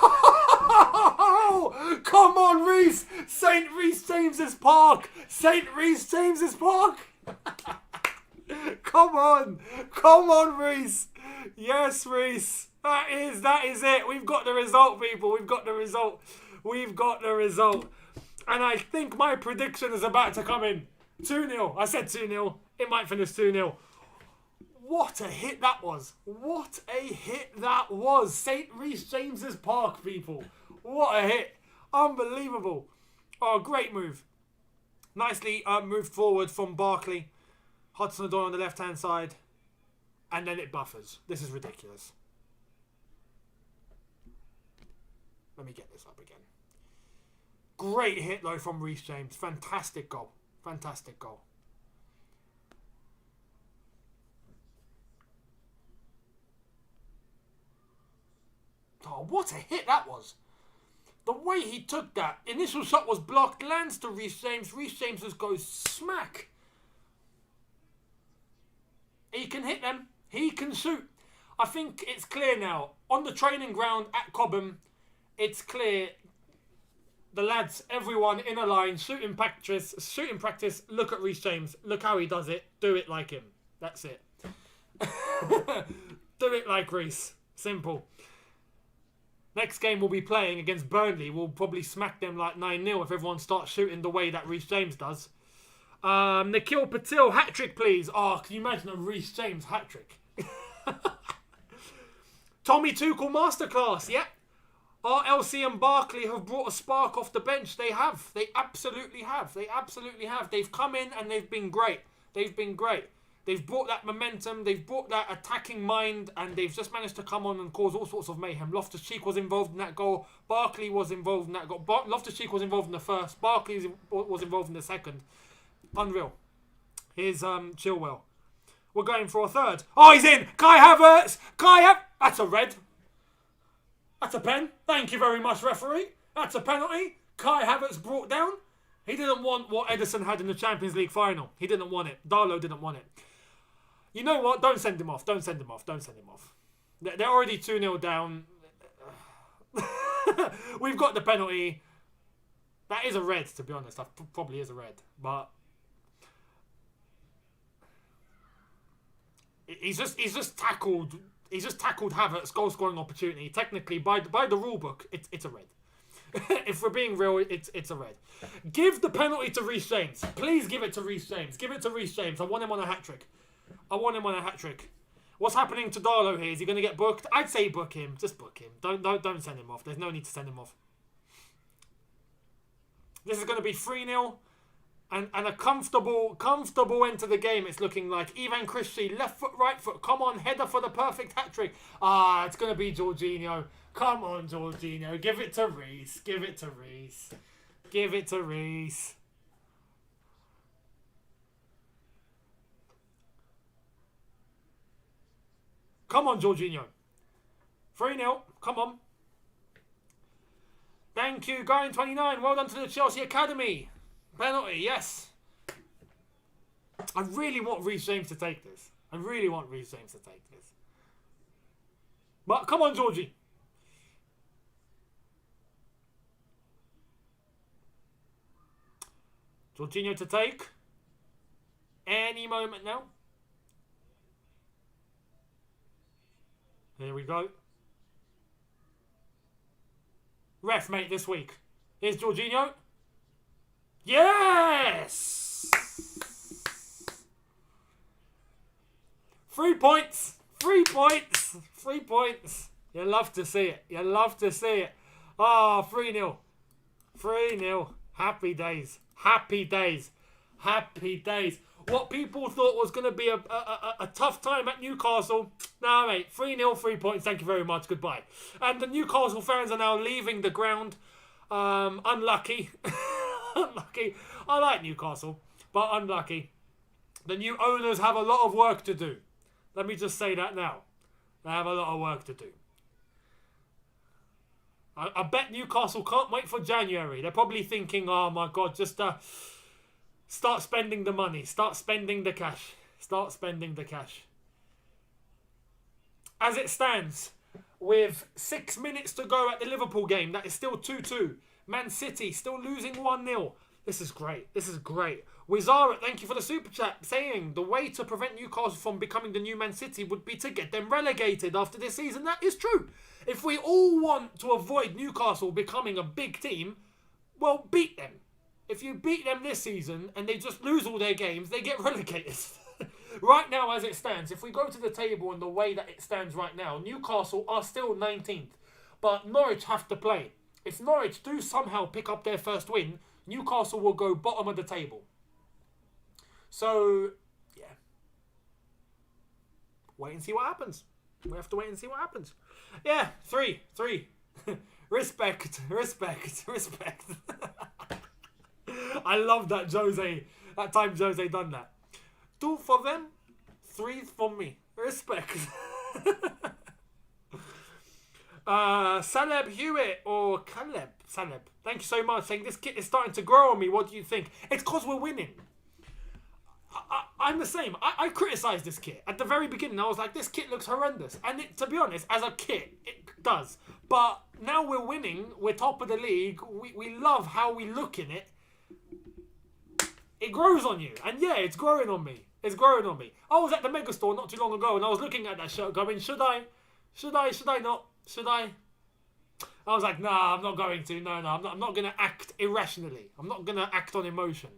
on, Reece! St. Reece James's Park! Come on, Reece! Yes, Reece! That is it. We've got the result, people. We've got the result. And I think my prediction is about to come in. 2-0. I said 2-0. It might finish 2-0. What a hit that was. St. Reece James's Park, people. What a hit. Unbelievable. Oh, great move. Nicely moved forward from Barkley. Hudson-Odoi on the left-hand side. And then it buffers. This is ridiculous. Let me get this up again. Great hit, though, from Reece James. Fantastic goal. Oh, what a hit that was. The way he took that. Initial shot was blocked. Lands to Reece James. Reece James just goes smack. He can hit them. He can shoot. I think it's clear now. On the training ground at Cobham, it's clear. The lads, everyone in a line, shooting practice. Look at Reece James. Look how he does it. Do it like him. That's it. Do it like Reece. Simple. Next game we'll be playing against Burnley. We'll probably smack them like 9-0 if everyone starts shooting the way that Reece James does. Nikhil Patil, hat-trick please. Oh, can you imagine a Reece James hat-trick? Tommy Tuchel masterclass, yeah. RLC and Barkley have brought a spark off the bench. They have. They absolutely have. They've come in and they've been great. They've brought that momentum, they've brought that attacking mind, and they've just managed to come on and cause all sorts of mayhem. Loftus-Cheek was involved in that goal. Barkley was involved in that goal. Loftus-Cheek was involved in the first. Barkley was involved in the second. Unreal. Here's Chilwell. We're going for a third. Oh, he's in! Kai Havertz! That's a red. That's a pen. Thank you very much, referee. That's a penalty. Kai Havertz brought down. He didn't want what Edison had in the Champions League final. He didn't want it. Darlow didn't want it. You know what? Don't send him off. They're already 2-0 down. We've got the penalty. That is a red, to be honest. That probably is a red. But he's just tackled Havertz's goal scoring opportunity. Technically, by the rule book, it's a red. If we're being real, it's a red. Give the penalty to Reece James. Please give it to Reece James. Give it to Reece James. I want him on a hat-trick. What's happening to Darlow here? Is he going to get booked? I'd say book him. Just book him. Don't send him off. There's no need to send him off. This is going to be 3-0. And a comfortable end to the game, it's looking like. Ivan Christie, left foot, right foot. Come on, header for the perfect hat-trick. It's going to be Jorginho. Come on, Jorginho. Give it to Reece. Come on, Jorginho. 3-0. Come on. Thank you, Guy29. Well done to the Chelsea Academy. Penalty, yes. I really want Reece James to take this. But come on, Georgie. Jorginho to take. Any moment now. Here we go. Ref, mate, this week. Here's Jorginho. Yes! 3 points. 3 points. 3 points. You love to see it. 3-0. 3-0. Happy days. What people thought was going to be a tough time at Newcastle. Nah, mate. 3-0, 3 points. Thank you very much. Goodbye. And the Newcastle fans are now leaving the ground. Unlucky. Unlucky. I like Newcastle, but unlucky. The new owners have a lot of work to do. Let me just say that now. They have a lot of work to do. I bet Newcastle can't wait for January. They're probably thinking, oh my God, just start spending the money. Start spending the cash. As it stands, with 6 minutes to go at the Liverpool game, that is still 2-2. Man City still losing 1-0. This is great. Wizara, thank you for the super chat, saying the way to prevent Newcastle from becoming the new Man City would be to get them relegated after this season. That is true. If we all want to avoid Newcastle becoming a big team, well, beat them. If you beat them this season and they just lose all their games, they get relegated. Right now, as it stands, if we go to the table and the way that it stands right now, Newcastle are still 19th. But Norwich have to play. If Norwich do somehow pick up their first win, Newcastle will go bottom of the table. So, yeah. Wait and see what happens. We have to wait and see what happens. Yeah, 3. Respect. I love that Jose. That time Jose done that. 2 for them, 3 for me. Respect. Saleb Hewitt or Caleb Saleb. Thank you so much. Saying this kit is starting to grow on me. What do you think? It's because we're winning. I'm the same. I criticised this kit. At the very beginning, I was like, this kit looks horrendous. And to be honest, as a kit, it does. But now we're winning. We're top of the league. We love how we look in it. It grows on you. And yeah, it's growing on me. I was at the mega store not too long ago and I was looking at that shirt going, should I not? I was like, nah, I'm not going to. No, I'm not going to act irrationally. I'm not going to act on emotion.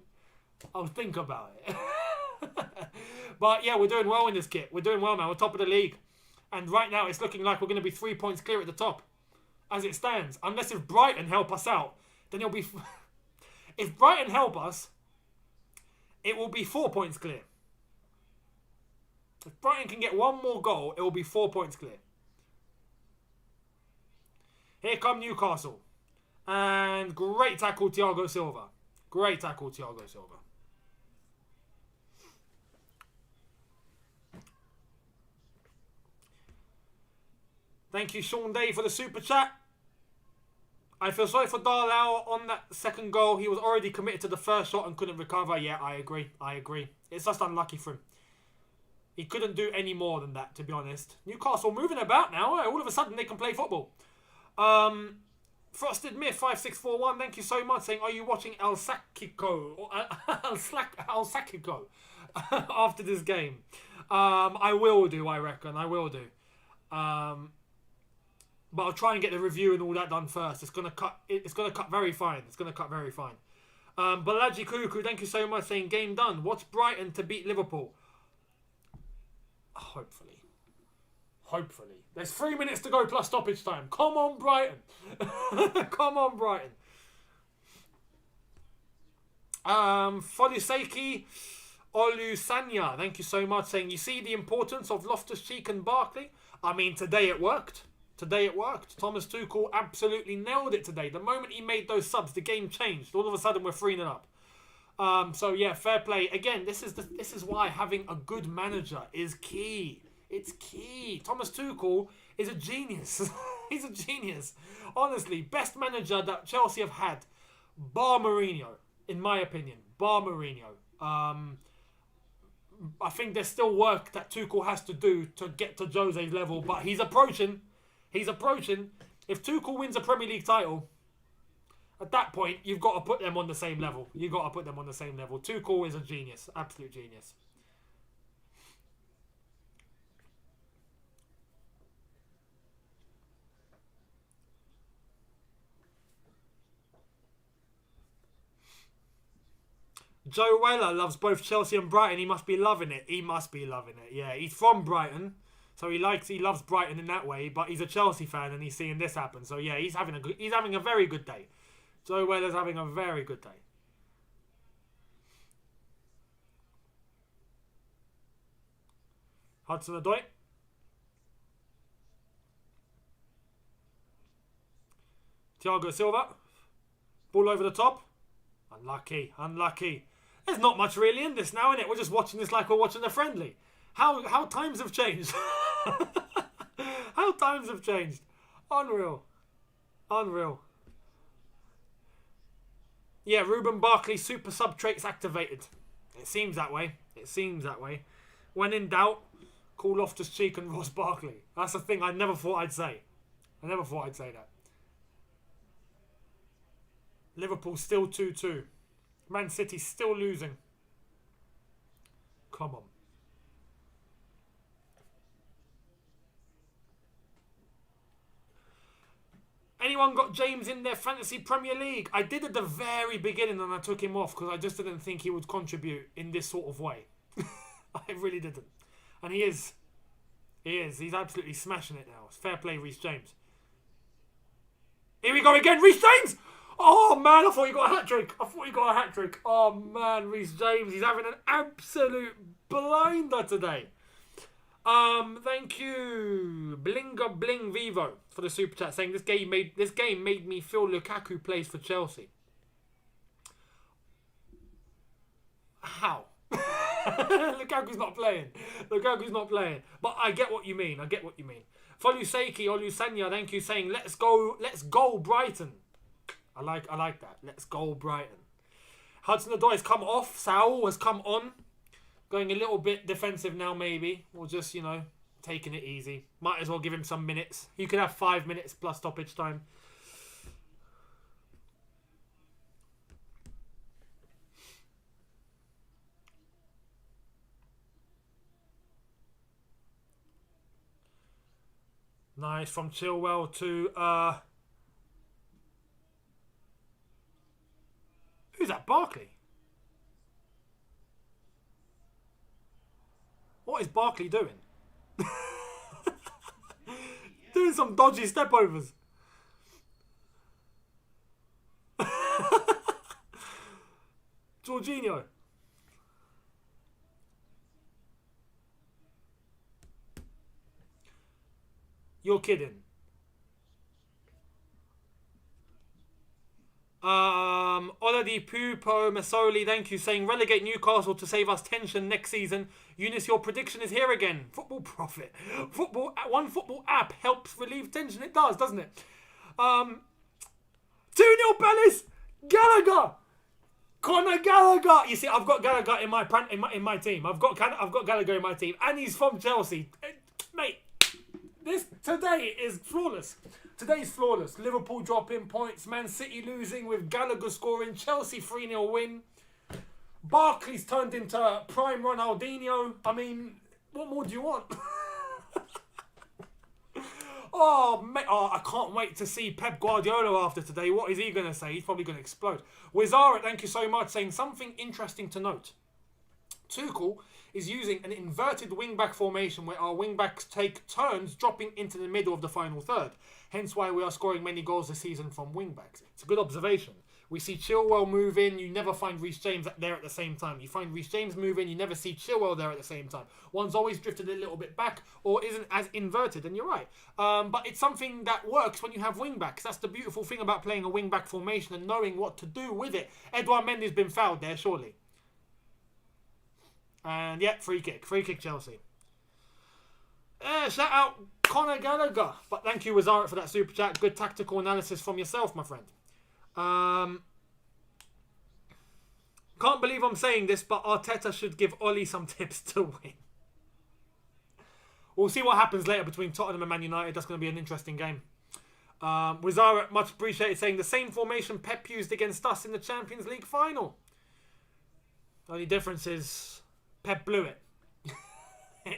I'll think about it. But yeah, we're doing well in this kit. We're doing well, man. We're top of the league. And right now, it's looking like we're going to be 3 points clear at the top. As it stands. Unless if Brighton help us out, then it'll be... If Brighton help us, it will be 4 points clear. If Brighton can get one more goal, it will be 4 points clear. Here come Newcastle. And great tackle, Thiago Silva. Thank you, Sean Day, for the super chat. I feel sorry for Darlow on that second goal. He was already committed to the first shot and couldn't recover. Yeah, I agree. It's just unlucky for him. He couldn't do any more than that, to be honest. Newcastle moving about now. All of a sudden, they can play football. Frosted Myth 5641, thank you so much, saying, are you watching El Sakiko or El Sakiko after this game? I will do, I reckon. I will do. But I'll try and get the review and all that done first. It's gonna cut very fine. It's gonna cut very fine. Balaji Kuku, thank you so much, saying, game done. Watch Brighton to beat Liverpool. Hopefully. There's 3 minutes to go plus stoppage time. Come on, Brighton. Come on, Brighton. Foluseki Olusanya, thank you so much, saying, you see the importance of Loftus-Cheek and Barkley? I mean, today it worked. Thomas Tuchel absolutely nailed it today. The moment he made those subs, the game changed. All of a sudden, we're 3-0 up. So yeah, fair play. Again, this is why having a good manager is key. It's key. Thomas Tuchel is a genius. He's a genius. Honestly, best manager that Chelsea have had, bar Mourinho, in my opinion. Bar Mourinho. I think there's still work that Tuchel has to do to get to Jose's level, but he's approaching. If Tuchel wins a Premier League title, at that point, you've got to put them on the same level. Tuchel is a genius. Absolute genius. Joe Weller loves both Chelsea and Brighton. He must be loving it. Yeah, he's from Brighton, so he loves Brighton in that way. But he's a Chelsea fan, and he's seeing this happen. So yeah, he's having a very good day. Joe Weller's having a very good day. Hudson-Odoi. Thiago Silva. Ball over the top. Unlucky. There's not much really in this now, innit? We're just watching this like we're watching a friendly. How times have changed. How times have changed. Unreal. Yeah, Ruben Barkley super sub traits activated. It seems that way. When in doubt, call Loftus-Cheek and Ross Barkley. That's the thing I never thought I'd say. That. Liverpool still 2-2. Man City still losing. Come on. Anyone got James in their fantasy Premier League? I did at the very beginning and I took him off because I just didn't think he would contribute in this sort of way. I really didn't. And he is. He's absolutely smashing it now. It's fair play, Reece James. Here we go again, Reece James! Oh man, I thought he got a hat-trick. Oh man, Reece James, he's having an absolute blinder today. Thank you, Blinga Bling Vivo, for the super chat, saying this game made me feel Lukaku plays for Chelsea. How? Lukaku's not playing. But I get what you mean. Foluseki Olusanya, thank you, saying let's go Brighton. I like that. Let's go Brighton. Hudson-Odoi has come off. Saul has come on. Going a little bit defensive now, maybe. Or just, taking it easy. Might as well give him some minutes. You could have 5 minutes plus stoppage time. Nice from Chilwell to... Who's that? Barkley? What is Barkley doing? Doing some dodgy step-overs. Jorginho. You're kidding. Oladipo Masoli, thank you, saying relegate Newcastle to save us tension next season. Younes, your prediction is here again. Football Profit. One football app helps relieve tension. It does, doesn't it? 2-0 Palace. Gallagher. Conor Gallagher. You see, I've got Gallagher in my team. I've got Gallagher in my team, and he's from Chelsea, mate. Today is flawless. Today's flawless. Liverpool dropping points. Man City losing with Gallagher scoring. Chelsea 3-0 win. Barkley's turned into prime Ronaldinho. I mean, what more do you want? Oh, mate, I can't wait to see Pep Guardiola after today. What is he going to say? He's probably going to explode. Wizara, thank you so much, saying something interesting to note. Tuchel is using an inverted wing-back formation where our wing-backs take turns dropping into the middle of the final third. Hence why we are scoring many goals this season from wing-backs. It's a good observation. We see Chilwell move in, you never find Reece James there at the same time. You find Reece James move in, you never see Chilwell there at the same time. One's always drifted a little bit back or isn't as inverted, and you're right. But it's something that works when you have wing-backs. That's the beautiful thing about playing a wing-back formation and knowing what to do with it. Edouard Mendy's been fouled there, surely. And yeah, free kick. Free kick, Chelsea. Shout out Conor Gallagher. But thank you, Wazara, for that super chat. Good tactical analysis from yourself, my friend. Can't believe I'm saying this, but Arteta should give Oli some tips to win. We'll see what happens later between Tottenham and Man United. That's going to be an interesting game. Wizara, much appreciated, saying the same formation Pep used against us in the Champions League final. The only difference is Pep blew it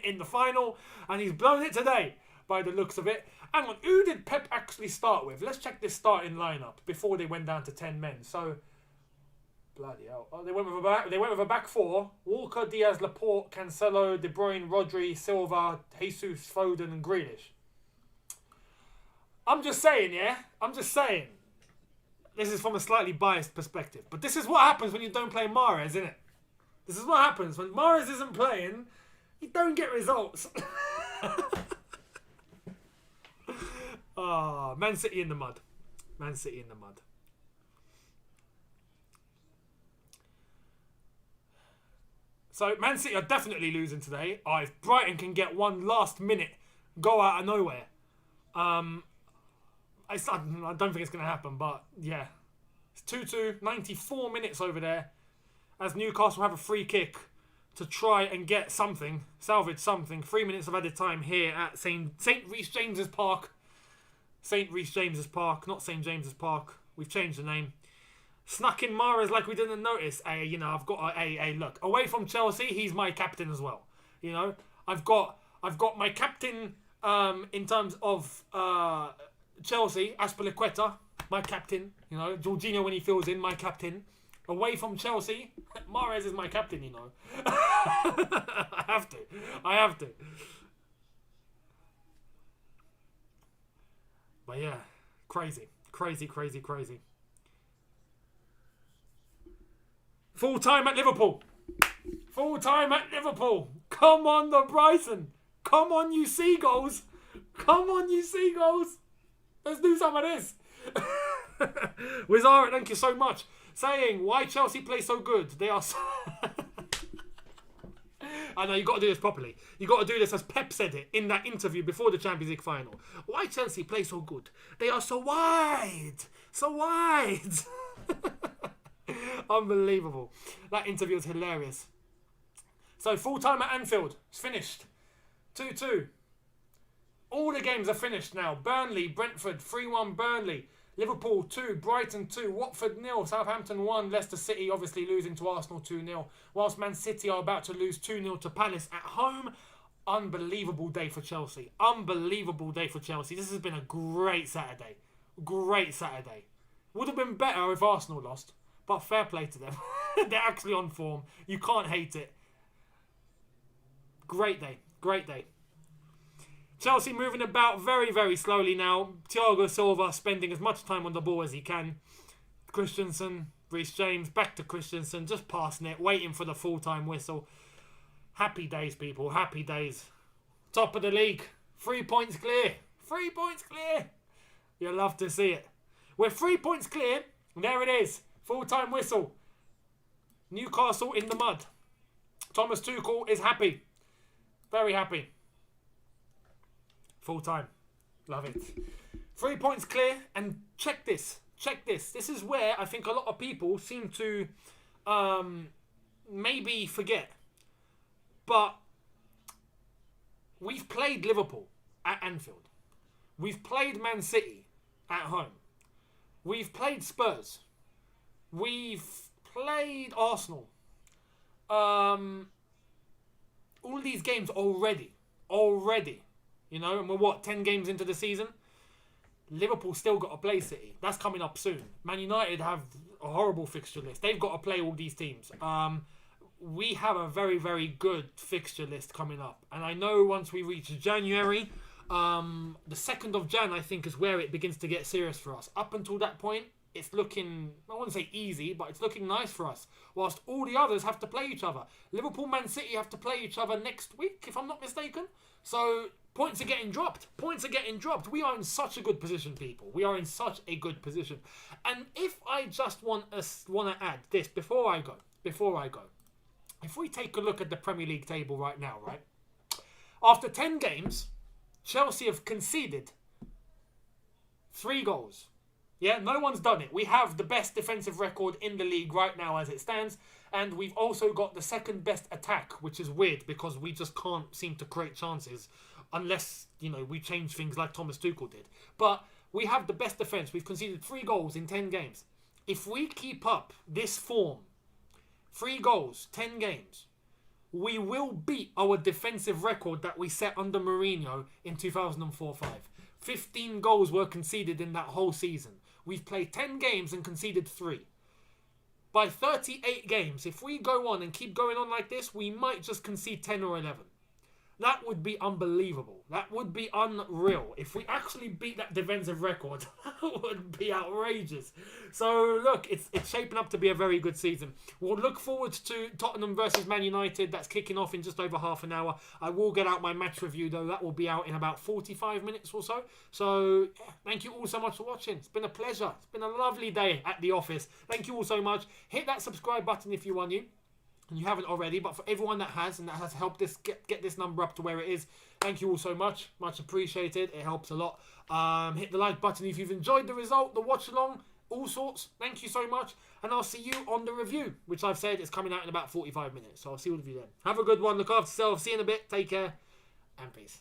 in the final, and he's blown it today by the looks of it. Hang on, who did Pep actually start with? Let's check this starting lineup before they went down to 10 men. So, bloody hell. Oh, they went with a back four. Walker, Diaz, Laporte, Cancelo, De Bruyne, Rodri, Silva, Jesus, Foden and Grealish. I'm just saying, yeah? I'm just saying. This is from a slightly biased perspective. But this is what happens when you don't play Mahrez, isn't it? This is what happens. When Mahrez isn't playing, you don't get results. Oh, Man City in the mud. Man City in the mud. So, Man City are definitely losing today. If Brighton can get one last minute go out of nowhere. I don't think it's going to happen, but yeah. It's 2-2, 94 minutes over there. As Newcastle have a free kick to try and get something, salvage something. 3 minutes of added time here at St. Reece James's Park. St. Reece James's Park, not St. James's Park. We've changed the name. Snuck in Mahrez like we didn't notice. I've got look. Away from Chelsea, he's my captain as well. You know, I've got my captain in terms of Chelsea, Aspilicueta, my captain. You know, Jorginho when he fills in, my captain. Away from Chelsea, Mahrez is my captain, you know. I have to. But yeah, crazy. Full time at Liverpool. Come on, the Brighton. Come on, you Seagulls. Let's do some of this. Wizara, thank you so much. Saying, why Chelsea play so good? They are so... I know, you got to do this properly. You got to do this as Pep said it in that interview before the Champions League final. Why Chelsea play so good? They are so wide. Unbelievable. That interview was hilarious. So, full time at Anfield. It's finished. 2-2. All the games are finished now. Burnley, Brentford, 3-1 Burnley. Liverpool 2, Brighton 2, Watford 0, Southampton 1, Leicester City obviously losing to Arsenal 2-0, whilst Man City are about to lose 2-0 to Palace at home. Unbelievable day for Chelsea. This has been a great Saturday. Would have been better if Arsenal lost, but fair play to them. They're actually on form. You can't hate it. Great day. Chelsea moving about very, very slowly now. Thiago Silva spending as much time on the ball as he can. Christensen, Reece James, back to Christensen, just passing it, waiting for the full-time whistle. Happy days, people, happy days. Top of the league, 3 points clear. You'll love to see it. We're 3 points clear, and there it is. Full-time whistle. Newcastle in the mud. Thomas Tuchel is happy. Very happy. Full time. Love it. 3 points clear. And check this. This is where I think a lot of people seem to maybe forget. But we've played Liverpool. at Anfield. We've played Man City at home. We've played Spurs. We've played Arsenal. All these games already. You know, and we're 10 games into the season? Liverpool still got to play City. That's coming up soon. Man United have a horrible fixture list. They've got to play all these teams. We have a very, very good fixture list coming up. And I know once we reach January, the 2nd of Jan, I think, is where it begins to get serious for us. Up until that point, it's looking, I wouldn't say easy, but it's looking nice for us. Whilst all the others have to play each other. Liverpool, Man City have to play each other next week, if I'm not mistaken. So points are getting dropped. We are in such a good position, people. We are in such a good position. And if I just want to add this before I go. If we take a look at the Premier League table right now, right? After 10 games, Chelsea have conceded 3 goals. Yeah, no one's done it. We have the best defensive record in the league right now as it stands. And we've also got the 2nd best attack, which is weird because we just can't seem to create chances unless, you know, we change things like Thomas Tuchel did. But we have the best defence. We've conceded 3 goals in 10 games. If we keep up this form, 3 goals, 10 games, we will beat our defensive record that we set under Mourinho in 2004-05. 15 goals were conceded in that whole season. We've played 10 games and conceded 3. By 38 games, if we go on and keep going on like this, we might just concede 10 or 11. That would be unbelievable. That would be unreal. If we actually beat that defensive record, that would be outrageous. So, look, it's shaping up to be a very good season. We'll look forward to Tottenham versus Man United. That's kicking off in just over half an hour. I will get out my match review, though. That will be out in about 45 minutes or so. So, yeah, thank you all so much for watching. It's been a pleasure. It's been a lovely day at the office. Thank you all so much. Hit that subscribe button if you are new. And you haven't already, but for everyone that has and that has helped this get this number up to where it is, thank you all so much. Much appreciated. It helps a lot. Hit the like button if you've enjoyed the result, the watch along, all sorts. Thank you so much. And I'll see you on the review, which I've said is coming out in about 45 minutes. So I'll see all of you then. Have a good one. Look after yourself. See you in a bit. Take care. And peace.